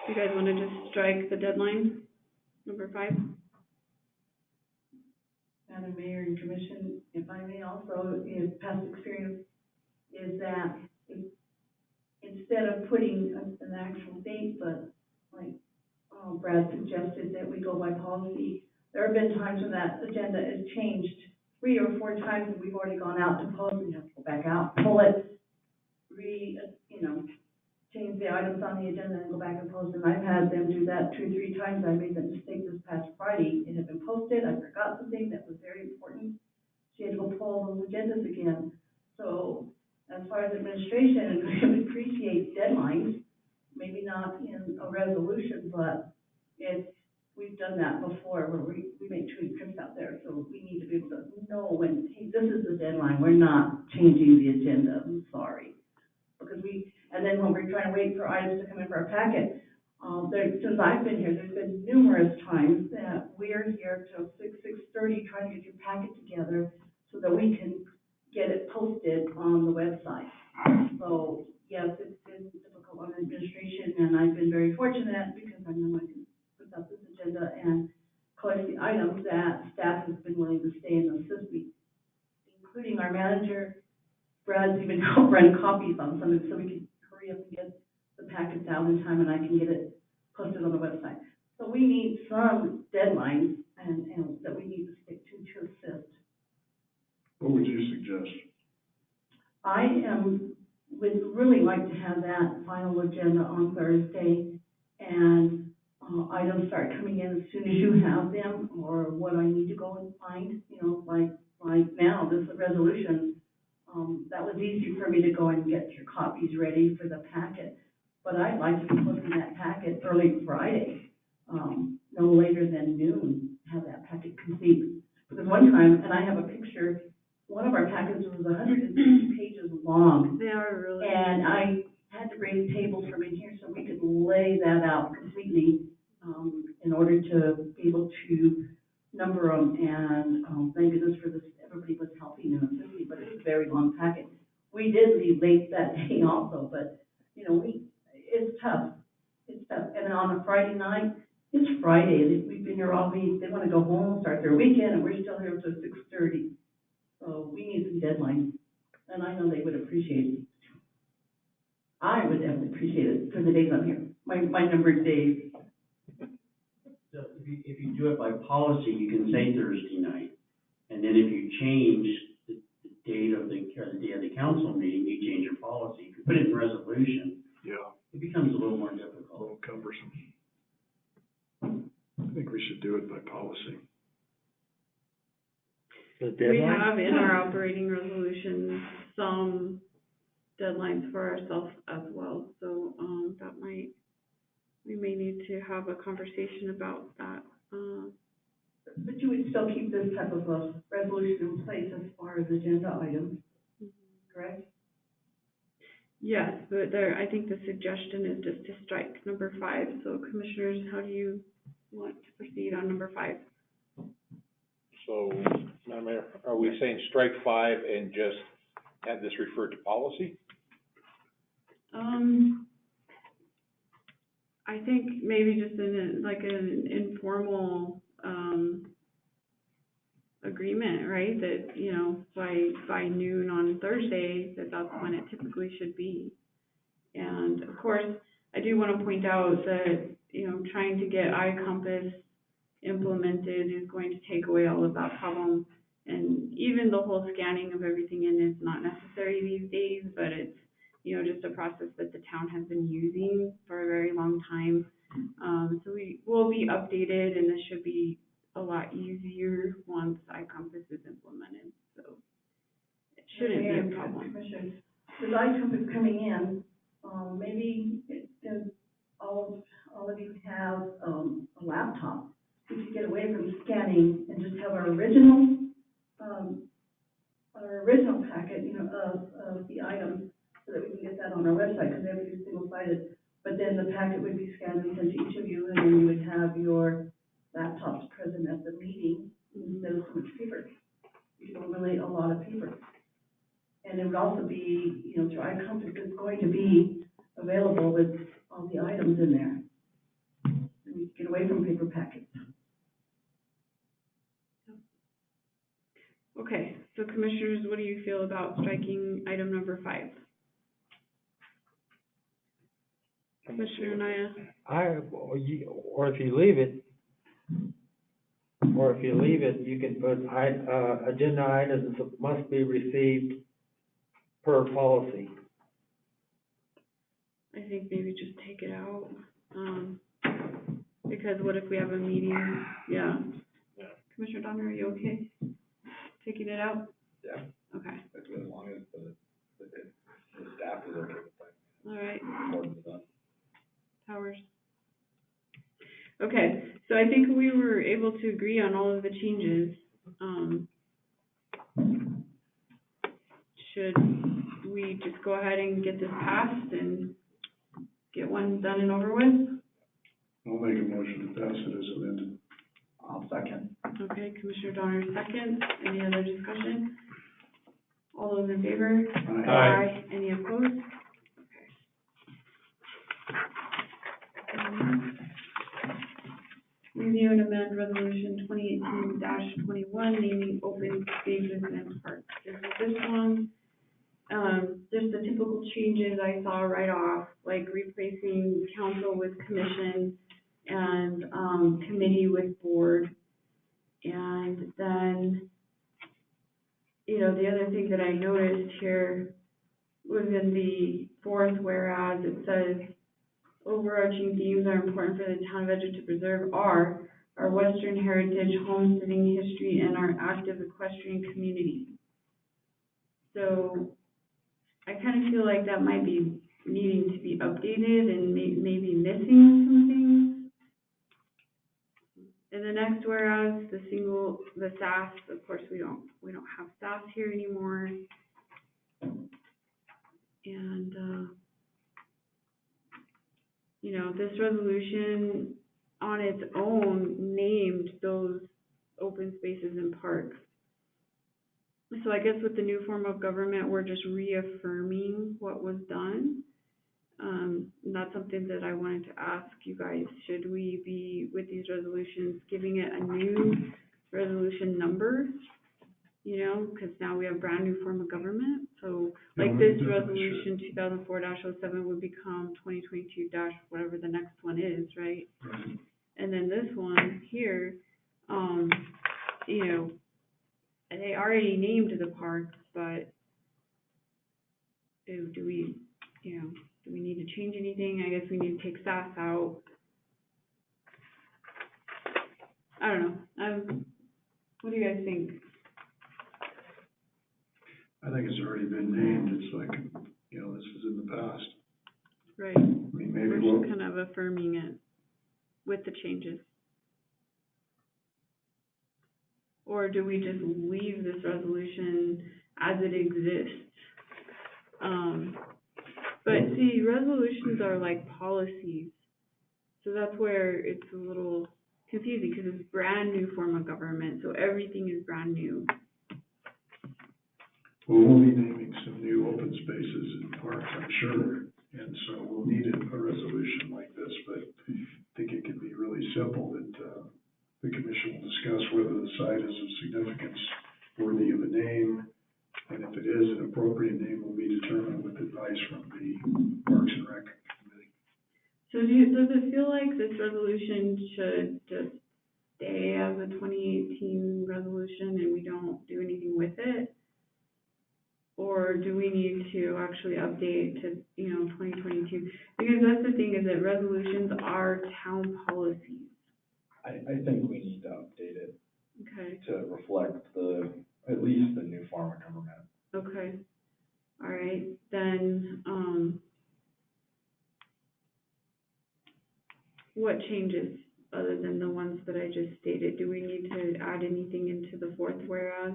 You guys wanna just strike the deadline, number 5? Madam Mayor and Commission, if I may also, past experience is that instead of putting an actual date, but like Brad suggested that we go by policy, there have been times when that agenda is changed 3 or 4 times and we've already gone out to post, we have to go back out, pull it, change the items on the agenda and go back and post. And I've had them do that 2 or 3 times. I made that mistake this past Friday. It had been posted. I forgot something that was very important. She had to go pull those agendas again. So as far as administration, we appreciate deadlines, maybe not in a resolution, but we've done that before where we make 2 trips out there. So we need to be able to know when, hey, this is the deadline. We're not changing the agenda. I'm sorry. Because and then when we're trying to wait for items to come in for our packet, since I've been here, there's been numerous times that we're here till 6:30 trying to get your packet together so that we can get it posted on the website. So yes, it's been difficult on administration, and I've been very fortunate because I know I can put up this agenda and collect the items that staff has been willing to stay and assist me, including our manager, Brad guys even help run copies on some of it, so we can hurry up and get the packets out in time, and I can get it posted on the website. So we need some deadlines, and that we need to stick to assist. What would you suggest? I would really like to have that final agenda on Thursday, and items start coming in as soon as you have them, or what I need to go and find, like now, this resolution, that was easy for me to go and get your copies ready for the packet, but I'd like to be posting that packet early Friday, no later than noon, have that packet complete. Because one time, and I have a picture, one of our packets was 150 pages long. They are really. And I had to bring tables from in here so we could lay that out completely, in order to be able to number them, and, thank goodness for this, everybody was helping and assisting, but it was a very long packet. We did leave late that day also, but, it's tough, and on a Friday night, it's Friday, we've been here all week, they wanna go home, start their weekend, and we're still here till 6:30. So we need some deadlines, and I know they would appreciate it. I would definitely appreciate it for the days I'm here, my numbered days. So if you do it by policy, you can say Thursday night, and then if you change the date of the day of the council meeting, you change your policy. If you put it in resolution, it becomes a little more difficult. A little cumbersome. I think we should do it by policy. We have in our operating resolution some deadlines for ourselves as well, so, we may need to have a conversation about that. But you would still keep this type of a resolution in place as far as agenda items, correct? Yes, but I think the suggestion is just to strike number 5, so commissioners, how do you want to proceed on number 5? So, Madam Mayor, are we saying strike 5 and just have this referred to policy? I think maybe just an informal, agreement, right? That, by noon on Thursday, that's when it typically should be. And of course, I do want to point out that, trying to get iCompass implemented is going to take away all of that problem. And even the whole scanning of everything in is not necessary these days, but it's, just a process that the town has been using for a very long time. So we will be updated, and this should be a lot easier once iCompass is implemented. So it shouldn't be a problem. With iCompass coming in, maybe all of you have a laptop. We could get away from scanning and just have our original packet, of the items, so that we can get that on our website, because everything's single-sided. But then the packet would be scanned and sent to each of you, and then you would have your laptops present at the meeting instead of so much paper. You can eliminate a lot of paper. And it would also be, through iCompass, it's going to be available with all the items in there. And we get away from paper packets. Okay, so commissioners, what do you feel about striking item number 5? Commissioner Naya? Or if you leave it, you can put, agenda items must be received per policy. I think maybe just take it out, because what if we have a meeting? Yeah. Commissioner Donner, are you okay taking it out? Yeah. Okay. As long as the staff is okay with that. All right. More than done. Powers. Okay, so I think we were able to agree on all of the changes. Should we just go ahead and get this passed and get one done and over with? I'll make a motion to pass it as amended. I'll second. Okay, Commissioner Donner second. Any other discussion? All those in favor? Aye. Any opposed? Review and amend resolution 2018-21, naming open spaces and parks. This one, There's the typical changes I saw right off, like replacing council with commission and, committee with board. And then, you know, the other thing that I noticed here was in the fourth whereas it says, overarching themes are important for the town of Edgewood to preserve are our Western heritage, homesteading history, and our active equestrian community. So I kind of feel like that might be needing to be updated and maybe missing some things. In the next whereas, the SAS, of course, we don't have SAS here anymore. And, you know, this resolution on its own named those open spaces and parks. So I guess with the new form of government, we're just reaffirming what was done. And that's something that I wanted to ask you guys. Should we be, with these resolutions, giving it a new resolution number? You know, because now we have a brand new form of government. So like this resolution 2004-07 would become 2022- whatever the next one is, right? Right. And then this one here, you know, they already named the parks, but do we, you know, do we need to change anything? I guess we need to take SAS out. I don't know. What do you guys think? I think it's already been named. It's like, you know, this is in the past. Right. I mean, maybe we're just kind of affirming it with the changes. Or do we just leave this resolution as it exists? But see, resolutions are like policies. So that's where it's a little confusing because it's brand new form of government. So everything is brand new. Well, we'll be naming some new open spaces and parks, I'm sure. And so we'll need a resolution like this, but I think it can be really simple that, the commission will discuss whether the site is of significance worthy of a name, and if it is, an appropriate name will be determined with advice from the Parks and Rec Committee. So does it feel like this resolution should just stay as a 2018 resolution and we don't do anything with it? Or do we need to actually update to, you know, 2022? Because that's the thing, is that resolutions are town policies. I think we need to update it Okay. to reflect at least the new form of government. Okay. All right. Then, what changes other than the ones that I just stated? Do we need to add anything into the fourth whereas?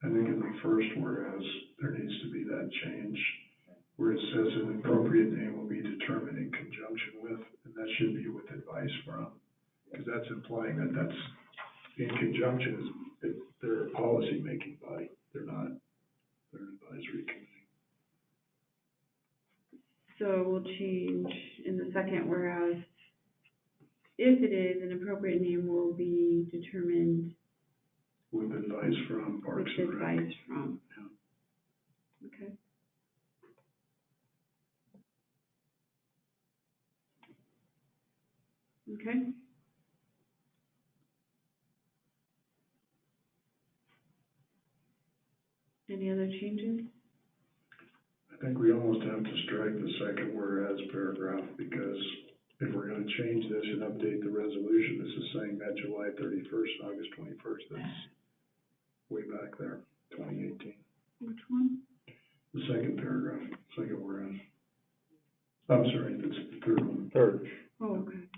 I think in the first whereas, there needs to be that change where it says an appropriate name will be determined in conjunction with, and that should be with advice from, because that's implying that that's in conjunction, they're a policy-making body. They're not, they're an advisory committee. So we'll change in the second whereas, if it is, an appropriate name will be determined With advice from Parks with and Rec. advice from. Yeah. Okay. Okay. Any other changes? I think we almost have to strike the second whereas paragraph, because if we're gonna change this and update the resolution, this is saying that July 31st, August 21st, that's way back there, 2018. Which one? The second paragraph, second whereas. I'm sorry, that's the third one. Third. Oh, okay.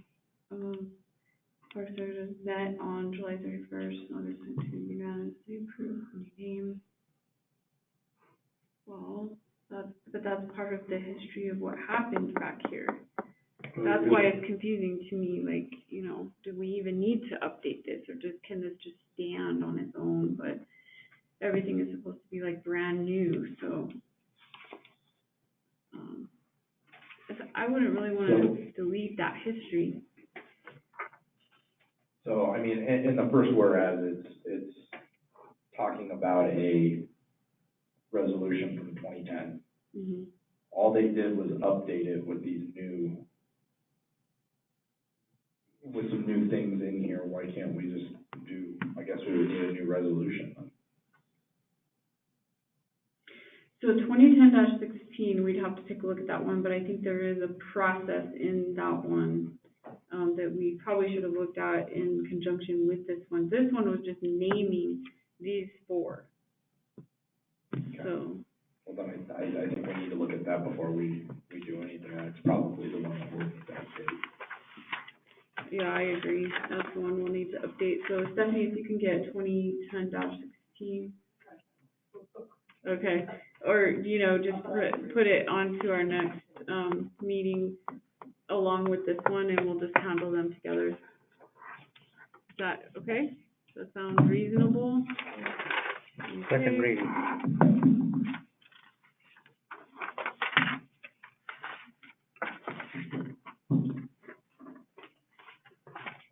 Park Service met on July 31st, August 22, unanimously approved the name. Well, that's part of the history of what happened back here. That's why it's confusing to me, like, you know, do we even need to update this, or can this just stand on its own? But everything is supposed to be like brand new, so I wouldn't really want to delete that history. So, I mean, in the first whereas, it's talking about a resolution from 2010. Mm-hmm. All they did was update it with with some new things in here. Why can't we just I guess we would need a new resolution then. So 2010-16, we'd have to take a look at that one, but I think there is a process in that one that we probably should have looked at in conjunction with this one. This one was just naming these four. Okay. So. Well, then I think we need to look at that before we do anything. That's probably the one that we'll need to update. Yeah, I agree. That's the one we'll need to update. So Stephanie, if you can get 2010-16. Okay. Or, just put it onto our next, meeting along with this one, and we'll just handle them together. Is that okay? Does that sound reasonable? Second Okay. reading.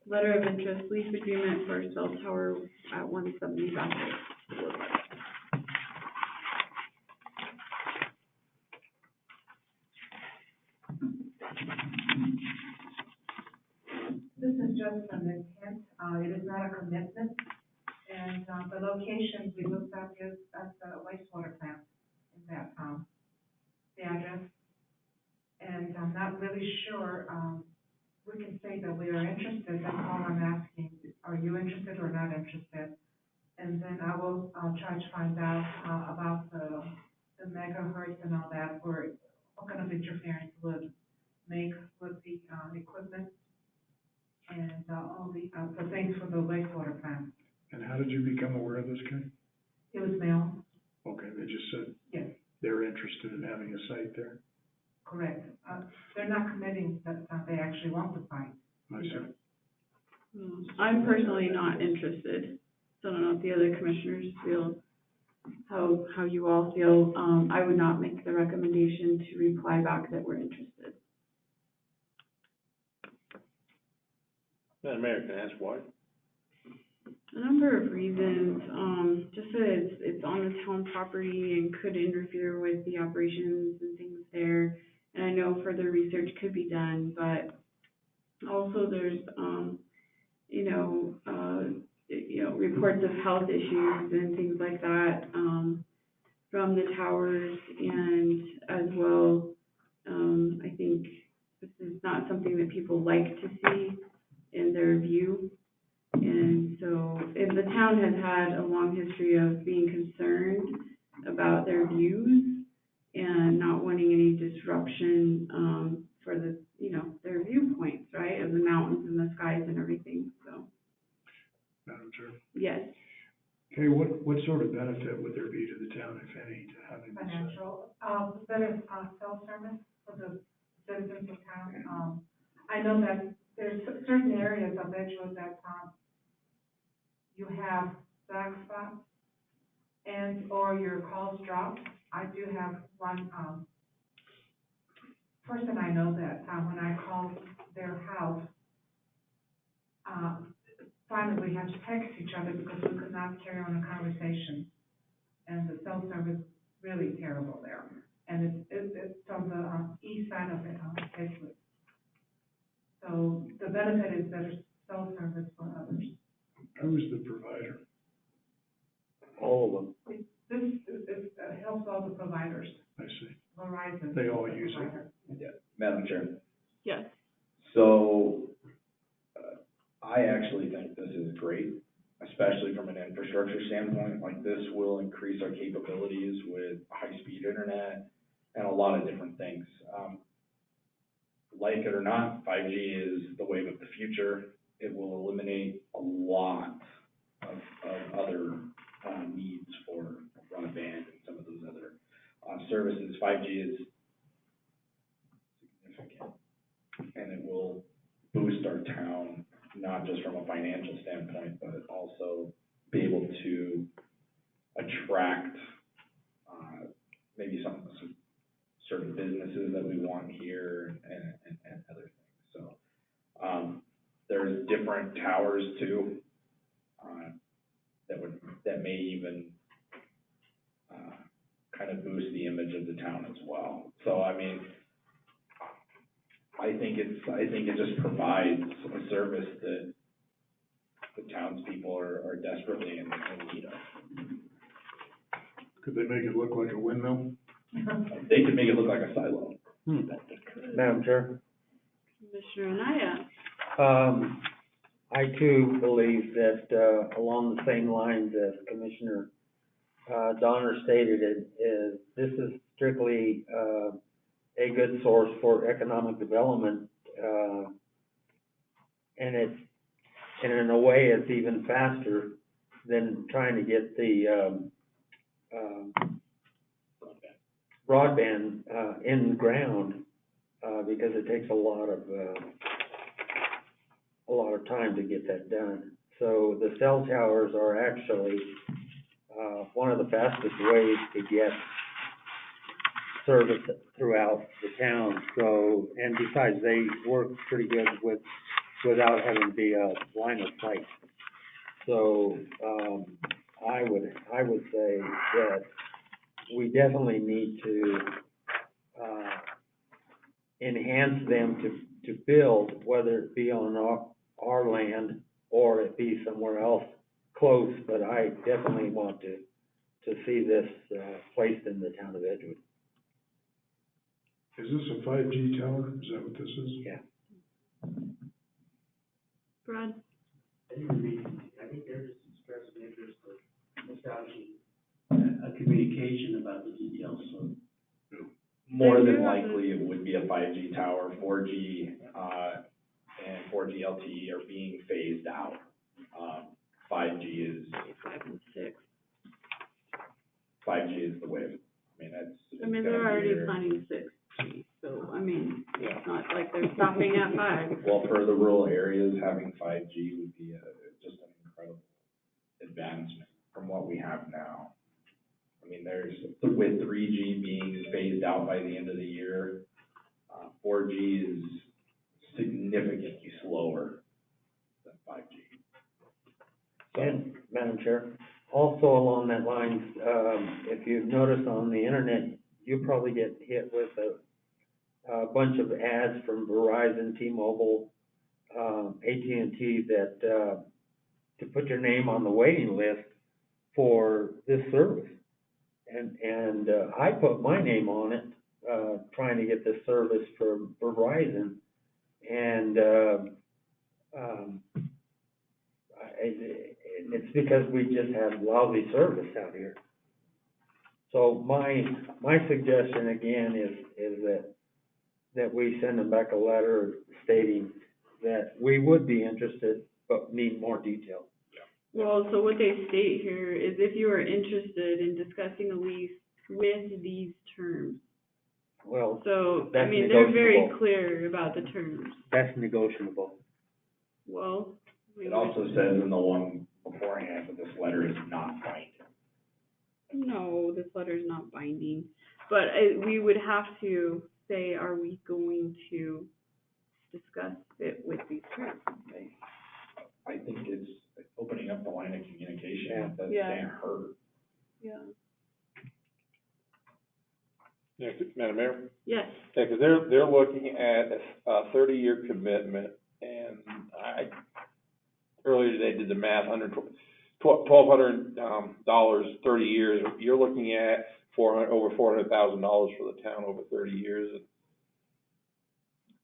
Letter of interest, lease agreement for cell tower at 170 Bassett. This is just an intent, it is not a commitment. And, the location we looked up is at the wastewater plant in that, the address. And I'm not really sure, we can say that we are interested, that's all I'm asking. Are you interested or not interested? And then I will, try to find out, about the megahertz and all that, or what kind of interference would make with the, equipment and, all the things for the wastewater plant. And how did you become aware of this, Kay? It was mailed, Okay, they just said yes, they're interested in having a site there. correct. They're not committing that, they actually want the site. I see. I'm personally not interested. So I don't know if the other commissioners feel, how you all feel. I would not make the recommendation to reply back that we're interested. Madam Mayor, can I ask why? A number of reasons, just that it's on the town property and could interfere with the operations and things there. And I know further research could be done, but also there's, reports of health issues and things like that, from the towers, and as well, I think this is not something that people like to see in their view. And so, if the town has had a long history of being concerned about their views and not wanting any disruption, for the, their viewpoints, right, of the mountains and the skies and everything, so. Madam Chair. Yes. Okay, what sort of benefit would there be to the town, if any, to having this? Financial, better, cell service for the citizens of town. I know that there's certain areas of Edgewood that, you have black spots and, or your calls drop. I do have one, person I know that, when I called their house, finally we had to text each other because we could not carry on a conversation. And the cell service is really terrible there. And it's on the east side of it, Edgewood. So the benefit is better cell service for others. Who's the provider? All of them. This helps all the providers. I see. Verizon. They all use it. Yeah, Madam Chair. Yes. So, I actually think this is great, especially from an infrastructure standpoint. Like, this will increase our capabilities with high-speed internet and a lot of different things. Like it or not, 5G is the wave of the future. It will eliminate a lot of other needs for broadband and some of those other services. 5G is significant, and it will boost our town, not just from a financial standpoint, but also be able to attract maybe some certain businesses that we want here and other things. So there's different towers too that may even gonna boost the image of the town as well. So, I mean, I think it just provides a service that the townspeople are desperately in need of. Could they make it look like a windmill? They could make it look like a silo. Madam Chair, Commissioner Anaya. I too believe that, along the same lines as Commissioner, Donner stated it, is this is strictly, a good source for economic development, and in a way, it's even faster than trying to get the, broadband, in the ground, because it takes a lot of time to get that done. So the cell towers are actually, one of the fastest ways to get service throughout the town. So, and besides, they work pretty good without having to be a line of sight. So, I would say that we definitely need to, enhance them to build, whether it be on our land or it be somewhere else close, but I definitely want to see this, placed in the town of Edgewood. Is this a 5G tower? Is that what this is? Yeah. Brad? I think they're just expressing interest in establishing a communication about the details, so. More than likely, it would be a 5G tower. 4G, and 4G LTE are being phased out. 5G is. 5 and 6. 5G is the wave. I mean, They're already planning 6G, so, I mean, it's not like they're stopping at 5. Well, for the rural areas, having 5G would be just an incredible advancement from what we have now. I mean, with 3G being phased out by the end of the year, 4G is significantly slower than 5G. And, Madam Chair, also along that lines, if you've noticed on the internet, you probably get hit with a bunch of ads from Verizon, T-Mobile, AT&T that, to put your name on the waiting list for this service. And I put my name on it, trying to get this service from Verizon, and it's because we just have lousy service out here. So my suggestion again is that we send them back a letter stating that we would be interested, but need more detail. Well, so what they state here is if you are interested in discussing a lease with these terms. Well, So, I that's mean, they're very negotiable. clear about the terms. That's negotiable. Well, we It would- also says in the one beforehand that this letter is not binding. No, this letter is not binding, but we would have to say, are we going to discuss it with these terms? Okay. I think it's opening up the line of communication that Yeah. can't hurt. Yeah. Yeah, Madam Mayor? Yes. Yeah, because they're looking at a 30-year commitment, and earlier today did the math, $1,200 30 years. You're looking at over $400,000 for the town over 30 years.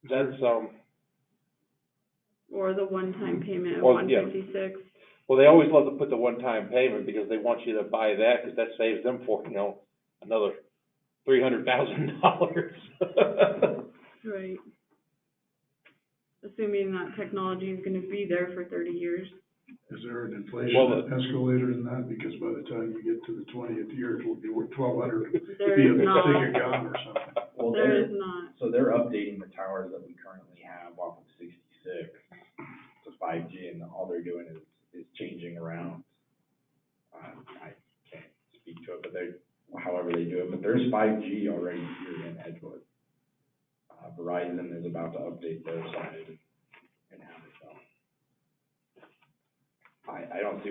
That's Or the one-time payment of Or, yeah. $156. well, they always love to put the one-time payment because they want you to buy that because that saves them another $300,000. Right. Assuming that technology is gonna be there for 30 years. Is there an inflation Well, escalator in that? Because by the time you get to the 20th year, it will be worth $1,200. There Be a is stick not. of gum or something. Well, There is not. So they're updating the towers that we currently have off of 66 to 5G, and all they're doing is changing around. I can't speak to it, but however they do it, but there's 5G already here in Edgewood. Verizon is about to update their side and have it done. I don't see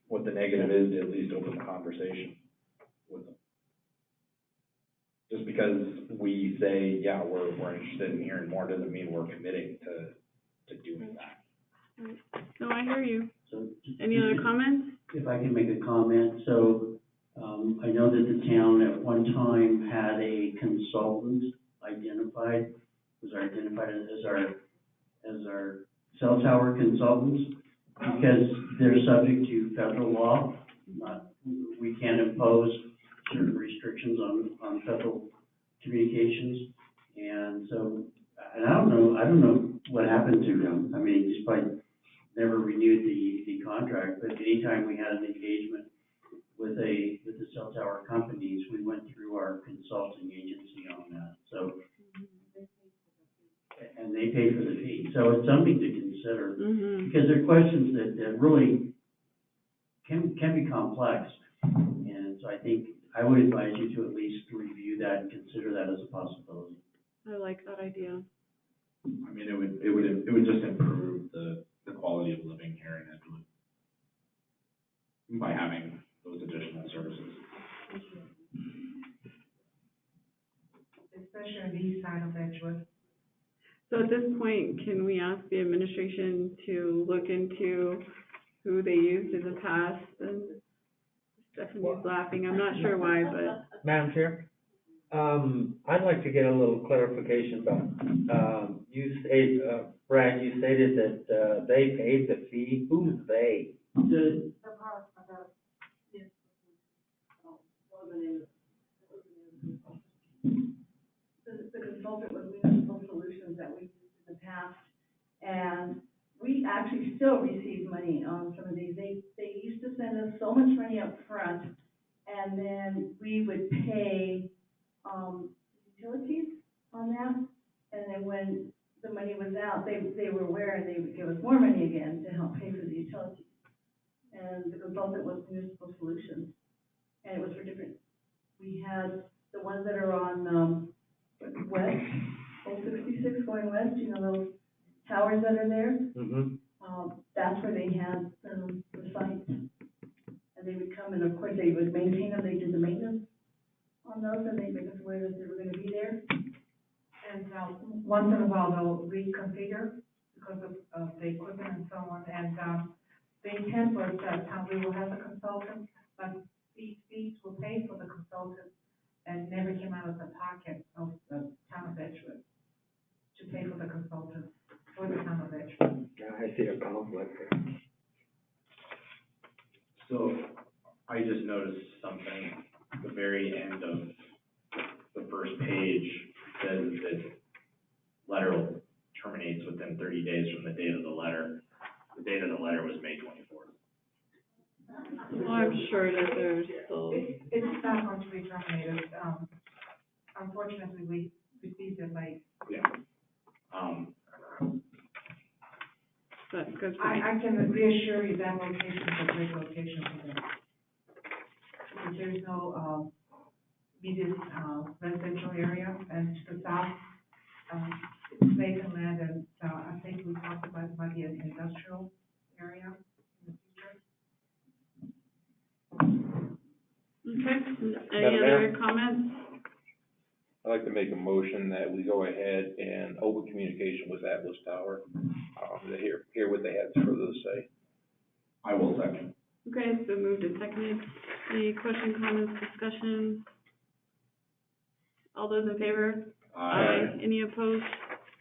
what the negative is to at least open the conversation with them. Just because we say, yeah, we're interested in hearing more, doesn't mean we're committing to doing that. No, I hear you. So, Any other comments? if I can make a comment, so, I know that the town at one time had a consultant identified as our cell tower consultants, because they're subject to federal law. We can't impose certain restrictions on federal communications. And so, and I don't know what happened to him. I mean, he's probably never renewed the contract, but anytime we had an engagement with the cell tower companies, we went through our consulting agency on that, so. And they paid for the fee, so it's something to consider, because there are questions that really can be complex. And so I think I would advise you to at least review that and consider that as a possibility. I like that idea. I mean, it would just improve the quality of living here in Edgewood by having those additional services. Especially on the east side of Edgewood. So at this point, can we ask the administration to look into who they used in the past? And Stephanie's laughing, I'm not sure why, but. Madam Chair, I'd like to get a little clarification about, you say, Brad, you stated that, they paid the fee. Who's they? The consultant was Municipal Solutions that we used in the past, and we actually still receive money on some of these. They used to send us so much money up front, and then we would pay, utilities on that, and then when the money was out, they were aware and they would give us more money again to help pay for the utilities. And the consultant was Municipal Solutions, and it was for different, we had the ones that are on, west, Old 66 going west, you know, those towers that are there? That's where they had, the site. And they would come and of course they would maintain them, they did the maintenance on those, and they make us aware that they were gonna be there. And once in a while they'll reconfigure because of the equipment and so on. And the intent was that we will have a consultant, but these fees will pay for the consultant and never came out of the pocket of the town of Edgewood to pay for the consultant for the town of Edgewood. Yeah, I see a conflict there. So I just noticed something, at the very end of the first page says that letter terminates within 30 days from the date of the letter. The date of the letter was May 24th. Well, I'm sure that there's still. It's not going to be terminated. Unfortunately, we received it late. Yeah. That's good. I can reassure you that location is a great location for them. Because there's no, immediate, residential area, and to the south, it's vacant land, and, I think we talked about it might be an industrial area in the future. Okay, any Madam other Mayor? comments? I'd like to make a motion that we go ahead and open communication with Atlas Tower, to hear what they have further to say. I will second. Okay, so moved and seconded. Any question, comments, discussion? All those in favor? Aye. Any opposed?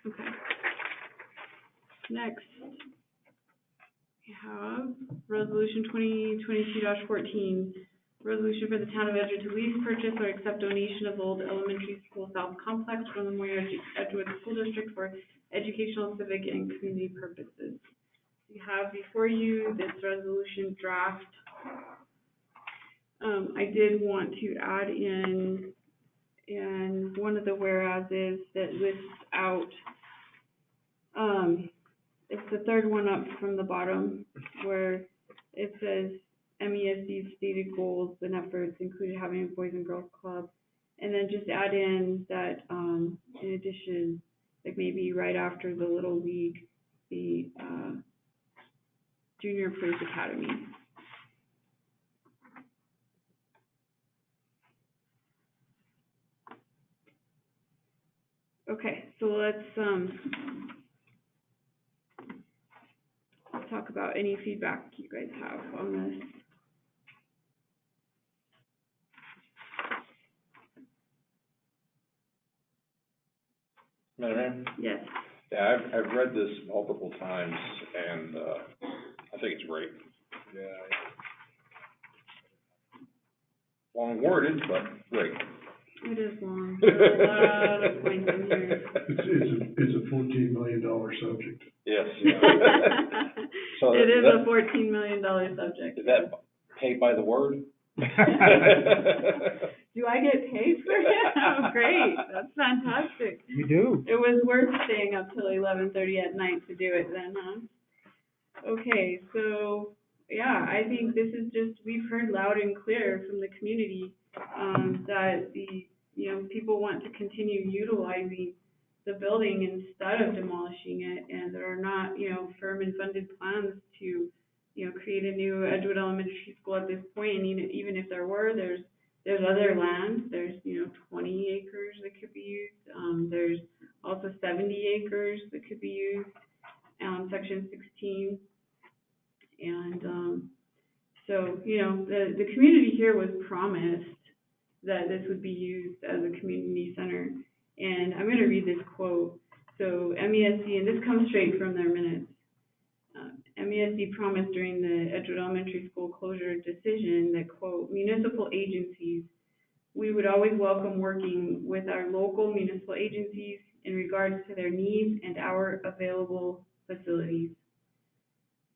Okay. Next, we have Resolution 2022-14, resolution for the town of Edgewood to lease, purchase, or accept donation of old elementary school south complex from the Moyer Edgewood School District for educational, civic, and community purposes. You have before you this resolution draft. I did want to add in one of the whereases that lists out, it's the third one up from the bottom, where it says MESD's stated goals and efforts included having a Boys and Girls Club, and then just add in that, in addition, like maybe right after the Little League, the, Junior Police Academy. Okay, so let's talk about any feedback you guys have on this. Madam Mayor? Yes. Yeah, I've read this multiple times, and, I think it's great. Yeah. Long worded, but great. It is long. There's a lot of points in here. It's a $14 million subject. Yes. So It is that- a $14 million subject. Is that paid by the word? Do I get paid for it? Oh, great. That's fantastic. You do. It was worth staying up till 11:30 at night to do it then, huh? Okay, so, yeah, I think this is just, we've heard loud and clear from the community, that people want to continue utilizing the building instead of demolishing it, and there are not, firm and funded plans to, create a new Edgewood Elementary School at this point, and even if there were, there's other land, there's, 20 acres that could be used, there's also 70 acres that could be used, section 16, and, so, the community here was promised that this would be used as a community center, and I'm gonna read this quote. So MESD, and this comes straight from their minutes, MESD promised during the Edgewood Elementary School closure decision that, quote, municipal agencies, we would always welcome working with our local municipal agencies in regards to their needs and our available facilities.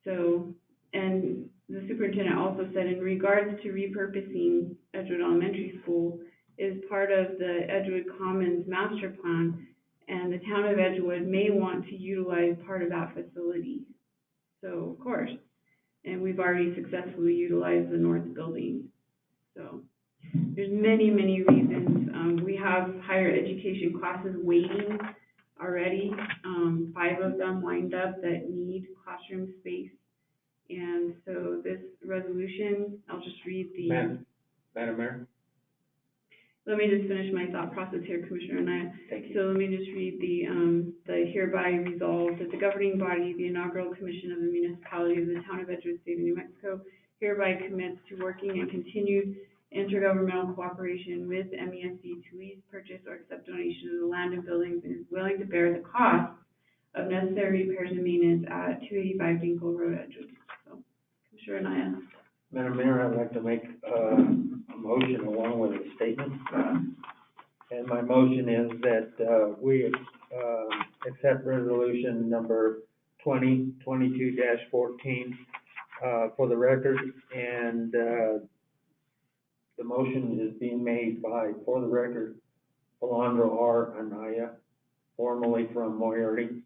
So, and the superintendent also said in regards to repurposing Edgewood Elementary School is part of the Edgewood Commons master plan, and the town of Edgewood may want to utilize part of that facility. So, of course, and we've already successfully utilized the north building. So, there's many, many reasons. We have higher education classes waiting already, 5 of them lined up that need classroom space. And so this resolution, I'll just read the... Madam Mayor? Let me just finish my thought process here, Commissioner Anaya. Thank you. So let me just read the hereby resolved that the governing body, the inaugural commission of the municipality of the town of Edgewood, state of New Mexico, hereby commits to working in continued intergovernmental cooperation with MESD to lease, purchase, or accept donation of the land and buildings, and is willing to bear the cost of necessary repairs and maintenance at 285 Dinkle Road, Edgewood. So, Commissioner Anaya. Madam Mayor, I'd like to make a motion along with a statement. And my motion is that we accept resolution number 2022-14 for the record, and the motion is being made by, for the record, Alondra R. Anaya, formerly from Moriarty,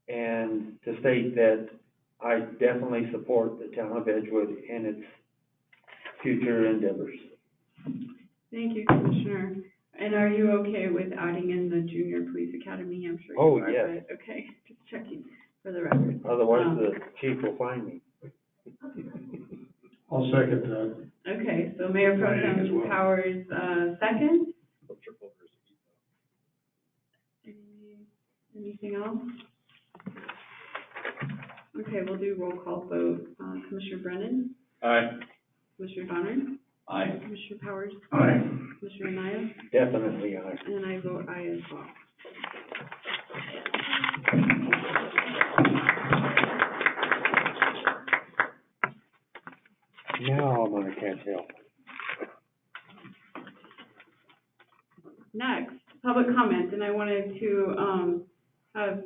and to state that I definitely support the town of Edgewood and its future endeavors. Thank you, Commissioner. And are you okay with adding in the Junior Police Academy? I'm sure you Oh, are, yes. but okay, just checking for the record. Otherwise, the chief will find me. I'll second that. Okay, so Mayor Pro Planning as Tem well. Powers, second. Anything else? Okay, we'll do roll call vote. Commissioner Brennan? Aye. Commissioner Donner? Aye. Commissioner Powers? Aye. Commissioner Anaya? Definitely aye. And I vote aye as well. Now I'm gonna catch hell. Next, public comment, and I wanted to, I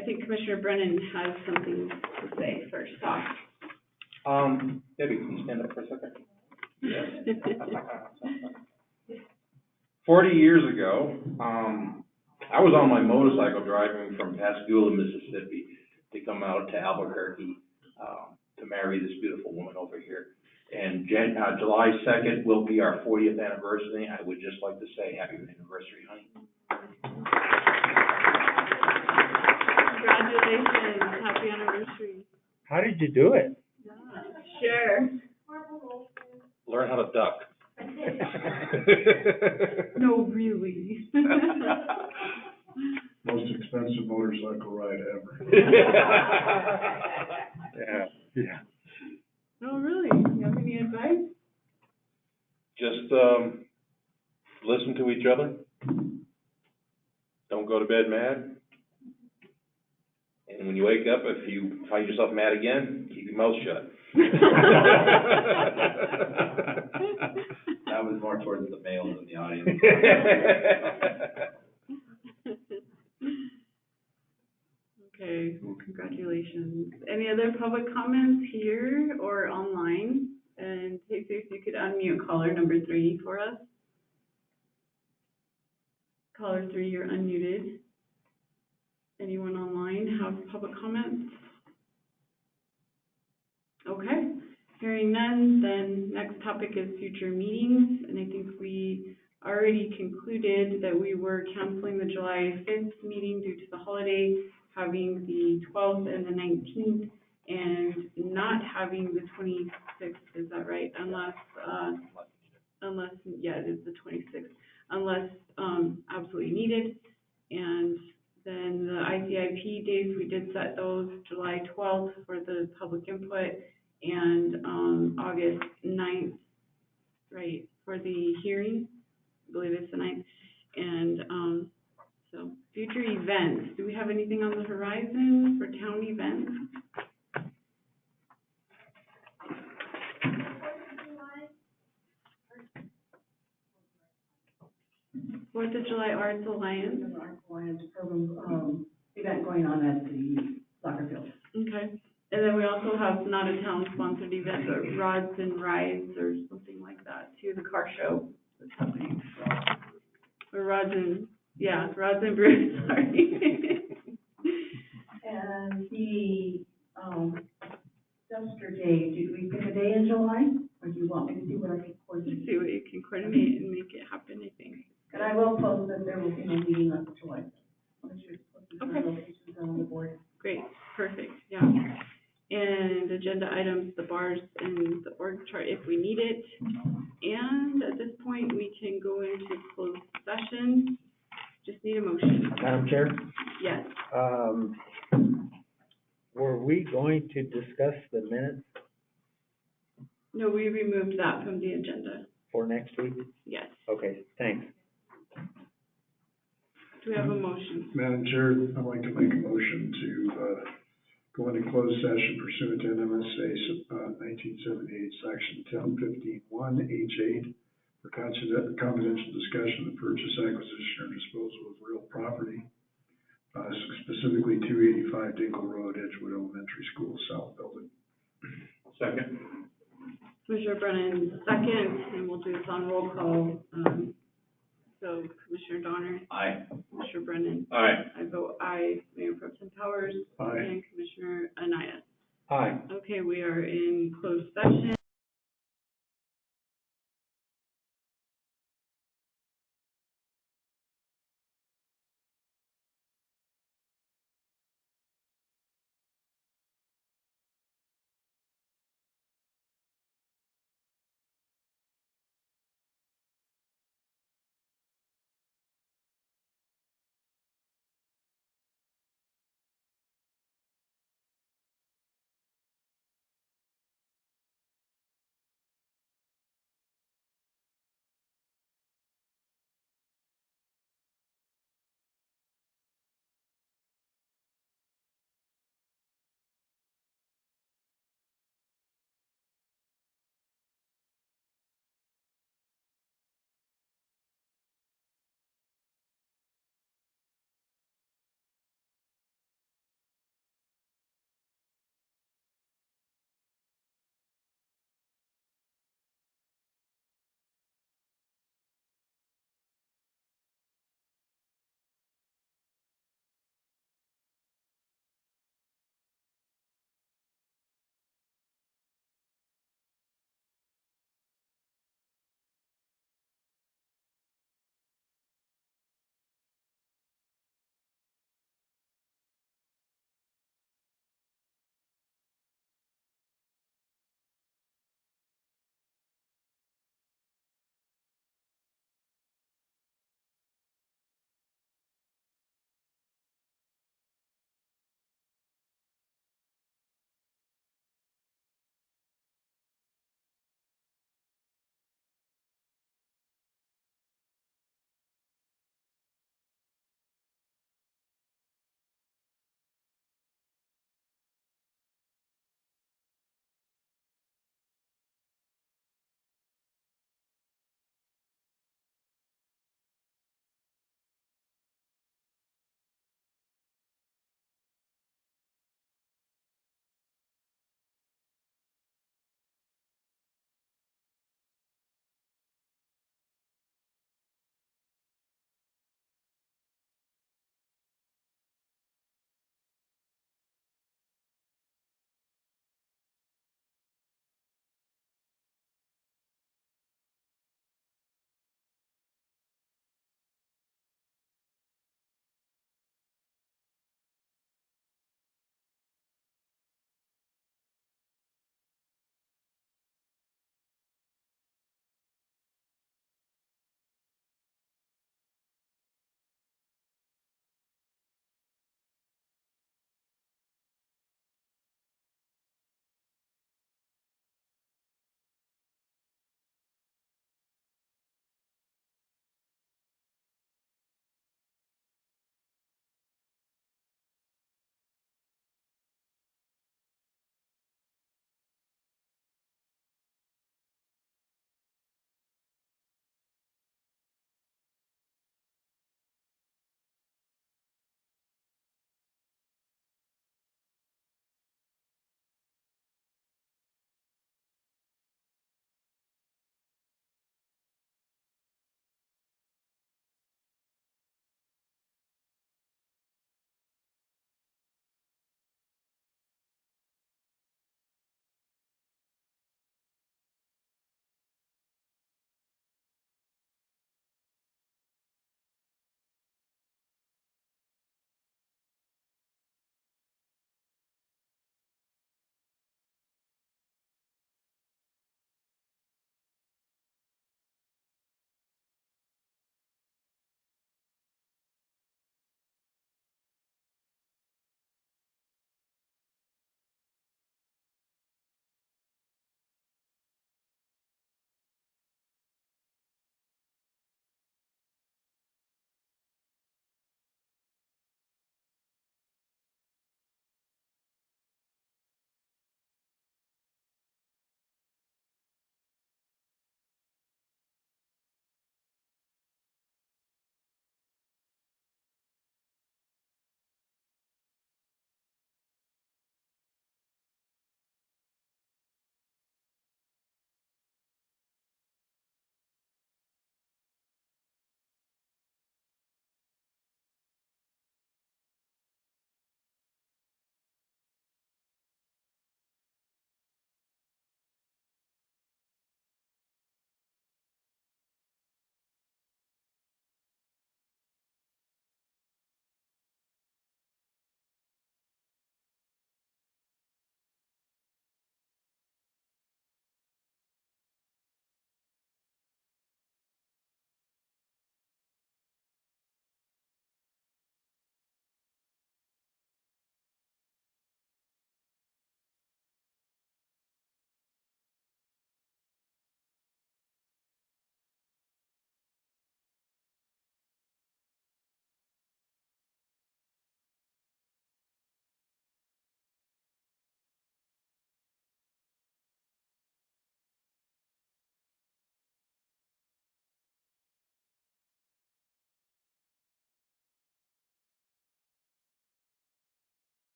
think Commissioner Brennan has something to say first off. Debbie, can you stand up for a second? 40 years ago, I was on my motorcycle driving from Pascagoula, Mississippi, to come out to Albuquerque, to marry this beautiful woman over here. And July 2nd will be our 40th anniversary. I would just like to say happy anniversary, honey. Congratulations, happy anniversary. How did you do it? Sure. Learn how to duck. No, really. Most expensive motorcycle ride ever. Yeah. Oh, really? You have any advice? Just, listen to each other. Don't go to bed mad. And when you wake up, if you find yourself mad again, keep your mouth shut. That was more towards the males in the audience. Okay, well, congratulations. Any other public comments here or online? And Jesus, you could unmute caller number 3 for us. Caller 3, you're unmuted. Anyone online have public comments? Okay, hearing none, then next topic is future meetings. And I think we already concluded that we were canceling the July 5th meeting due to the holiday, having the 12th and the 19th, and not having the 26th, is that right? Unless, yeah, it is the 26th, unless, absolutely needed. And then the ICIP days, we did set those July 12th for the public input, and, August 9th, right, for the hearing, I believe it's the 9th. And, so, future events, do we have anything on the horizon for town events? Fourth of July Arts Alliance. There's an Arts Alliance program, event going on at the soccer field. Okay, and then we also have not a town-sponsored event, but Rods and Rides or something like that too, the car show that's happening. Or Rods and Brews, sorry. And the, dumpster day, did we pick a day in July? Or do you want me to see what I can coordinate? See what you can coordinate and make it happen, I think. And I will post that there will be no meeting on July. Okay. Locations on the board. Great, perfect, yeah. And agenda items, the bars and the org chart if we need it. And at this point, we can go into closed session. Just need a motion. Madam Chair, Yes. were we going to discuss the minutes No, we removed that from the agenda. for next week? Yes. Okay, thanks. Do we have a motion? Madam Chair, I'd like to make a motion to, go into closed session pursuant to NMSA, 1978, section 1015-1H8 for confidential discussion of the purchase, acquisition, or disposal of real property, specifically 285 Dingle Road, Edgewood Elementary School, South Building. Second. Commissioner Brennan, second, and we'll do this on roll call. So Commissioner Donner? Aye. Commissioner Brennan? Aye. I vote aye. Mayor Pro Tem Powers? Aye. And Commissioner Anaya? Aye. Okay, we are in closed session.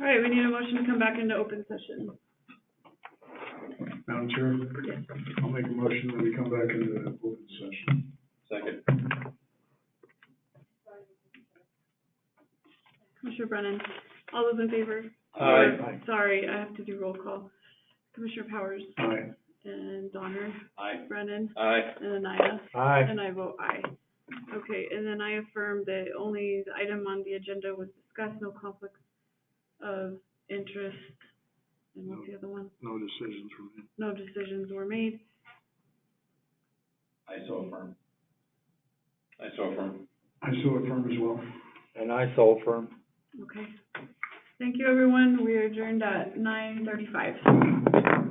All right, we need a motion to come back into open session. Madam Chair, I'll make a motion that we come back into open session. Second. Commissioner Brennan, all those in favor? Aye. Sorry, I have to do roll call. Commissioner Powers Aye. and Donner, Aye. Brennan, Aye. and Anaya. Aye. And I vote aye. Okay, and then I affirm that only the item on the agenda was discussed, no conflicts of interest. And what's the other one? No decisions from him. No decisions were made. I so affirm. I so affirm. I so affirm as well. And I so affirm. Okay. Thank you, everyone. We are adjourned at 9:35.